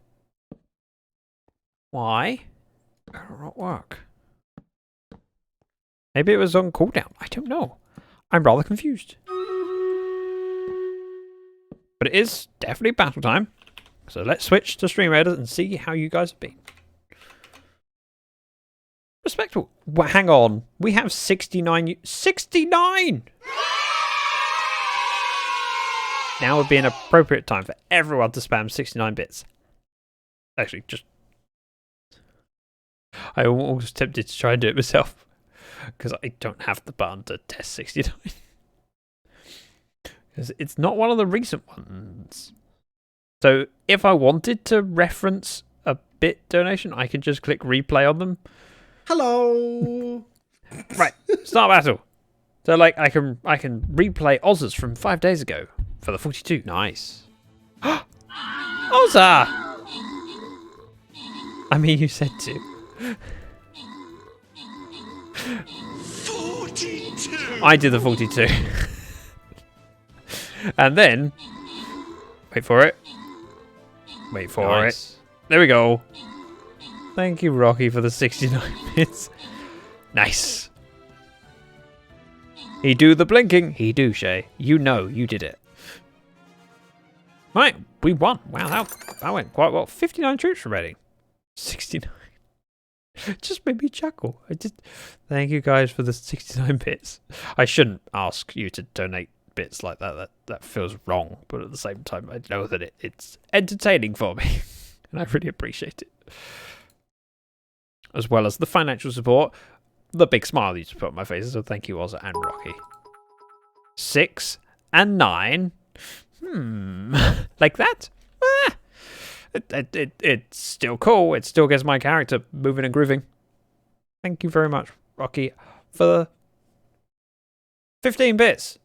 Why? It did not work. Maybe it was on cooldown. I don't know. I'm rather confused. But it is definitely battle time. So let's switch to Stream Raiders and see how you guys have been. Respectful. Well, hang on. We have 69. 69! Now would be an appropriate time for everyone to spam 69 bits. Actually, just... I was tempted to try and do it myself. Because I don't have the button to test 69. Because it's not one of the recent ones. So if I wanted to reference a bit donation, I can just click replay on them. Hello. Right, start battle. So like I can replay Ozza's from 5 days ago for the 42. Nice. Ozza! I mean, you said to. 42. I did the 42. And then wait for it. Wait for it. There we go. Thank you, Rocky, for the 69 bits. Nice. He do the blinking. He do, Shay. You know you did it. Right, we won. Wow, that went quite well. 59 troops already. 69. Just made me chuckle. Thank you guys for the 69 bits. I shouldn't ask you to donate bits like that. That feels wrong. But at the same time, I know that it's entertaining for me. And I really appreciate it. As well as the financial support. The big smile you just put on my face. So thank you, Ozza and Rocky. 6 and 9. Like that? It's still cool. It still gets my character moving and grooving. Thank you very much, Rocky, for the 15 bits.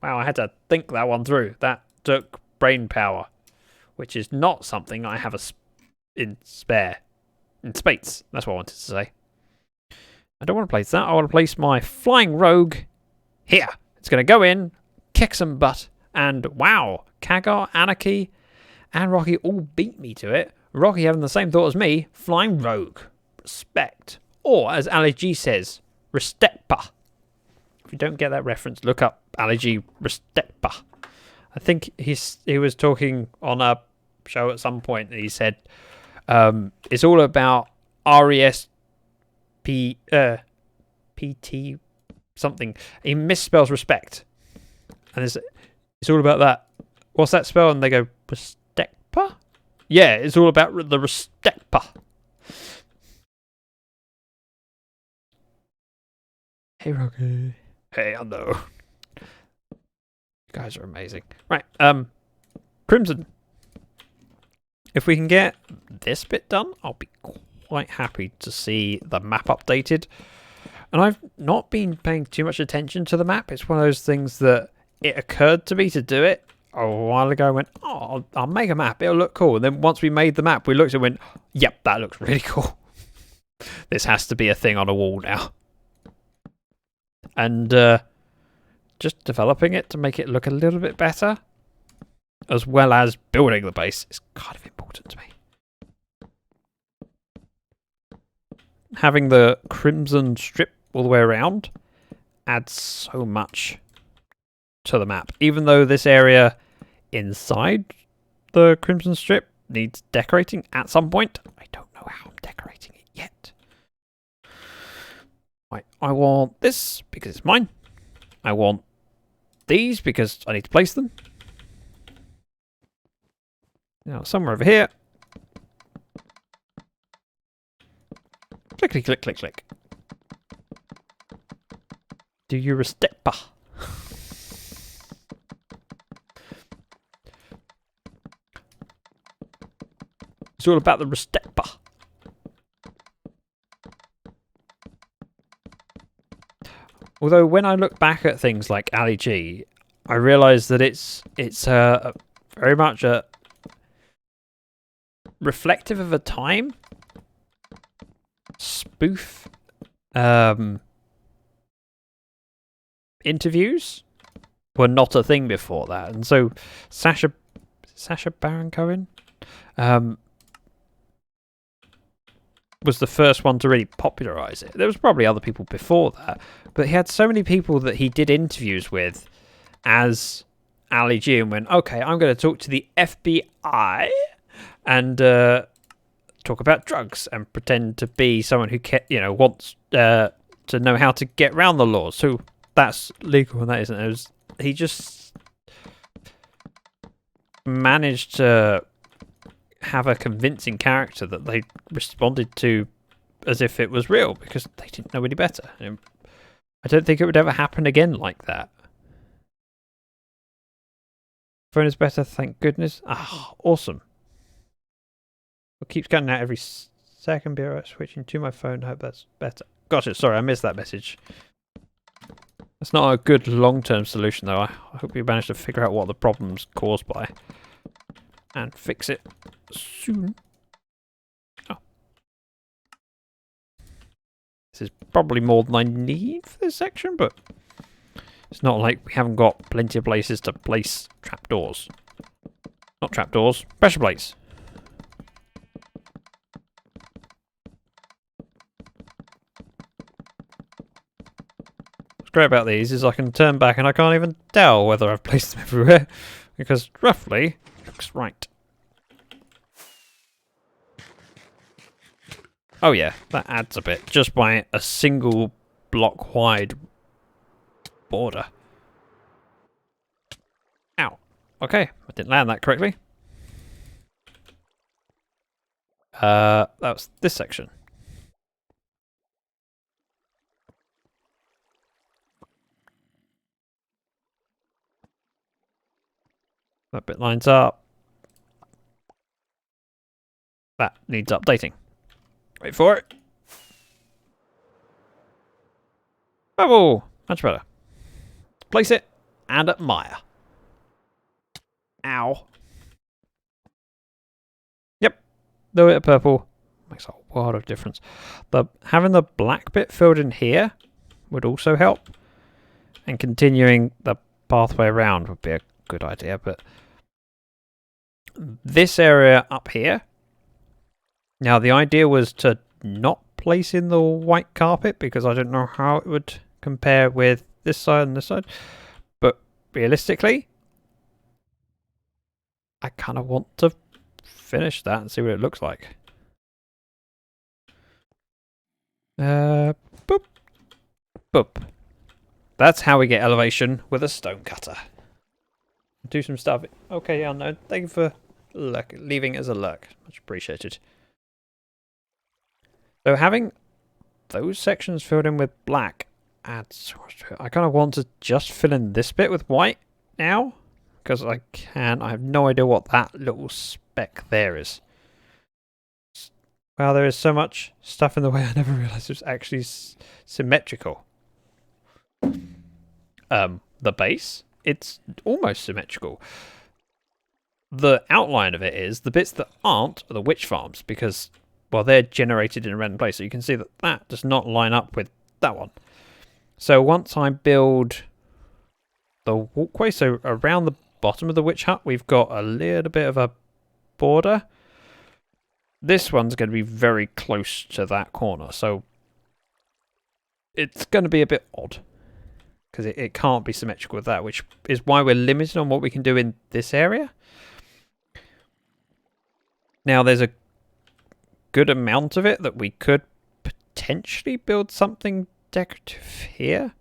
Wow, I had to think that one through. That took brain power, which is not something I have in spare. In spades. That's what I wanted to say. I don't want to place that. I want to place my flying rogue here. It's going to go in, kick some butt, and wow, Kagar, Anarchy, and Rocky all beat me to it. Rocky having the same thought as me, flying rogue. Respect. Or, as Ali G says, Restepa. If you don't get that reference, look up Ali G Restepa. I think he was talking on a show at some point, and he said it's all about RESP PT something. He misspells respect. And it's all about that. What's that spell? And they go, Restepa? Yeah, it's all about the Restepa. Hey, Rocky. Hey, I know. You guys are amazing. Right, Crimson. If we can get this bit done, I'll be quite happy to see the map updated. And I've not been paying too much attention to the map. It's one of those things that it occurred to me to do it a while ago. I went, oh, I'll make a map. It'll look cool. And then once we made the map, we looked and went, yep, that looks really cool. This has to be a thing on a wall now. And just developing it to make it look a little bit better, as well as building the base, is kind of important to me. Having the crimson strip all the way around adds so much to the map. Even though this area inside the crimson strip needs decorating at some point, I don't know how I'm decorating it yet. I want this because it's mine. I want these because I need to place them. Now, somewhere over here. Clickety click click click. Do you Restepa? It's all about the Restepa. Although when I look back at things like Ali G, I realise that it's very much a reflective of a time. Spoof interviews were not a thing before that, and so Sacha Baron Cohen was the first one to really popularise it. There was probably other people before that, but he had so many people that he did interviews with as Ali G and went, okay, I'm going to talk to the FBI and talk about drugs and pretend to be someone who wants to know how to get around the laws. So that's legal and that isn't. He just managed to have a convincing character that they responded to as if it was real because they didn't know any better. I don't think it would ever happen again like that. Phone is better, thank goodness. Ah, awesome. It keeps cutting out every second. Be alright, switching to my phone. Hope that's better. Gotcha, sorry, I missed that message. That's not a good long-term solution, though. I hope you manage to figure out what the problem's caused by and fix it soon. Oh. This is probably more than I need for this section, but it's not like we haven't got plenty of places to place trapdoors. Not trapdoors, pressure plates. What's great about these is I can turn back and I can't even tell whether I've placed them everywhere because roughly it looks right. Oh yeah, that adds a bit just by a single block wide border. Ow. Okay, I didn't land that correctly. That was this section. That bit lines up. That needs updating. Wait for it. Oh, much better. Place it and admire. Ow. Yep. The bit of purple makes a world of difference. Having the black bit filled in here would also help. And continuing the pathway around would be a good idea, but this area up here. Now the idea was to not place in the white carpet because I don't know how it would compare with this side and this side. But realistically, I kind of want to finish that and see what it looks like. Boop. Boop. That's how we get elevation with a stone cutter. Do some stuff. Okay, yeah, no, thank you for leaving it as a lurk. Much appreciated. So having those sections filled in with black adds so much to it. I kind of want to just fill in this bit with white now. Because I can. I have no idea what that little speck there is. Wow, there is so much stuff in the way I never realised it was actually symmetrical. The base, it's almost symmetrical. The outline of it is, the bits that aren't are the witch farms because, well, they're generated in a random place. So you can see that that does not line up with that one. So once I build the walkway, so around the bottom of the witch hut, we've got a little bit of a border. This one's going to be very close to that corner, so it's going to be a bit odd because it can't be symmetrical with that, which is why we're limited on what we can do in this area. Now, there's a good amount of it that we could potentially build something decorative here.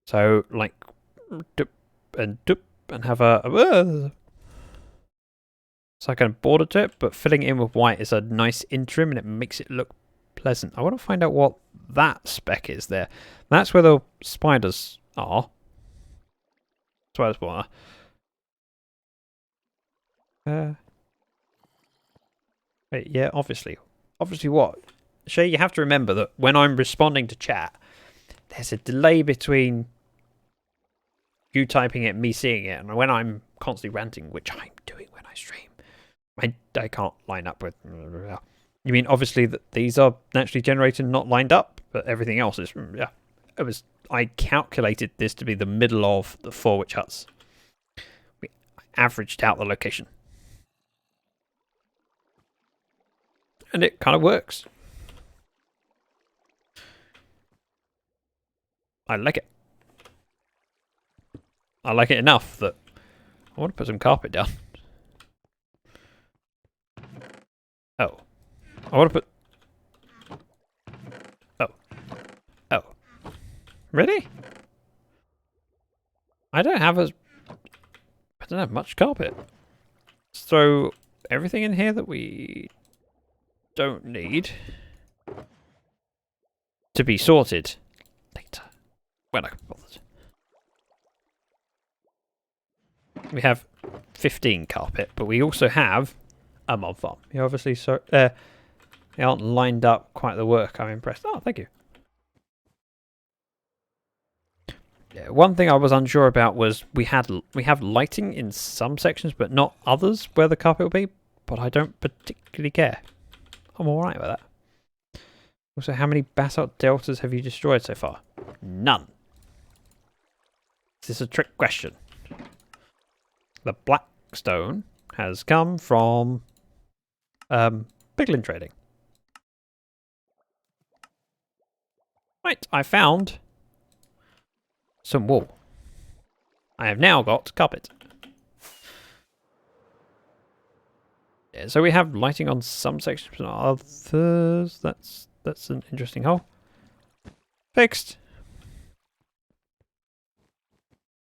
So, like, dup and have a so I can border to it, but filling it in with white is a nice interim and it makes it look pleasant. I want to find out what that speck is there. That's where the spiders are. Spiders are. Wait, yeah, obviously. Obviously what? Shay, you have to remember that when I'm responding to chat, there's a delay between you typing it and me seeing it, and when I'm constantly ranting, which I'm doing when I stream, I can't line up with. You mean obviously that these are naturally generated, not lined up, but everything else is yeah. I calculated this to be the middle of the 4 witch huts. We averaged out the location, and it kind of works. I like it. I like it enough that I want to put some carpet down. Oh. I want to put... Oh. Oh. Really? I don't have much carpet. Let's throw everything in here that we don't need to be sorted later. When I can bother. We have 15 carpet, but we also have a mob farm. You obviously they aren't lined up quite the work. I'm impressed. Oh, thank you. Yeah, one thing I was unsure about was we have lighting in some sections, but not others where the carpet will be. But I don't particularly care. I'm all right with that. Also, how many basalt deltas have you destroyed so far? None. Is this a trick question? The black stone has come from piglin trading. Right, I found some wool. I have now got carpet. Yeah, so we have lighting on some sections, but not others. That's an interesting hole. Fixed.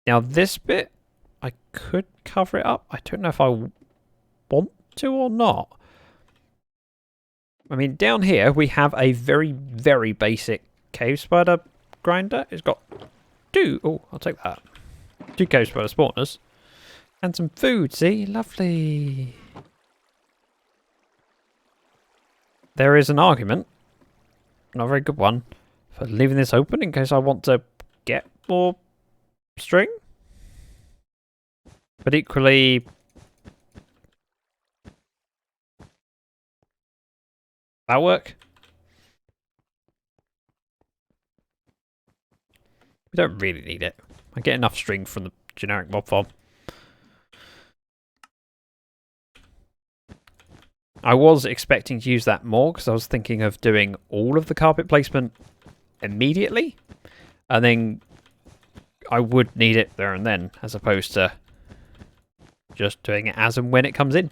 Now this bit, I could cover it up. I don't know if I want to or not. I mean, down here we have a very, very basic cave spider grinder. It's got 2. Oh, I'll take that. 2 cave spider spawners. And some food, see? Lovely. There is an argument, not a very good one, for leaving this open in case I want to get more string. But equally, that'll work. We don't really need it. I get enough string from the generic mob farm. I was expecting to use that more because I was thinking of doing all of the carpet placement immediately, and then I would need it there and then, as opposed to just doing it as and when it comes in.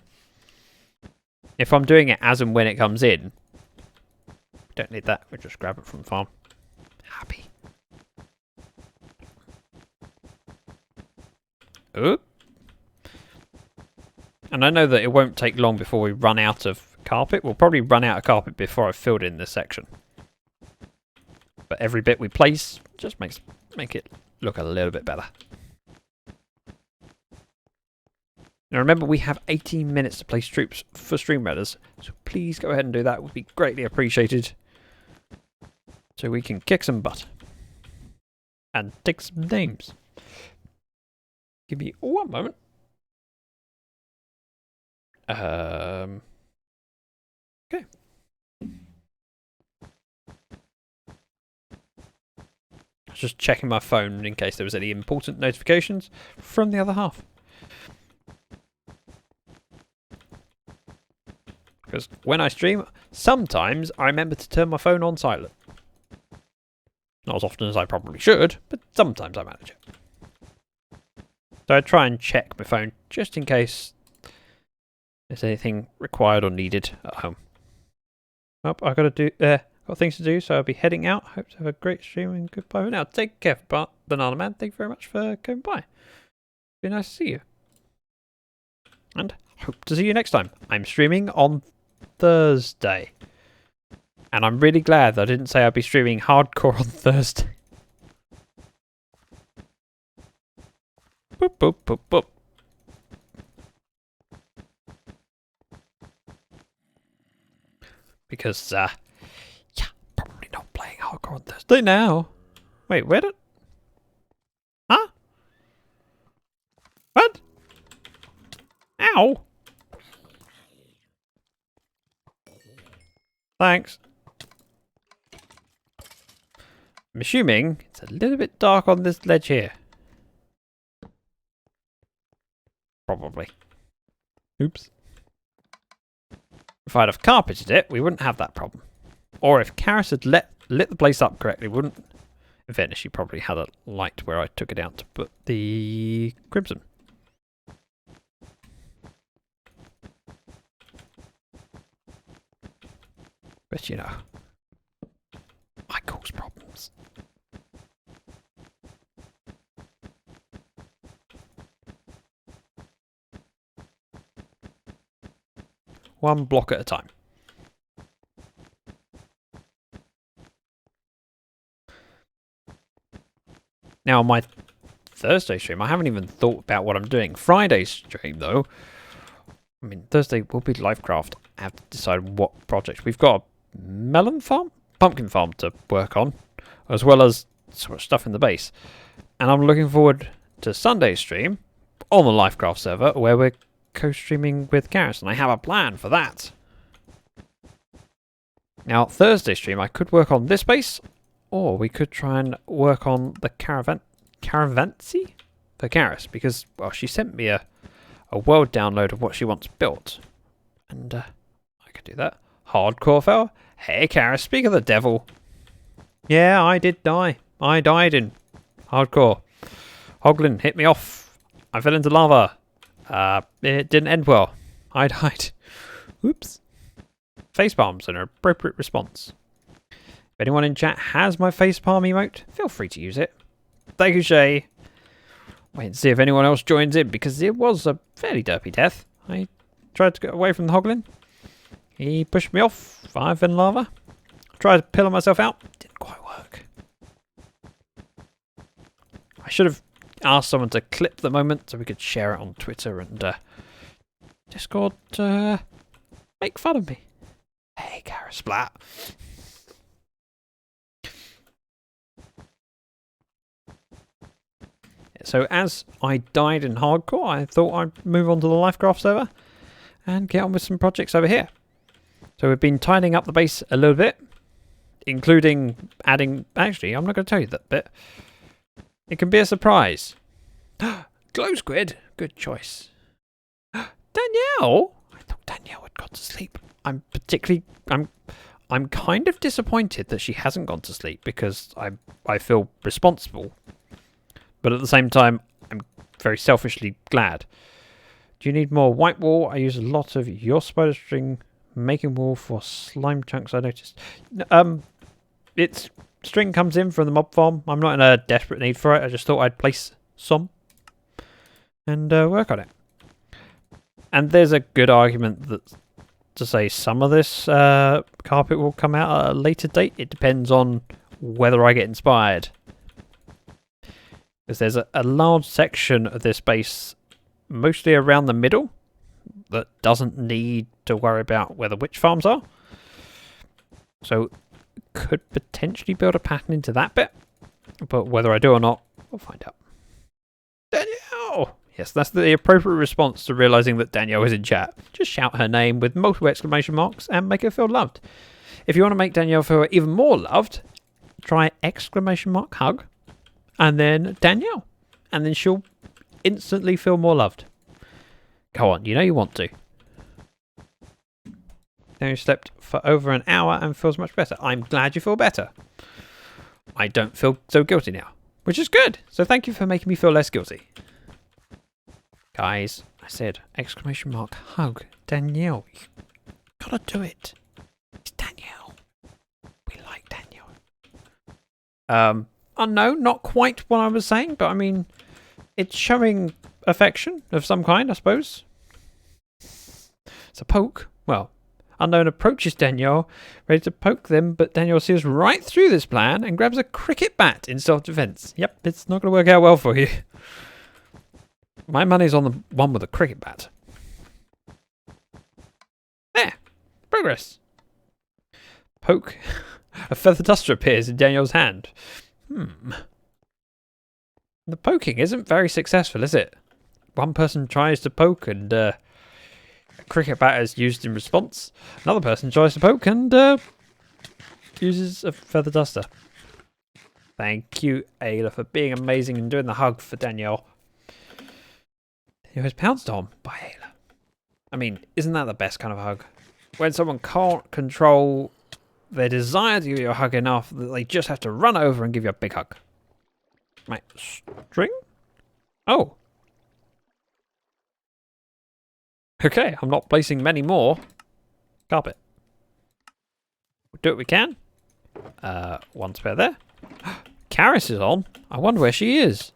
If I'm doing it as and when it comes in, don't need that. We'll just grab it from the farm. Happy. Oop. And I know that it won't take long before we run out of carpet. We'll probably run out of carpet before I've filled in this section. But every bit we place just make it look a little bit better. Now remember, we have 18 minutes to place troops for stream redders, so please go ahead and do that. It would be greatly appreciated. So we can kick some butt. And take some names. Give me one moment. Okay. I was just checking my phone in case there was any important notifications from the other half. Because when I stream, sometimes I remember to turn my phone on silent. Not as often as I probably should, but sometimes I manage it. So I try and check my phone just in case there's anything required or needed at home. Oh, I've got things to do, so I'll be heading out. Hope to have a great stream and goodbye for now. Take care, Banana Man. Thank you very much for coming by. Be nice to see you. And hope to see you next time. I'm streaming on Thursday. And I'm really glad that I didn't say I'd be streaming hardcore on Thursday. Boop, boop, boop, boop. Because, yeah, probably not playing hardcore on Thursday now. Wait, where did... Huh? What? Ow! Thanks. I'm assuming it's a little bit dark on this ledge here. Probably. Oops. If I'd have carpeted it, we wouldn't have that problem. Or if Karis had lit the place up correctly, wouldn't... In fairness, she probably had a light where I took it out to put the crimson. But you know, I cause problems. One block at a time. Now, my Thursday stream, I haven't even thought about what I'm doing. Friday's stream, though, I mean, Thursday will be Livecraft. I have to decide what project. We've got a melon farm? Pumpkin farm to work on, as well as sort of stuff in the base. And I'm looking forward to Sunday's stream on the Livecraft server, where we're co-streaming with Karis, and I have a plan for that. Now, Thursday's stream, I could work on this base, or we could try and work on the caravancy for Karis, because, well, she sent me a world download of what she wants built. And I could do that. Hardcore fell. Hey, Karis, speak of the devil. Yeah, I did die. I died in hardcore. Hoglin hit me off. I fell into lava. It didn't end well. I died. Oops. Facepalms are an appropriate response. If anyone in chat has my facepalm emote, feel free to use it. Thank you, Shay. Wait and see if anyone else joins in, because it was a fairly derpy death. I tried to get away from the Hoglin. He pushed me off. I fell in lava. Tried to pillar myself out. Didn't quite work. I should have asked someone to clip the moment so we could share it on Twitter and Discord to make fun of me. Hey, Karis, splat. So as I died in hardcore, I thought I'd move on to the Livecraft server and get on with some projects over here. So we've been tidying up the base a little bit, including adding... Actually, I'm not going to tell you that bit. It can be a surprise. Glow squid. Good choice. Danielle? I thought Danielle had gone to sleep. I'm kind of disappointed that she hasn't gone to sleep, because I feel responsible. But at the same time, I'm very selfishly glad. Do you need more white wool? I use a lot of your spider string making wool for slime chunks, I noticed. It's string comes in from the mob farm. I'm not in a desperate need for it. I just thought I'd place some and work on it. And there's a good argument that to say some of this carpet will come out at a later date. It depends on whether I get inspired. Because there's a large section of this base, mostly around the middle, that doesn't need to worry about where the witch farms are. So, could potentially build a pattern into that bit. But whether I do or not, we'll find out. Danielle! Yes, that's the appropriate response to realising that Danielle is in chat. Just shout her name with multiple exclamation marks and make her feel loved. If you want to make Danielle feel even more loved, try exclamation mark hug. And then Danielle. And then she'll instantly feel more loved. Go on, you know you want to. Now you slept for over an hour and feels much better. I'm glad you feel better. I don't feel so guilty now, which is good. So thank you for making me feel less guilty. Guys, I said exclamation mark hug Danielle. You gotta do it. It's Danielle. We like Danielle. Unknown, not quite what I was saying, but I mean, it's showing affection of some kind, I suppose. It's a poke. Well, Unknown approaches Danielle, ready to poke them, but Danielle sees right through this plan and grabs a cricket bat in self-defense. Yep, it's not going to work out well for you. My money's on the one with a cricket bat. There. Progress. Poke. A feather duster appears in Danielle's hand. The poking isn't very successful, is it? One person tries to poke and a cricket bat is used in response. Another person tries to poke and uses a feather duster. Thank you, Ayla, for being amazing and doing the hug for Danielle. He was pounced on by Ayla. I mean, isn't that the best kind of hug? When someone can't control their desire to give you a hug enough that they just have to run over and give you a big hug. Right, string? Oh. Okay, I'm not placing many more. Carpet. We'll do what we can. One spare there. Karis is on. I wonder where she is.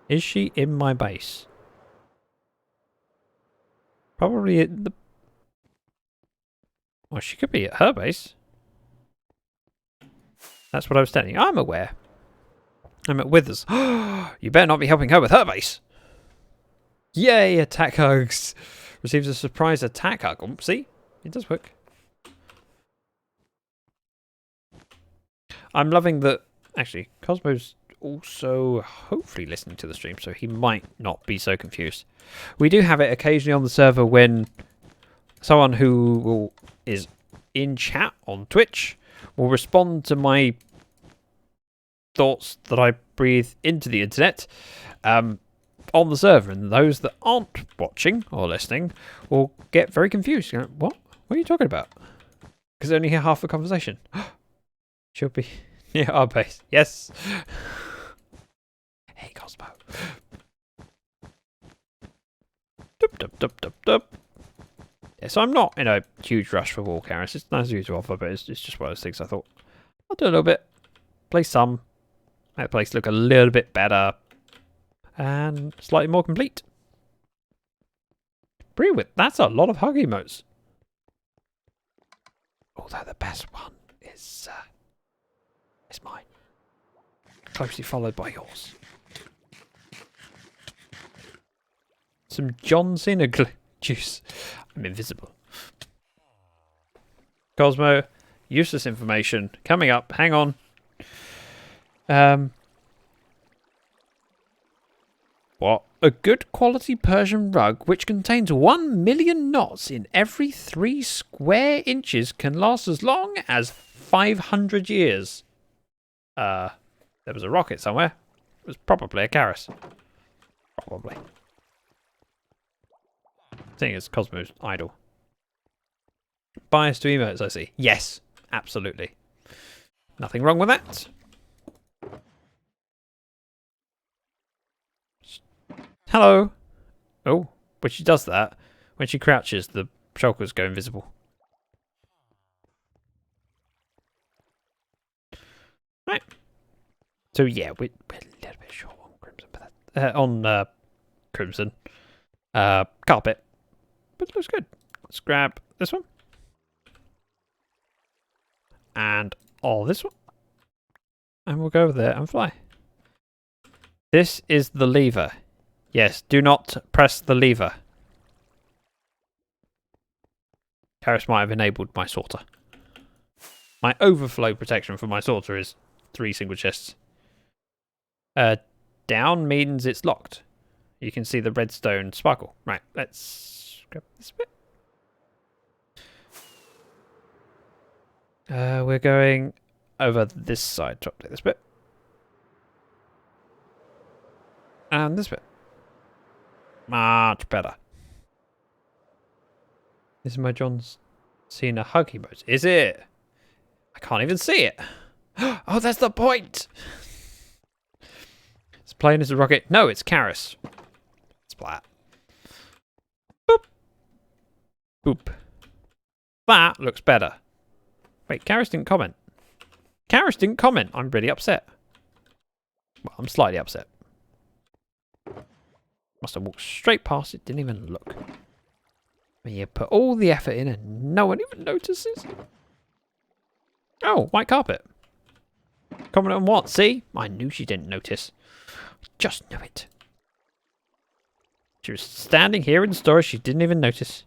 Is she in my base? Probably at the... Well, she could be at her base. That's what I was telling you. I'm aware. I'm at Withers. You better not be helping her with her base. Yay, attack hugs. Receives a surprise attack hug. Oh, see? It does work. I'm loving that... Actually, Cosmo's also hopefully listening to the stream, so he might not be so confused. We do have it occasionally on the server when someone who is in chat on Twitch will respond to my thoughts that I breathe into the internet on the server, and those that aren't watching or listening will get very confused. You know, what are you talking about? Because they only hear half the conversation. She'll be near our base. Yes. Hey, Cosmo. Dup. Yeah, so I'm not in a huge rush for wall carrots. It's nice of you to offer, but it's just one of those things I thought I'll do a little bit. Play some. Make the place look a little bit better. And slightly more complete. Breathe with. That's a lot of hug emotes. Although the best one is mine. Closely followed by yours. Some John Cena juice. I'm invisible. Cosmo, useless information coming up. Hang on. What? A good quality Persian rug which contains 1 million knots in every 3 square inches can last as long as 500 years. There was a rocket somewhere. It was probably a Karis. Probably. Seeing as Cosmo's idle. Bias to emotes, I see. Yes, absolutely. Nothing wrong with that. Hello. Oh, but she does that. When she crouches, the shulkers go invisible. Right. So yeah, we're a little bit short on Crimson, but on Crimson carpet, but it looks good. Let's grab this one and all this one, and we'll go over there and fly. This is the lever. Yes, do not press the lever. Karis might have enabled my sorter. My overflow protection for my sorter is 3 single chests. Down means it's locked. You can see the redstone sparkle. Right, let's grab this bit. We're going over this side to update this bit. And this bit. Much better. This is my John Cena hug emote. Is it? I can't even see it. Oh, that's the point. It's plain as a rocket. No, it's Karis. Splat. Boop. Boop. That looks better. Wait, Karis didn't comment. Karis didn't comment. I'm really upset. Well, I'm slightly upset. Must have walked straight past it, didn't even look. When you put all the effort in and no one even notices. Oh, white carpet. Comment on what? See? I knew she didn't notice. Just knew it. She was standing here in the store, she didn't even notice.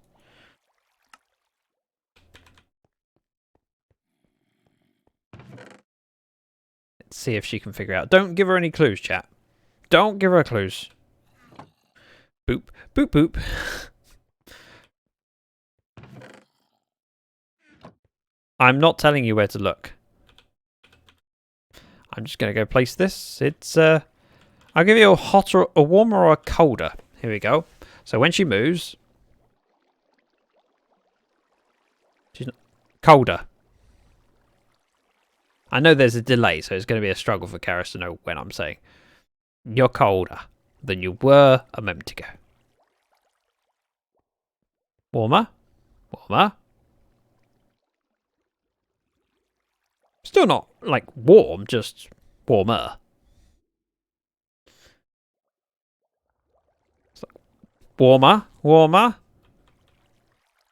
see if she can figure out. Don't give her any clues, chat. Don't give her clues. Boop, boop, boop. I'm not telling you where to look. I'm just going to go place this. It's, I'll give you a hotter, a warmer, or a colder. Here we go. So when she moves... She's not, colder. I know there's a delay, so it's going to be a struggle for Karis to know when I'm saying. You're colder than you were a moment ago. Warmer. Warmer. Still not, like, warm, just warmer. So, warmer. Warmer.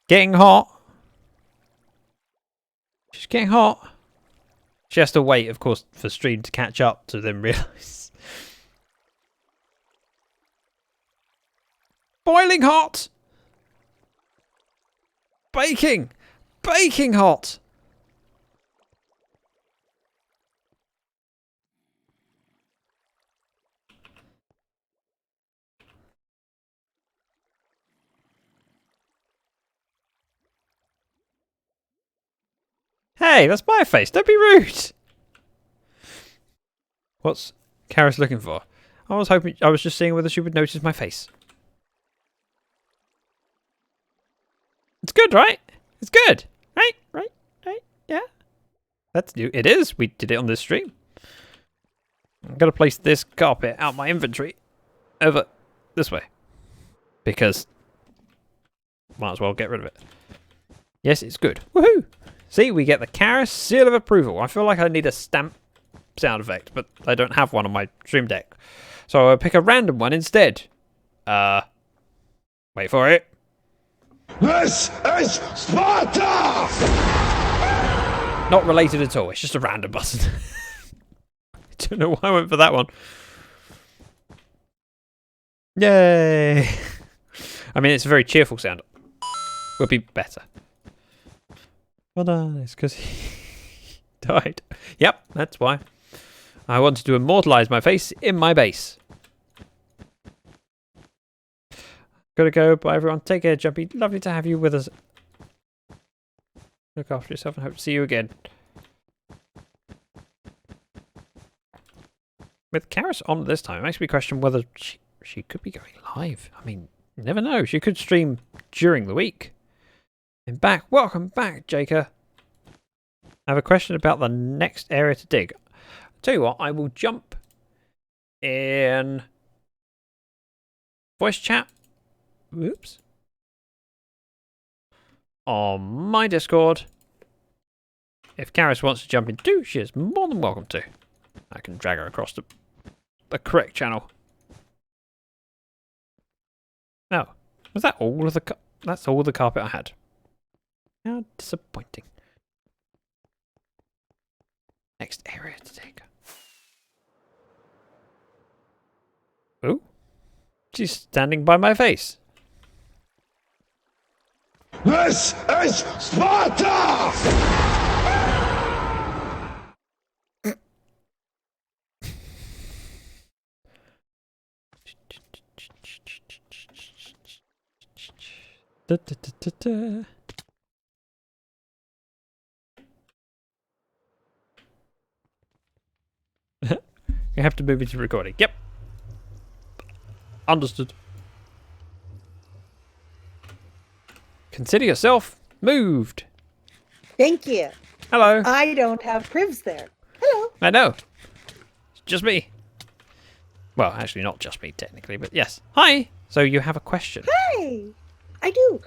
Getting hot. She's getting hot. She has to wait, of course, for stream to catch up to then realise. Boiling hot! Baking! Baking hot! Hey, that's my face. Don't be rude. What's Karis looking for? I was just seeing whether she would notice my face. It's good, right? It's good. Right, yeah. That's new. It is. We did it on this stream. I'm going to place this carpet out my inventory over this way. Because might as well get rid of it. Yes, it's good. Woohoo! See, we get the Karis seal of approval. I feel like I need a stamp sound effect, but I don't have one on my stream deck. So I'll pick a random one instead. Wait for it. This is Sparta! Not related at all. It's just a random button. I don't know why I went for that one. Yay! I mean, it's a very cheerful sound. Would be better. Well done. It's because he died. Yep, that's why. I wanted to immortalize my face in my base. Gotta go. Bye, everyone. Take care, Jumpy. Lovely to have you with us. Look after yourself and hope to see you again. With Karis on this time, it makes me question whether she could be going live. I mean, you never know. She could stream during the week. And back. Welcome back, Jaker. I have a question about the next area to dig. I'll tell you what, I will jump in voice chat. Oops. On my Discord. If Karis wants to jump in too, she is more than welcome to. I can drag her across the correct channel. Oh, was that all of the... That's all the carpet I had. How disappointing. Next area to take. Ooh. She's standing by my face. This is Sparta! Da, da, da, da, da. You have to move into recording. Yep. Understood. Consider yourself moved. Thank you. Hello. I don't have privs there. Hello. I know. It's just me. Well, actually not just me technically, but yes. Hi. So you have a question. Hey. I do.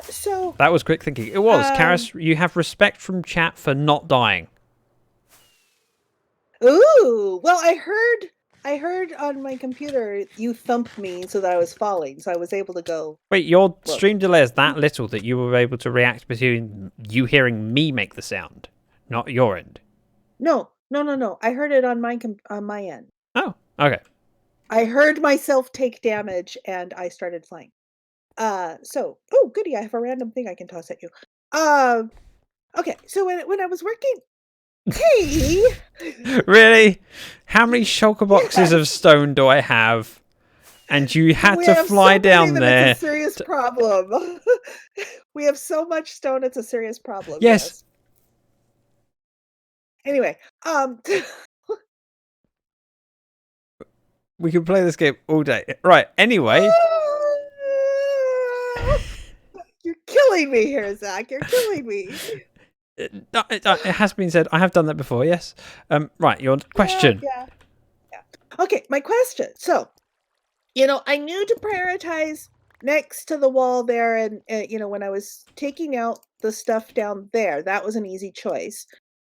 So... That was quick thinking. It was. Karis, you have respect from chat for not dying. Ooh. Well, I heard on my computer you thumped me so that I was falling, so I was able to go. Wait, your stream delay is that little that you were able to react between you hearing me make the sound, not your end. No. I heard it on my end. Oh, okay. I heard myself take damage and I started flying. Oh goody, I have a random thing I can toss at you. Okay, so when I was working Hey! Really? How many shulker boxes of Yes. stone do I have? And you had We to have fly so many down that there. It's a serious problem. We have so much stone, it's a serious problem. Yes. Anyway, We can play this game all day. Right, anyway. You're killing me here, Zach. You're killing me. It has been said. I have done that before, yes. Right, your question. Yeah. Okay, my question. So, I knew to prioritize next to the wall there, and when I was taking out the stuff down there, that was an easy choice.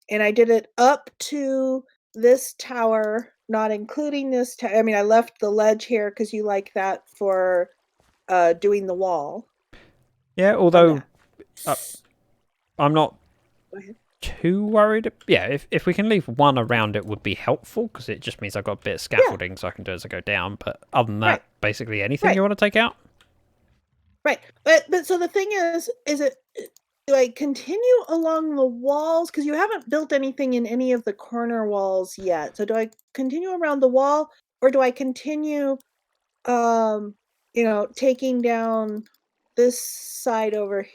And I did it up to this tower, not including this I mean, I left the ledge here because you like that for doing the wall. Yeah, on although that. I'm not Go ahead. too worried. Yeah, if we can leave one around it would be helpful because it just means I've got a bit of scaffolding so I can do it as I go down. But other than that, Right. basically anything Right. you want to take out? Right. But so the thing is it do I continue along the walls? Because you haven't built anything in any of the corner walls yet. So do I continue around the wall, or do I continue taking down this side over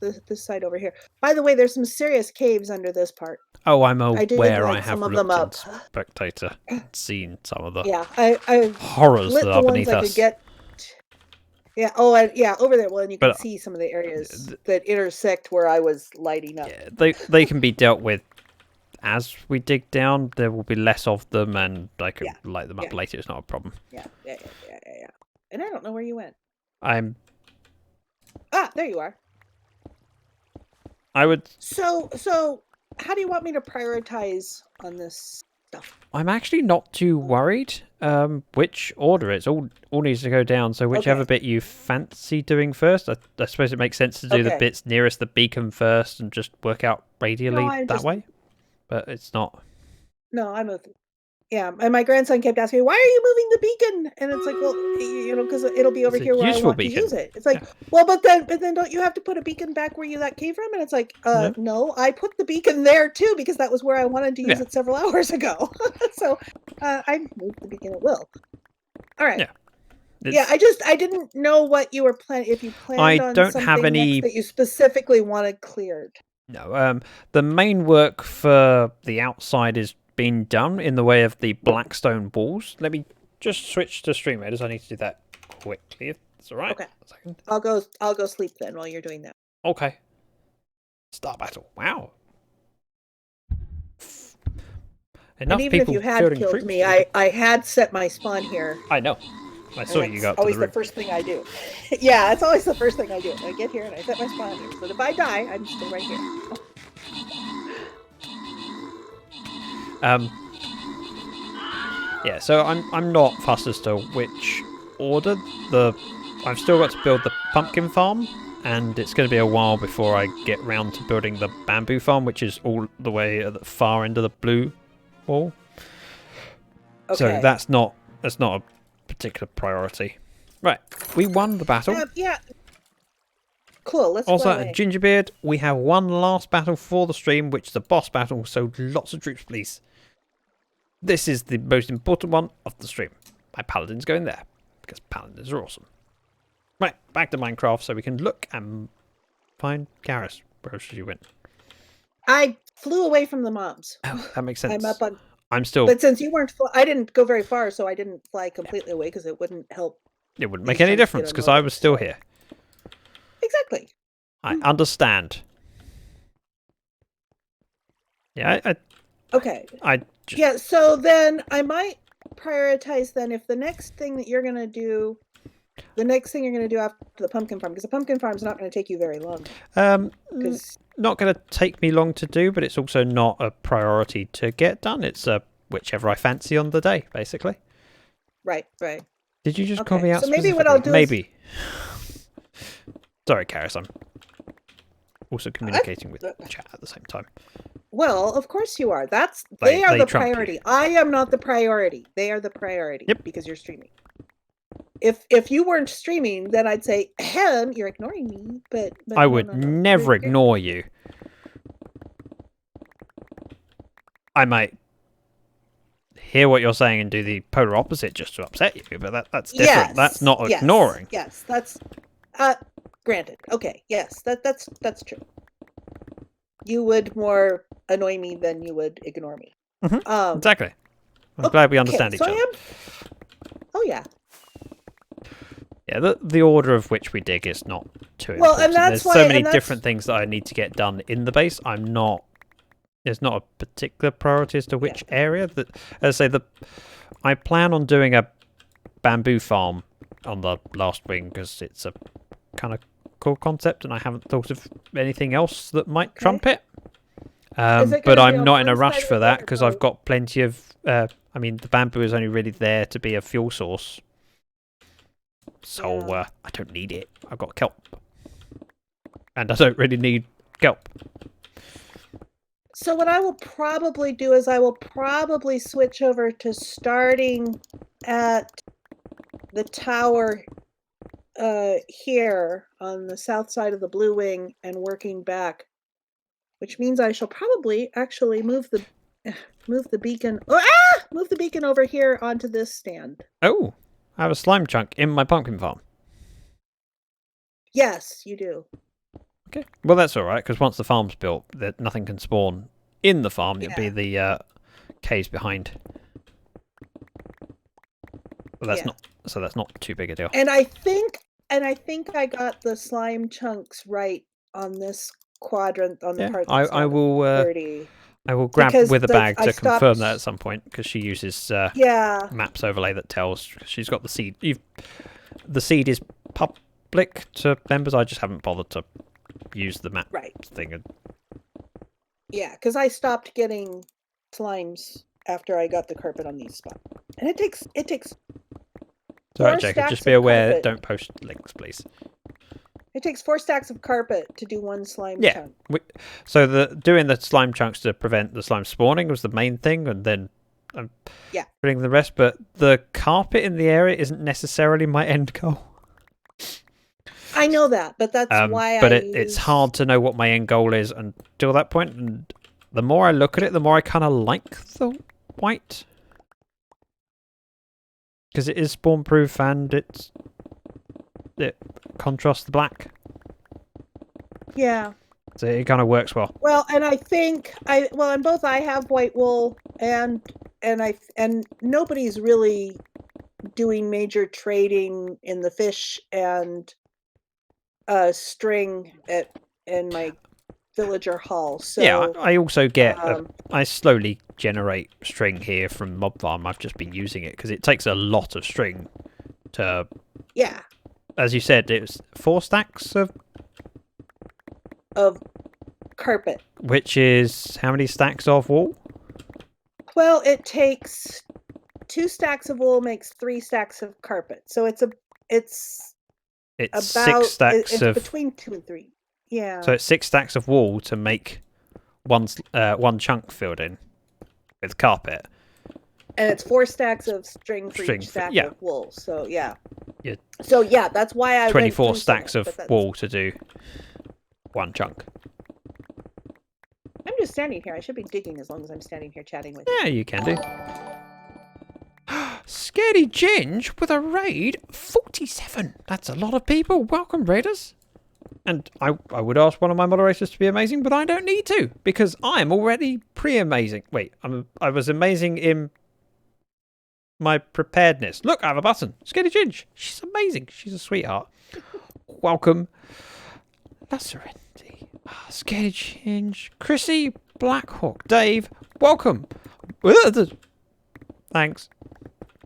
this side over here? By the way, there's some serious caves under this part. Oh, I'm I did aware. I light have some of them looked up. in Spectator and seen some of the Yeah, I horrors lit that the are ones beneath I could us. get. Yeah. Oh, yeah, over there. Well, and you can But see some of the areas that intersect where I was lighting up. yeah, they can be dealt with as we dig down. There will be less of them, and I can light them up later. It's not a problem. Yeah. And I don't know where you went. I'm. There you are. I would. So how do you want me to prioritize on this stuff? I'm actually not too worried. Which order it's all needs to go down. So whichever bit you fancy doing first. I suppose it makes sense to do the bits nearest the beacon first and just work out radially way. But it's not. No, I'm with. Yeah, and my grandson kept asking me, "Why are you moving the beacon?" And it's like, well, because it'll be over It's a here where I useful want beacon. to use it. It's like, well, but then don't you have to put a beacon back where that came from? And it's like, no, I put the beacon there too because that was where I wanted to use it several hours ago. So I moved the beacon at will. All right. Yeah, I didn't know what you were planning. If you planned on don't something have any next that you specifically wanted cleared. No. The main work for the outside is being done in the way of the blackstone walls. Let me just switch to Stream Raiders. I need to do that quickly. If that's all right. Okay. I'll go sleep then while you're doing that. Okay. Start battle. Wow. Enough and even if people you had killed me, I had set my spawn here. I know. I saw you go up to the always roof. the first thing I do. Yeah, it's always the first thing I do. I get here and I set my spawn here. So if I die, I'm still right here. Yeah, so I'm not fussed as to which order. I've still got to build the pumpkin farm, and it's going to be a while before I get round to building the bamboo farm, which is all the way at the far end of the blue wall. Okay. So that's not a particular priority. Right, we won the battle. Yeah. Cool. Let's Also, fly away. Gingerbeard, we have one last battle for the stream, which is a boss battle. So lots of troops, please. This is the most important one of the stream. My paladin's going there because paladins are awesome. Right, back to Minecraft so we can look and find Garrus. Where else did you went? I flew away from the mobs. Oh, that makes sense. I'm up on. I'm still. But since you weren't, I didn't go very far, so I didn't fly completely away because it wouldn't help. It wouldn't make any difference because I was still here. Exactly. I understand. Yeah, Okay. Yeah, so then I might prioritize then if the next thing that you're going to do, after the pumpkin farm, because the pumpkin farm is not going to take you very long. Not going to take me long to do, but it's also not a priority to get done. It's whichever I fancy on the day, basically. Right. Did you just call me out? So maybe what I'll do is... Sorry, Karis, I'm also communicating with chat at the same time. Well, of course you are. They are the priority. You. I am not the priority. They are the priority. Yep. Because you're streaming. If you weren't streaming, then I'd say, you're ignoring me. But I would never ignore you. I might hear what you're saying and do the polar opposite just to upset you, but that's different. Yes, That's not yes, ignoring. Yes, that's granted. Okay, yes, that's true. You would more annoy me than you would ignore me. Exactly. I'm glad we understand each so other. Oh yeah. Yeah, the order of which we dig is not too important. Well, and that's There's why, so many different things that I need to get done in the base. There's not a particular priority as to which area. That, as I say, I plan on doing a bamboo farm on the last wing because it's a kind of cool concept, and I haven't thought of anything else that might trump it. But I'm not in a rush for that because I've got plenty of. I mean, the bamboo is only really there to be a fuel source, so I don't need it. I've got kelp, and I don't really need kelp. So what I will probably do is I will probably switch over to starting at the tower here on the south side of the blue wing and working back, which means I shall probably actually move the beacon move the beacon over here onto this stand. Oh, I have a slime chunk in my pumpkin farm. Yes, you do. Okay, well that's all right because once the farm's built, that nothing can spawn in the farm. It'll be the caves behind. Well, that's not too big a deal. And I think I got the slime chunks right on this quadrant on the part that's I will 30. I will grab Because with a bag to confirm stopped- that at some point because she uses Yeah. maps overlay that tells she's got the seed. The seed is public to members. I just haven't bothered to use the map thing. Yeah, because I stopped getting slimes after I got the carpet on these spots, and it takes. Sorry, 4 Jacob. stacks Just be of aware. carpet. Don't post links, please. It takes 4 stacks of carpet to do 1 slime Yeah. chunk. So doing the slime chunks to prevent the slime spawning was the main thing, and then putting the rest. But the carpet in the area isn't necessarily my end goal. I know that, but that's why. But it's hard to know what my end goal is until that point. And the more I look at it, the more I kind of like the white. Because it is spawn proof and it contrasts the black. Yeah. So it kind of works well. Well, and I think in both I have white wool and nobody's really doing major trading in the fish and string in my villager hall. So yeah, I also get I slowly generate string here from Mob Farm. I've just been using it because it takes a lot of string to. Yeah. As you said, it was 4 stacks of carpet. Which is how many stacks of wool? Well, it takes 2 stacks of wool makes 3 stacks of carpet. So it's about 6 stacks it's of between 2 and 3. Yeah. So it's 6 stacks of wool to make one chunk filled in with carpet. And it's 4 stacks of string for each stack of wool. So yeah. So yeah, that's why I 24 stacks of wool to do 1 chunk. I'm just standing here. I should be digging as long as I'm standing here chatting with you. Yeah, you can do. Scaredy Ginge with a raid 47. That's a lot of people. Welcome, raiders. And I would ask one of my moderators to be amazing, but I don't need to because I'm already pre-amazing. Wait, I was amazing in my preparedness. Look, I have a button. Scaredy Ginge. She's amazing. She's a sweetheart. Welcome. La Serenity. Scaredy Ginge. Chrissy. Blackhawk. Dave. Welcome. Thanks.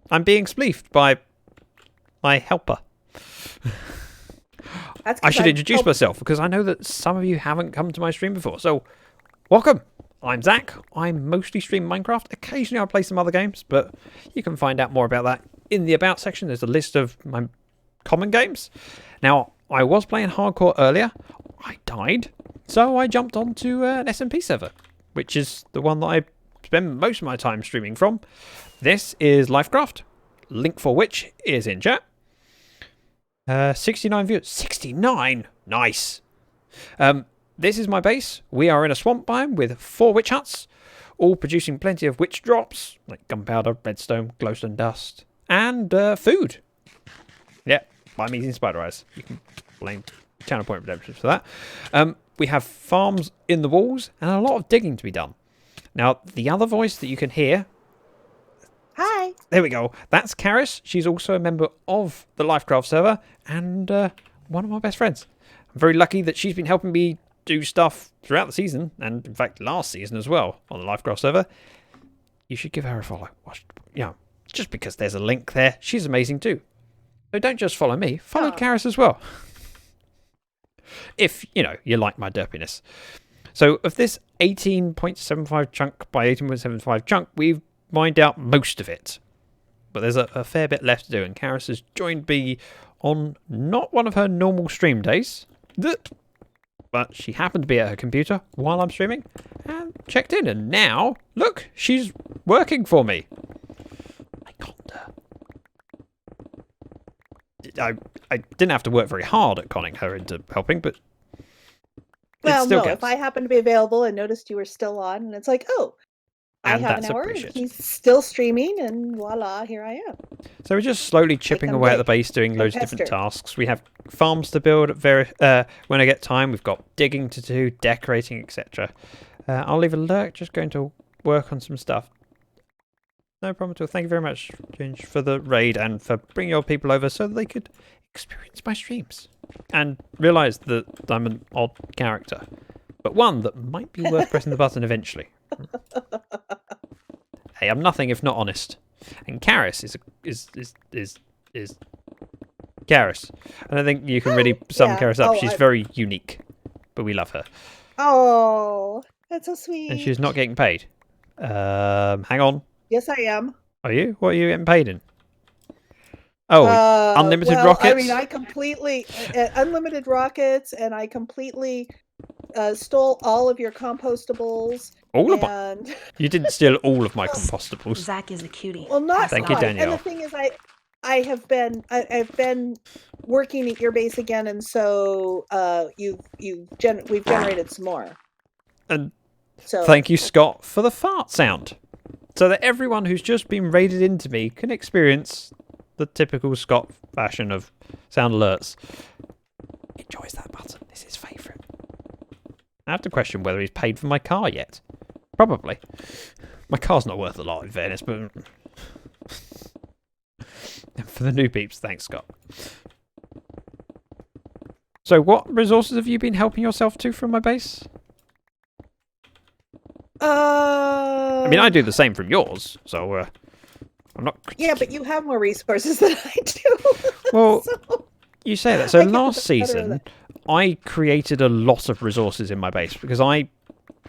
I'm being spleefed by my helper. I should introduce myself because I know that some of you haven't come to my stream before. So, welcome. I'm Zach. I mostly stream Minecraft. Occasionally I play some other games, but you can find out more about that in the About section. There's a list of my common games. Now, I was playing hardcore earlier. I died. So I jumped onto an SMP server, which is the one that I spend most of my time streaming from. This is Lifecraft, link for which is in chat. 69 viewers. 69? Nice. This is my base. We are in a swamp biome with 4 witch huts. all producing plenty of witch drops, like gunpowder, redstone, glowstone dust, and food. Yeah, I'm eating spider eyes. You can blame Channel Point Redemption for that. We have farms in the walls and a lot of digging to be done. Now, the other voice that you can hear... Hi. There we go. That's Karis. She's also a member of the Lifecraft server and one of my best friends. I'm very lucky that she's been helping me do stuff throughout the season, and in fact last season as well, on the Lifecraft server. You should give her a follow. Just because there's a link there. She's amazing too. So don't just follow me. Follow Karis as well. If, you like my derpiness. So of this 18.75 chunk by 18.75 chunk, we've mined out most of it. But there's a fair bit left to do, and Karis has joined me on not one of her normal stream days, but she happened to be at her computer while I'm streaming and checked in, and now, look, she's working for me. I conned her. I didn't have to work very hard at conning her into helping, but Well, still no, counts. if I happened to be available and noticed you were still on, and it's like, oh, I And have that's an hour, and appreciated. he's still streaming, and voila, here I am. So we're just slowly chipping come away at the back base, doing loads of and different pester. tasks. We have farms to build at when I get time. We've got digging to do, decorating, etc. I'll leave a lurk, just going to work on some stuff. No problem at all. Thank you very much, Ginge, for the raid and for bringing your people over so that they could experience my streams and realise that I'm an odd character, but one that might be worth pressing the button eventually. Hey, I'm nothing if not honest. And Karis is Karis. I don't think you can really sum Yeah. Karis up. Oh, She's very unique, but we love her, Oh, that's so sweet. and she's not getting paid. Hang on. Yes, I am. Are you? What are you getting paid in? Oh, unlimited well, rockets. I mean, I completely unlimited rockets, and I completely stole all of your compostables. all of my. And You didn't steal all of my compostables. Zach is a cutie. well, not Thank you, quite. And Danielle. the thing is, I've been working at your base again, and so we've generated some more. And So thank you, Scott, for the fart sound, so that everyone who's just been raided into me can experience the typical Scott fashion of sound alerts. Enjoys that button. It's his favourite. I have to question whether he's paid for my car yet. Probably. My car's not worth a lot, in fairness, but... for the new peeps, thanks, Scott. So what resources have you been helping yourself to from my base? I mean, I do the same from yours, so I'm not... yeah, but you have more resources than I do. Well, So, you say that. So I get the last better of season, that. I created a lot of resources in my base because I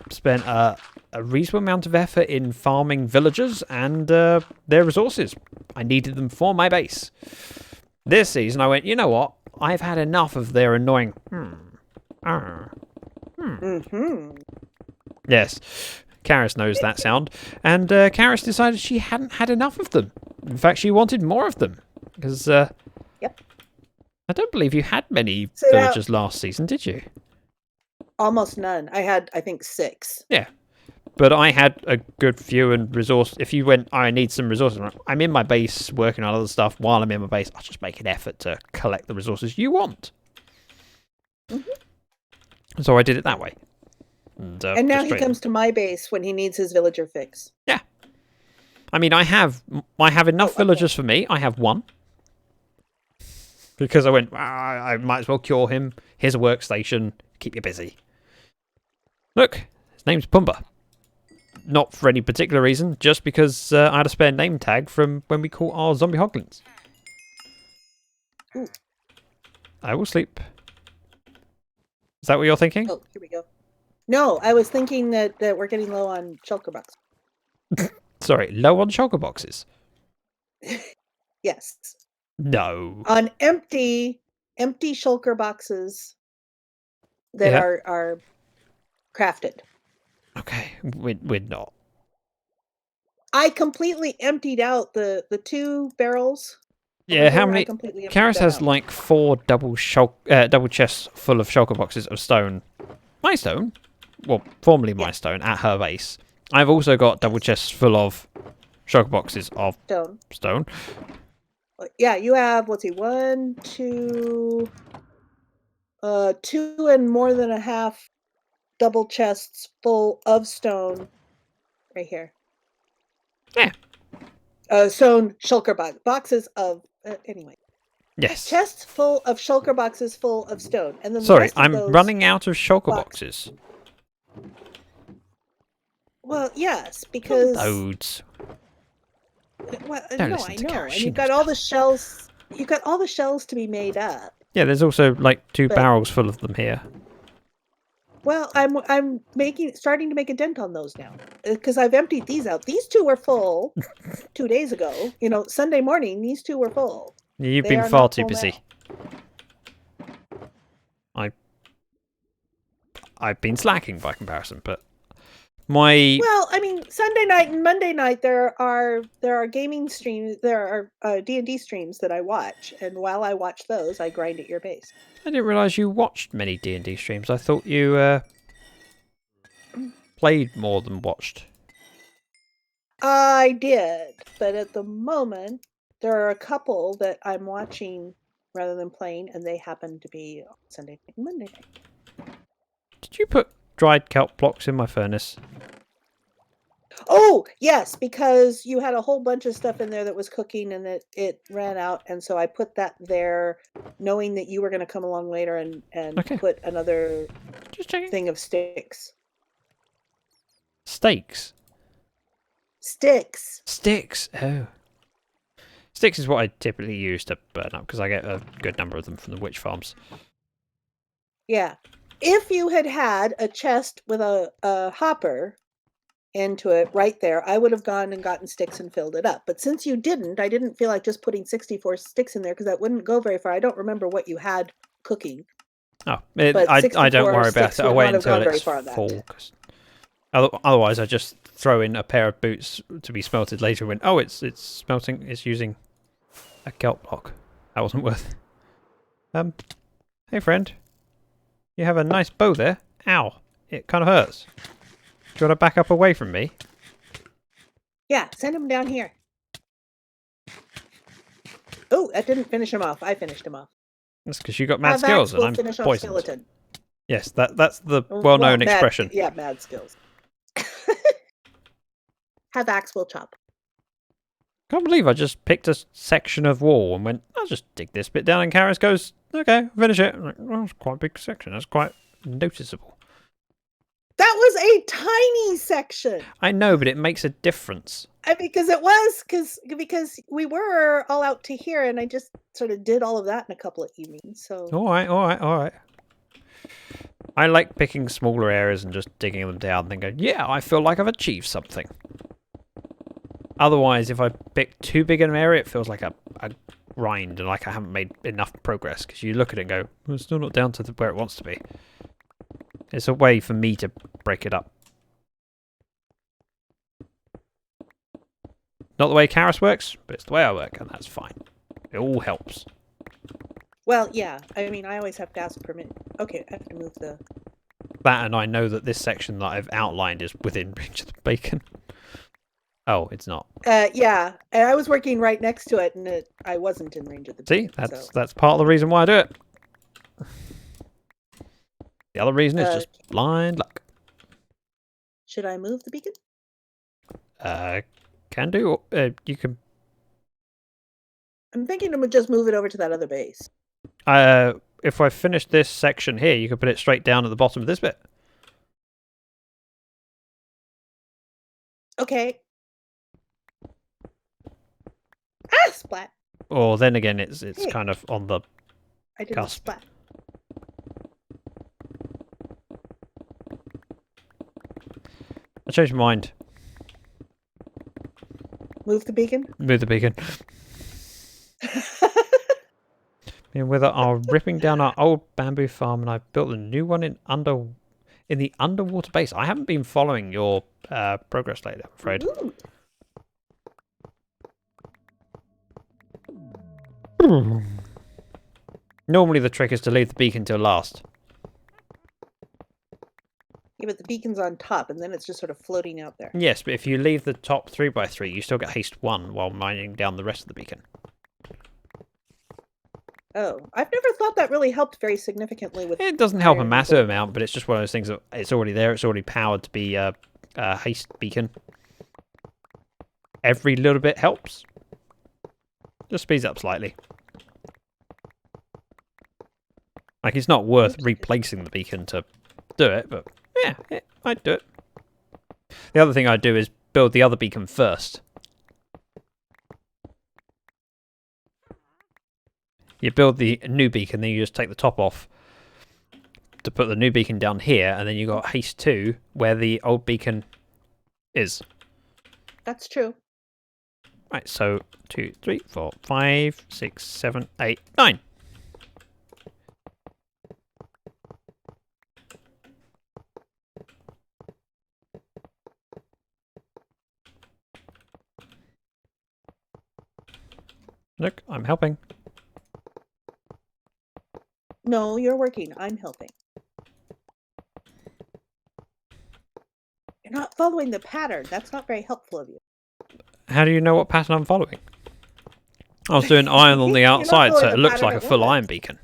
spent a reasonable amount of effort in farming villagers and their resources. I needed them for my base. This season, I went, you know what? I've had enough of their annoying... Yes, Karis knows that sound. And Karis decided she hadn't had enough of them. In fact, she wanted more of them. Because... Yep. I don't believe you had many So now- villagers last season, did you? almost none. I had, I think, 6. Yeah. But I had a good few and resource. If you went, I need some resources. I'm in my base working on other stuff. While I'm in my base, I'll just make an effort to collect the resources you want. So I did it that way. And And now just he straight- comes to my base when he needs his villager fix. I mean, I have enough villagers for me. I have one. Because I went, I might as well cure him. Here's a workstation. Keep you busy. Look, his name's Pumbaa. Not for any particular reason, just because I had a spare name tag from when we caught our zombie hoglins. Ooh. I will sleep. Is that what you're thinking? Oh, here we go. No, I was thinking that we're getting low on shulker bucks. Sorry, low on shulker boxes. Yes. No. On empty shulker boxes that Yeah. are crafted. Okay, we're not. I completely emptied out the 2 barrels. Yeah, how I many? completely emptied Karis them has out. like 4 double chests full of shulker boxes of stone. My stone? Well, formerly my stone at her base. I've also got double chests full of shulker boxes of stone. Yeah, you have, let's see, 1, 2, 2 and more than a half double chests full of stone right here. Yeah. Stone shulker boxes of, anyway. Yes. Chests full of shulker boxes full of stone. And then the Sorry, rest of I'm those running out of shulker boxes. Well, yes, because... Loads. Well, Don't no, listen I to know. Kara, And she you've knows got all the shells. You've got all the shells to be made up. Yeah, there's also like 2 But- barrels full of them here. Well, I'm starting to make a dent on those now because I've emptied these out. These 2 were full 2 days ago. You know, Sunday morning, these 2 were full. You've They been are far not too full busy. now. I've been slacking by comparison, but my Well, I mean, Sunday night and Monday night there are gaming streams, there are D&D streams that I watch, and while I watch those, I grind at your base. I didn't realise you watched many D&D streams. I thought you played more than watched. I did, but at the moment there are a couple that I'm watching rather than playing, and they happen to be Sunday night and Monday night. Did you put dried kelp blocks in my furnace? Oh, yes, because you had a whole bunch of stuff in there that was cooking and it ran out, and so I put that there knowing that you were going to come along later and Okay. put another Just checking. thing of sticks. Steaks? Sticks. Sticks. Oh. Sticks is what I typically use to burn up because I get a good number of them from the witch farms. Yeah. If you had had a chest with a hopper into it right there, I would have gone and gotten sticks and filled it up. But since you didn't, I didn't feel like just putting 64 sticks in there because that wouldn't go very far. I don't remember what you had cooking. Oh, But I 64 don't worry about sticks it. I'll would wait not have until gone very it's far on that. full. Otherwise, I just throw in a pair of boots to be smelted later when, oh, it's smelting, it's using a kelp block. That wasn't worth it. Hey friend. You have a nice bow there. Ow. It kind of hurts. Do you want to back up away from me? Yeah, send him down here. Oh, that didn't finish him off. I finished him off. That's because you got mad Have skills Axe and will I'm finish off poisoned. skeleton. Yes, that's the Well, well-known mad- expression. Yeah, mad skills. Have Axe will chop. Can't believe I just picked a section of wall and went, I'll just dig this bit down, and Karis goes, okay, finish it. I'm like, well, it's quite a big section. That's quite noticeable. That was a tiny section. I know, but it makes a difference. Because it was because we were all out to here, and I just sort of did all of that in a couple of evenings. So All right. I like picking smaller areas and just digging them down and then going, yeah, I feel like I've achieved something. Otherwise, if I pick too big an area, it feels like a grind and like I haven't made enough progress because you look at it and go, well, it's still not down to where it wants to be. It's a way for me to break it up. Not the way Karis works, but it's the way I work, and that's fine. It all helps. well, yeah. I mean, I always have to ask permission. Okay, I have to move the. That, and I know that this section that I've outlined is within reach of the bacon. Oh, it's not. Yeah, and I was working right next to it, and I wasn't in range of the. See, beacon, so. that's part of the reason why I do it. The other reason is just Okay. blind luck. Should I move the beacon? Can do. You can. I'm thinking to just move it over to that other base. If I finish this section here, you could put it straight down at the bottom of this bit. Okay. Ah, splat! Or then again, it's Hey. kind of on the. I didn't Cusp. splat. I changed my mind. Move the beacon. Move the beacon. Me and Wither are ripping down our old bamboo farm, and I've built a new one in the underwater base. I haven't been following your progress lately, I'm afraid. Ooh. Normally the trick is to leave the beacon till last. Yeah, but the beacon's on top, and then it's just sort of floating out there. Yes, but if you leave the top 3x3, you still get haste 1 while mining down the rest of the beacon. Oh, I've never thought that really helped very significantly with. It doesn't help a iron massive gold. amount, but it's just one of those things that it's already there. It's already powered to be a haste beacon. Every little bit helps. Just speeds up slightly. Like, it's not worth replacing the beacon to do it, but yeah, I'd do it. The other thing I'd do is build the other beacon first. You build the new beacon, then you just take the top off to put the new beacon down here, and then you got haste 2 where the old beacon is. That's true. Right, so 2, 3, 4, 5, 6, 7, 8, 9. Look, I'm helping. No, you're working. I'm helping. You're not following the pattern. That's not very helpful of you. How do you know what pattern I'm following? I was doing iron on the You're not outside, so following it the looks pattern like a at full once. iron beacon.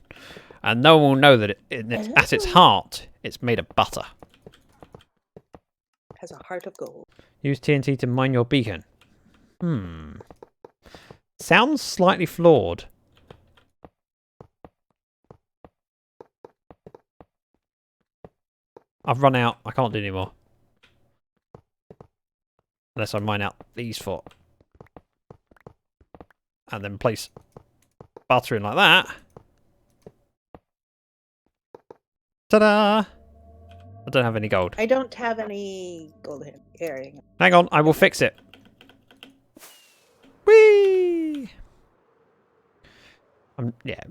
And no one will know that at its Oh. heart, it's made of butter. Has a heart of gold. Use TNT to mine your beacon. Sounds slightly flawed. I've run out. I can't do any more. Unless I mine out these 4. And then place butter in like that. Ta-da! I don't have any gold. I don't have any gold here. Hang on, I will fix it. Whee! Yeah.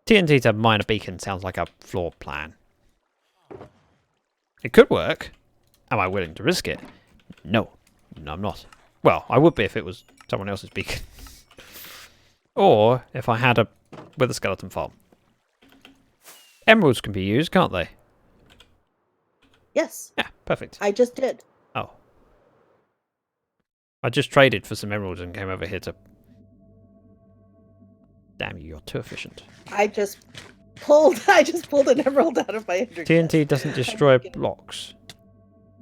TNT to mine a beacon sounds like a flawed plan. It could work. Am I willing to risk it? No. No, I'm not. Well, I would be if it was someone else's beacon. Or if I had a with a skeleton farm. Emeralds can be used, can't they? Yes, Yeah, perfect. I just did. Oh. I just traded for some emeralds and came over here to... Damn you, you're too efficient. I just pulled an emerald out of my inventory. TNT doesn't destroy blocks.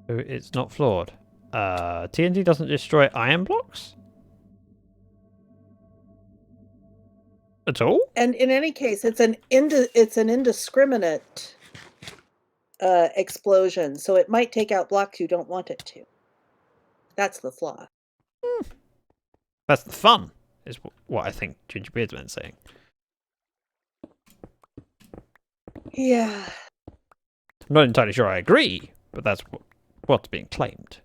So it's not flawed. TNT doesn't destroy iron blocks? At all? And in any case, it's an indiscriminate explosion, so it might take out blocks you don't want it to. That's the flaw. That's the fun, is what I think Gingerbeard's been saying. Yeah. I'm not entirely sure I agree, but that's what's being claimed.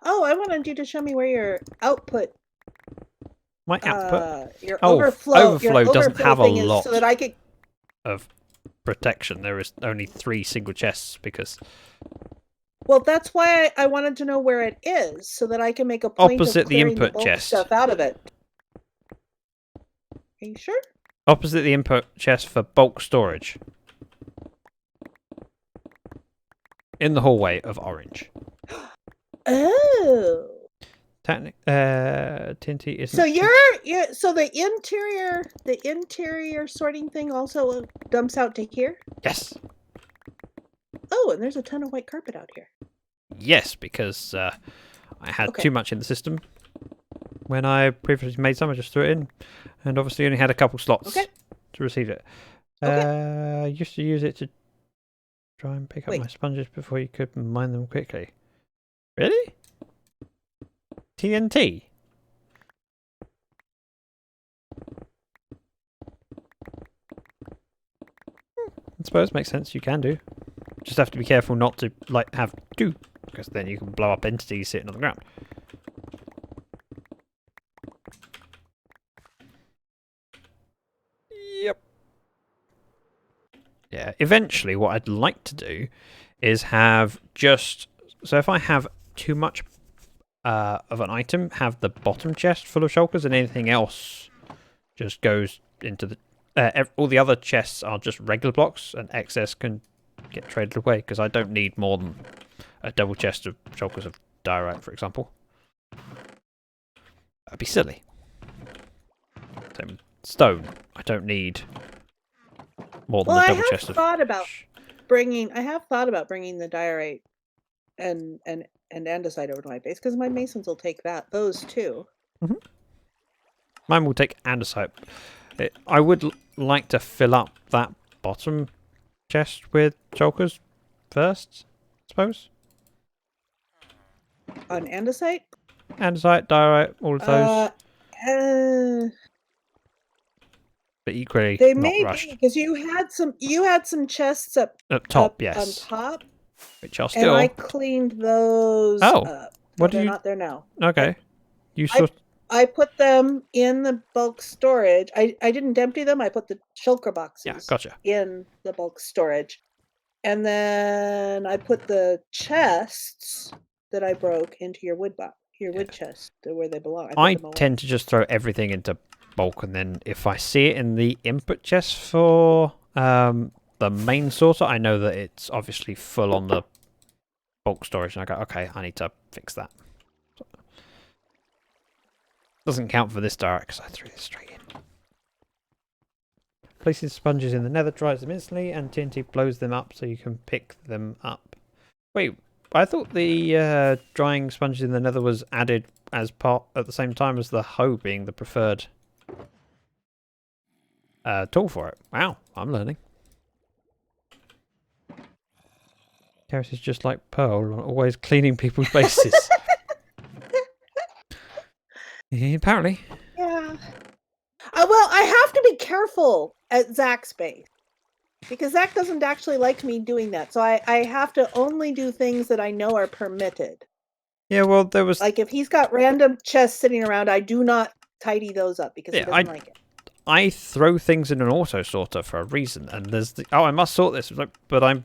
Oh, I wanted you to show me where your output, My output your Oh, overflow, overflow doesn't have a thing is lot. so that I could. of protection. There is only 3 single chests because Well, that's why I wanted to know where it is, so that I can make a point Opposite of the clearing input bulk chest. stuff out of it. Are you sure? opposite the input chest for bulk storage. In the hallway of orange. Oh. TNT isn't... So so the interior sorting thing also dumps out to here? Yes. Oh, and there's a ton of white carpet out here. Yes, because I had Okay. too much in the system. When I previously made some, I just threw it in. And obviously only had a couple slots Okay. to receive it. Okay. I used to use it to try and pick up Wait. my sponges before you could mine them quickly. Really? TNT? I suppose makes sense. You can do. Just have to be careful not to like have 2, because then you can blow up entities sitting on the ground. Yep. Yeah. Eventually, what I'd like to do is have just so if I have too much of an item, have the bottom chest full of shulkers, and anything else just goes into the... all the other chests are just regular blocks, and excess can get traded away, because I don't need more than a double chest of shulkers of diorite, for example. That'd be silly. Same with stone. I don't need more than a double chest of... I have thought about bringing the diorite and andesite over to my base, because my masons will take those too. Mine will take andesite. I would like to fill up that bottom chest with shulkers first, I suppose. On andesite? Andesite, diorite, all of those. But equally, They not may rushed. be, because you had some chests up top, up yes. on top, Which are and still... I cleaned those Oh, up. what They're did you... not there now. Okay. You saw... I put them in the bulk storage. I didn't empty them. I put the shulker boxes Yeah, gotcha. in the bulk storage. And then I put the chests that I broke into your wood chest, where they belong. I tend to just throw everything into bulk, and then if I see it in the input chest for the main sorter, I know that it's obviously full on the bulk storage, and I go, okay, I need to fix that. Doesn't count for this direct because I threw this straight in. Placing sponges in the nether dries them instantly, and TNT blows them up so you can pick them up. Wait, I thought the drying sponges in the nether was added as part at the same time as the hoe being the preferred tool for it. Wow, I'm learning. Karis is just like Pearl, always cleaning people's bases. Yeah, apparently. Yeah. Well, I have to be careful at Zach's base, because Zach doesn't actually like me doing that. So I have to only do things that I know are permitted. Yeah, well, there was... Like, if he's got random chests sitting around, I do not tidy those up, because he doesn't like it. I throw things in an auto sorter for a reason, and there's the... Oh, I must sort this, but I'm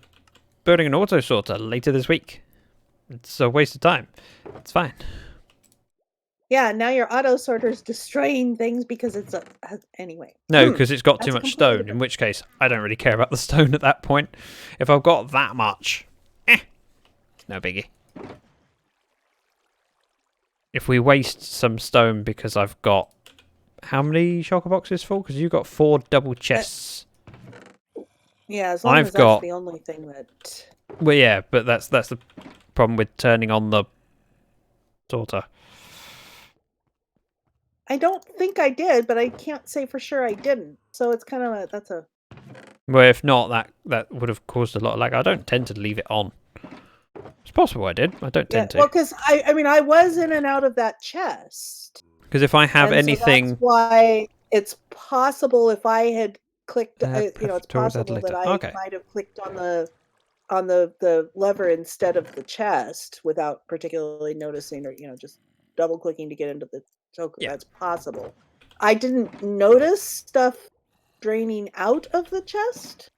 building an auto sorter later this week. It's a waste of time. It's fine. Yeah, now your auto sorter's destroying things because it's anyway. No, because it's got too That's much completely stone, different. in which case I don't really care about the stone at that point. If I've got that much, it's no biggie. If we waste some stone because I've got... How many shulker boxes full? Because you've got 4 double chests. Yeah, as long as that's the only thing that... Well, yeah, but that's the problem with turning on the sorter. I don't think I did, but I can't say for sure I didn't. So it's kind of that's a... Well, if not, that would have caused a lot of lag. I don't tend to leave it on. It's possible I did. I don't tend to. Well, because I mean, I was in and out of that chest. Because if I have anything... So that's why it's possible if I had clicked, it's possible that I might have clicked on the lever instead of the chest without particularly noticing, or just double clicking to get into the choker. Yeah. That's possible. I didn't notice stuff draining out of the chest,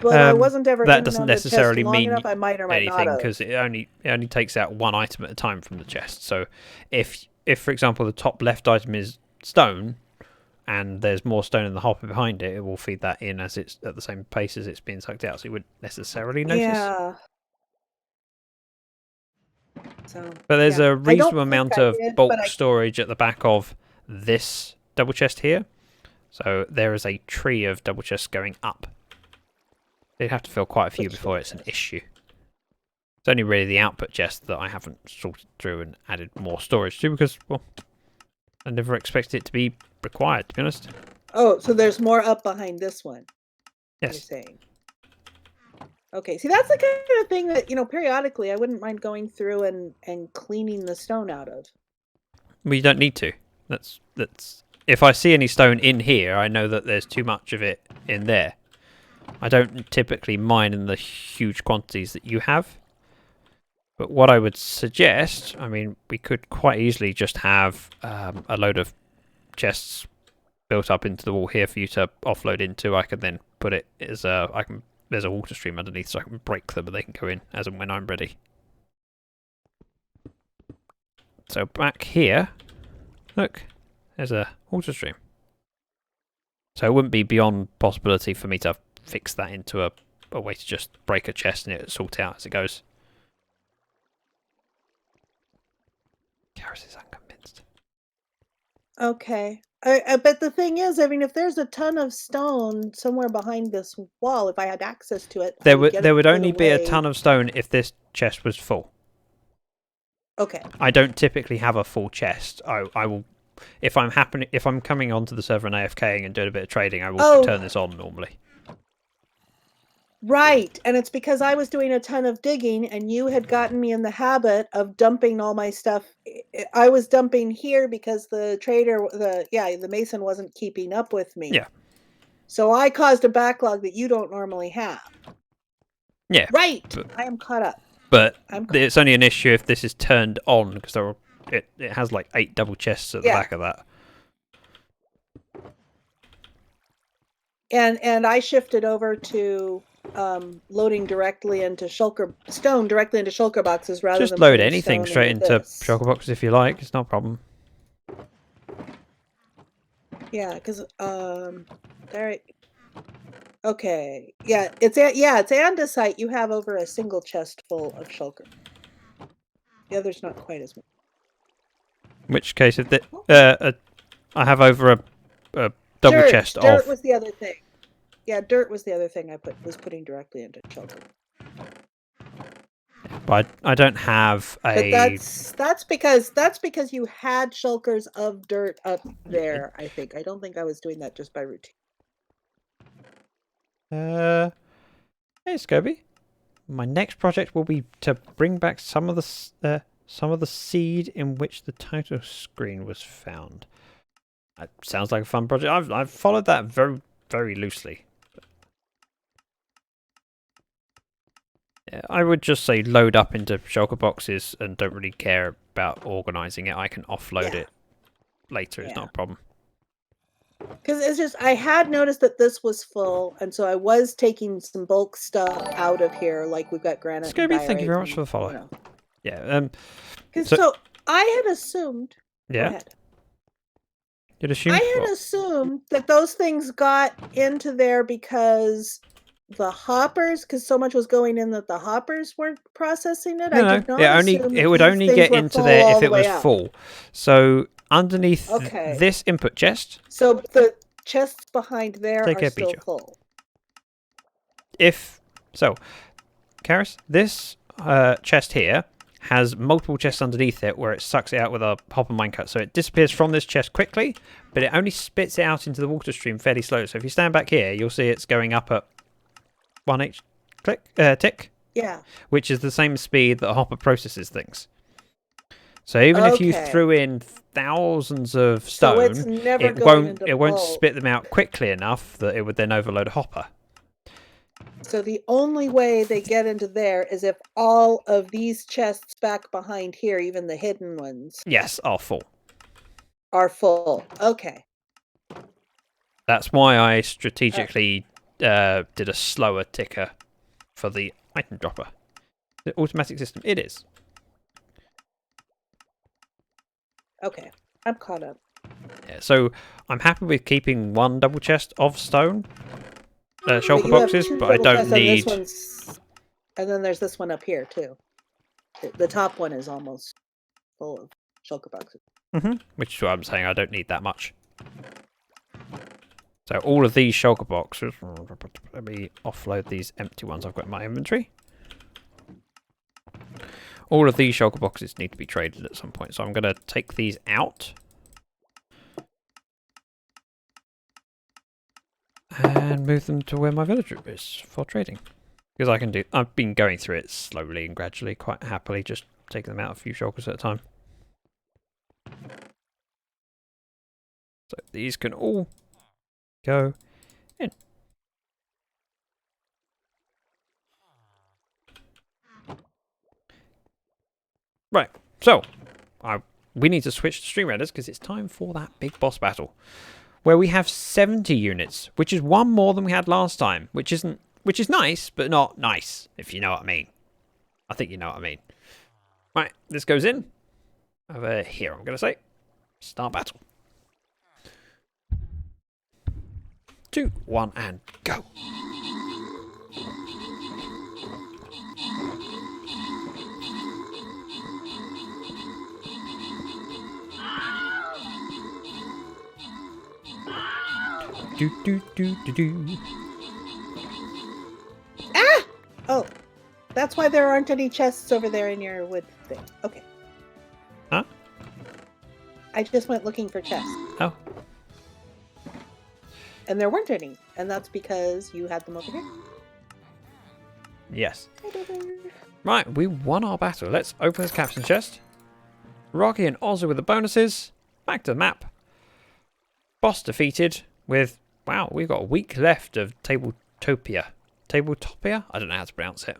but I wasn't ever. That doesn't necessarily mean enough. I might or might anything, not because it only takes out one item at a time from the chest. So if for example the top left item is stone, and there's more stone in the hopper behind it, it will feed that in as it's at the same pace as it's being sucked out. So you wouldn't necessarily notice. Yeah. So, but there's a reasonable amount of bulk storage at the back of this double chest here. So there is a tree of double chests going up. You'd have to fill quite a few before it's an issue. It's only really the output chest that I haven't sorted through and added more storage to, because, well, I never expected it to be required, to be honest. Oh, so there's more up behind this one. Yes. You're saying. Okay, see, that's the kind of thing that, periodically I wouldn't mind going through and cleaning the stone out of. Well, you don't need to. That's if I see any stone in here, I know that there's too much of it in there. I don't typically mine in the huge quantities that you have. But what I would suggest, I mean, we could quite easily just have a load of chests built up into the wall here for you to offload into. I can then put it as there's a water stream underneath, so I can break them and they can go in as and when I'm ready. So back here, look, there's a water stream. So it wouldn't be beyond possibility for me to fix that into a way to just break a chest and it sort out as it goes. Garrus is unconvinced. Okay. But the thing is, I mean, if there's a ton of stone somewhere behind this wall, if I had access to it, I There would would get it only be a away. ton of stone if this chest was full. Okay. I don't typically have a full chest. I will, if I'm coming onto the server and AFKing and doing a bit of trading, I will turn this on normally. Right, and it's because I was doing a ton of digging and you had gotten me in the habit of dumping all my stuff. I was dumping here because the trader, the mason wasn't keeping up with me. Yeah. So I caused a backlog that you don't normally have. Yeah. Right, I am caught up. But it's only an issue if this is turned on, because it has like 8 double chests at the back of that. And I shifted over to loading directly into stone directly into shulker boxes rather than just load putting anything stone straight into this. shulker boxes if you like. It's no problem. Yeah, because there. Okay, yeah, it's andesite. You have over a single chest full of shulker. The other's not quite as much. In which case, if I have over a double chest dirt of. Was the other thing. Yeah, dirt was the other thing I was putting directly into shulker. But I don't have a. But that's because you had shulkers of dirt up there. I think. I don't think I was doing that just by routine. Hey, Scobie. My next project will be to bring back some of the seed in which the title screen was found. That sounds like a fun project. I've followed that very, very loosely. Yeah, I would just say load up into shulker boxes and don't really care about organising it. I can offload it later. It's not a problem. Because it's just, I had noticed that this was full, and so I was taking some bulk stuff out of here, like we've got granite. Scobie, thank you very much for the follow. You know. Yeah. So I had assumed. Yeah. Go ahead. You'd assume. I had assumed that those things got into there because the hoppers, because so much was going in that the hoppers weren't processing it. No, I did not assume it would only get into there if it was full. So underneath this input chest. So the chests behind there are still full. Karis, this chest here has multiple chests underneath it where it sucks it out with a hopper minecart. So it disappears from this chest quickly, but it only spits it out into the water stream fairly slowly. So if you stand back here, you'll see it's going up at 1 tick. Yeah. Which is the same speed that a hopper processes things. So even if you threw in thousands of stone, it won't spit them out quickly enough that it would then overload a hopper. So the only way they get into there is if all of these chests back behind here, even the hidden ones, yes, are full. Okay. That's why I strategically did a slower ticker for the item dropper. The automatic system, it is. Okay, I'm caught up. Yeah, so I'm happy with keeping one double chest of stone shulker boxes, but I don't need. And then there's this one up here too. The top one is almost full of shulker boxes. Which is what I'm saying. I don't need that much. So all of these shulker boxes. Let me offload these empty ones I've got in my inventory. All of these shulker boxes need to be traded at some point, so I'm going to take these out. And move them to where my villager is for trading. Because I've been going through it slowly and gradually, quite happily, just taking them out a few shulkers at a time. So these can all go in. Right, so we need to switch to Stream Raiders because it's time for that big boss battle, where we have 70 units, which is one more than we had last time, which is nice, but not nice, if you know what I mean. I think you know what I mean. Right, this goes in over here. I'm going to say start battle. 2, 1, and go. Do do do do do. Ah! Oh, that's why there aren't any chests over there in your wood thing. Okay. Huh? I just went looking for chests. Oh. And there weren't any. And that's because you had them over here. Yes. Right, we won our battle. Let's open this captain chest. Rocky and Ozzy with the bonuses. Back to the map. Boss defeated with... Wow, we've got a week left of Tabletopia. Tabletopia? I don't know how to pronounce it.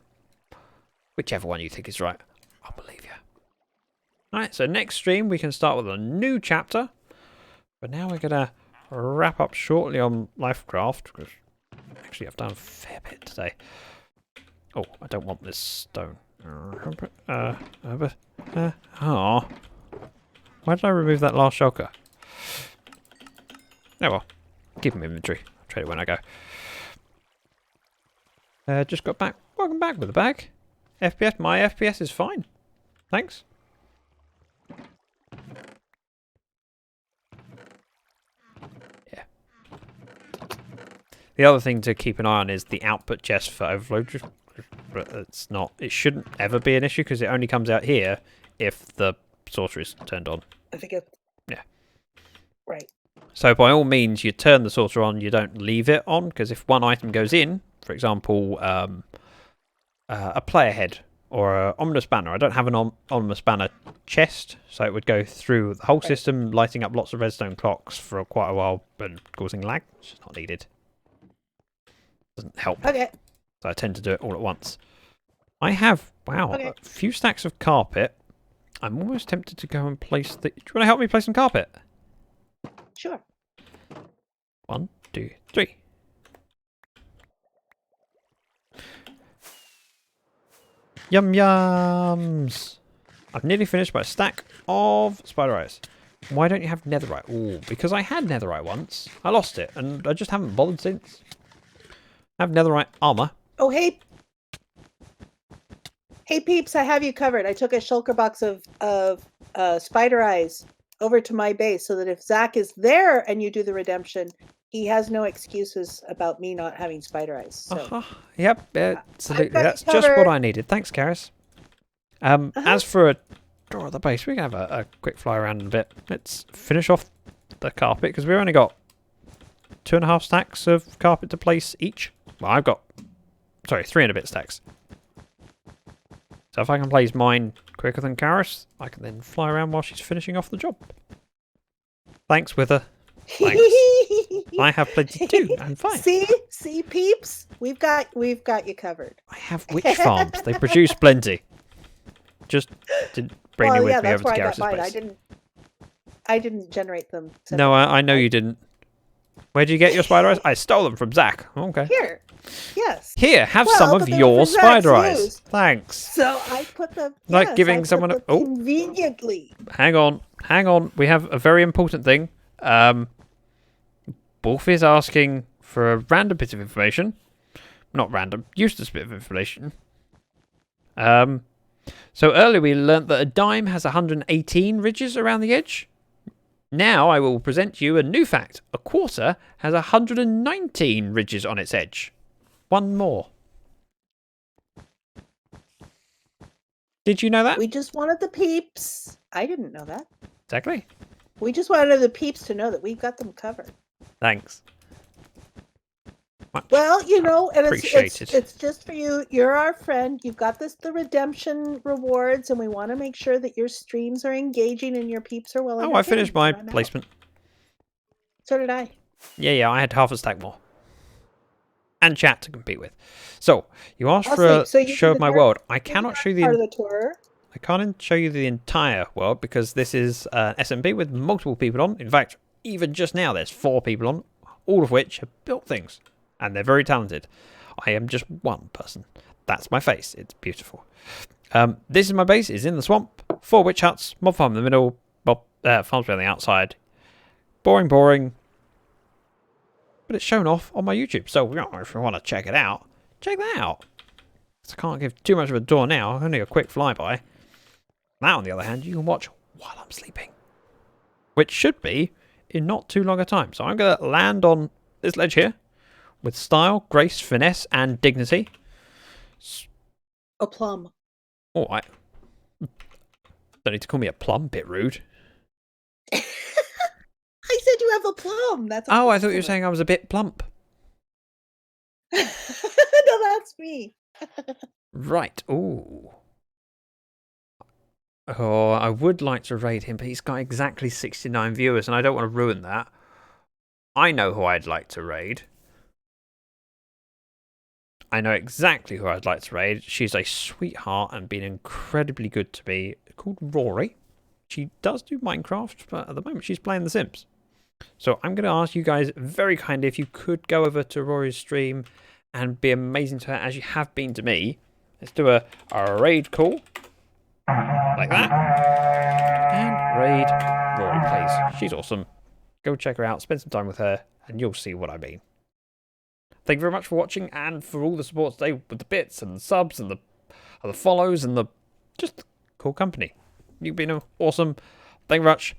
Whichever one you think is right. I'll believe you. Alright, so next stream we can start with a new chapter. But now we're going to wrap up shortly on Lifecraft. Because actually I've done a fair bit today. Oh, I don't want this stone. Oh. Why did I remove that last shulker? Oh well. Keep them in inventory. I'll trade it when I go. Just got back. Welcome back with the bag. FPS. My FPS is fine. Thanks. Yeah. The other thing to keep an eye on is the output chest for overload. But it's not. It shouldn't ever be an issue because it only comes out here if the sorcerer is turned on. I think it... Yeah. Right. So by all means, you turn the sorcerer on. You don't leave it on because if one item goes in, for example, a player head or an ominous banner. I don't have an ominous banner chest, so it would go through the whole system, lighting up lots of redstone clocks for quite a while and causing lag, which is not needed. Doesn't help. Okay. So I tend to do it all at once. I have, wow, a few stacks of carpet. I'm almost tempted to go and place the... Do you want to help me place some carpet? Sure. 1, 2, 3. Yum yums! I've nearly finished my stack of spider eyes. Why don't you have netherite? Oh, because I had netherite once. I lost it, and I just haven't bothered since. I have netherite armor. Oh, hey. Hey, peeps, I have you covered. I took a shulker box of spider eyes over to my base so that if Zach is there and you do the redemption, he has no excuses about me not having spider eyes. So. Yep, absolutely. That's just what I needed. Thanks, Karis. As for a door at the base, we can have a quick fly around in a bit. Let's finish off the carpet because we've only got 2.5 stacks of carpet to place each. Well, I've got, sorry, 3 and a bit stacks. So if I can place mine quicker than Karis, I can then fly around while she's finishing off the job. Thanks, Wither. Thanks. I have plenty too. I'm fine. See, peeps, we've got you covered. I have witch farms. They produce plenty. Just didn't bring you with me over to Karis's place. I didn't generate them. No, I know you didn't. Where did you get your spider eyes? I stole them from Zach. Okay. Here. Yes. Here, have some of your spider eyes. Thanks. So I put them... Like giving someone a... Oh. Conveniently. Hang on. We have a very important thing. Wolf is asking for a random bit of information. Not random, useless bit of information. So earlier we learnt that a dime has 118 ridges around the edge. Now I will present you a new fact. A quarter has 119 ridges on its edge. One more. Did you know that? We just wanted the peeps. I didn't know that. Exactly. We just wanted the peeps to know that we've got them covered. Thanks. Well, you know, and it's just for you. You're our friend. You've got the redemption rewards, and we want to make sure that your streams are engaging and your peeps are well. Oh, I finished my placement. So did I. Yeah, I had half a stack more. And chat to compete with. So, you asked for a show of my world. I cannot show you part of the tour. I can't show you the entire world because this is an SMP with multiple people on. In fact, even just now there's 4 people on, all of which have built things. And they're very talented. I am just one person. That's my face. It's beautiful. This is my base. It's in the swamp. 4 witch huts. Mob farm in the middle. Farms on the outside. Boring. but it's shown off on my YouTube. So if you want to check it out, check that out. I can't give too much of a tour now, only a quick flyby. Now, on the other hand, you can watch while I'm sleeping, which should be in not too long a time. So I'm going to land on this ledge here with style, grace, finesse, and dignity. A plum. All right. Don't need to call me a plum, bit rude. I said you have a plum. That's a Oh, I thought you were compliment. saying I was a bit plump. No, that's me. Right. Ooh. Oh, I would like to raid him, but he's got exactly 69 viewers, and I don't want to ruin that. I know who I'd like to raid. I know exactly who I'd like to raid. She's a sweetheart and been incredibly good to me. Called Rory. She does do Minecraft, but at the moment she's playing The Sims. So I'm going to ask you guys very kindly if you could go over to Rory's stream and be amazing to her as you have been to me. Let's do a raid call. Like that. And raid Rory Plays. She's awesome. Go check her out, spend some time with her, and you'll see what I mean. Thank you very much for watching and for all the support today with the bits and the subs and the follows and the just cool company. You've been awesome. Thank you very much.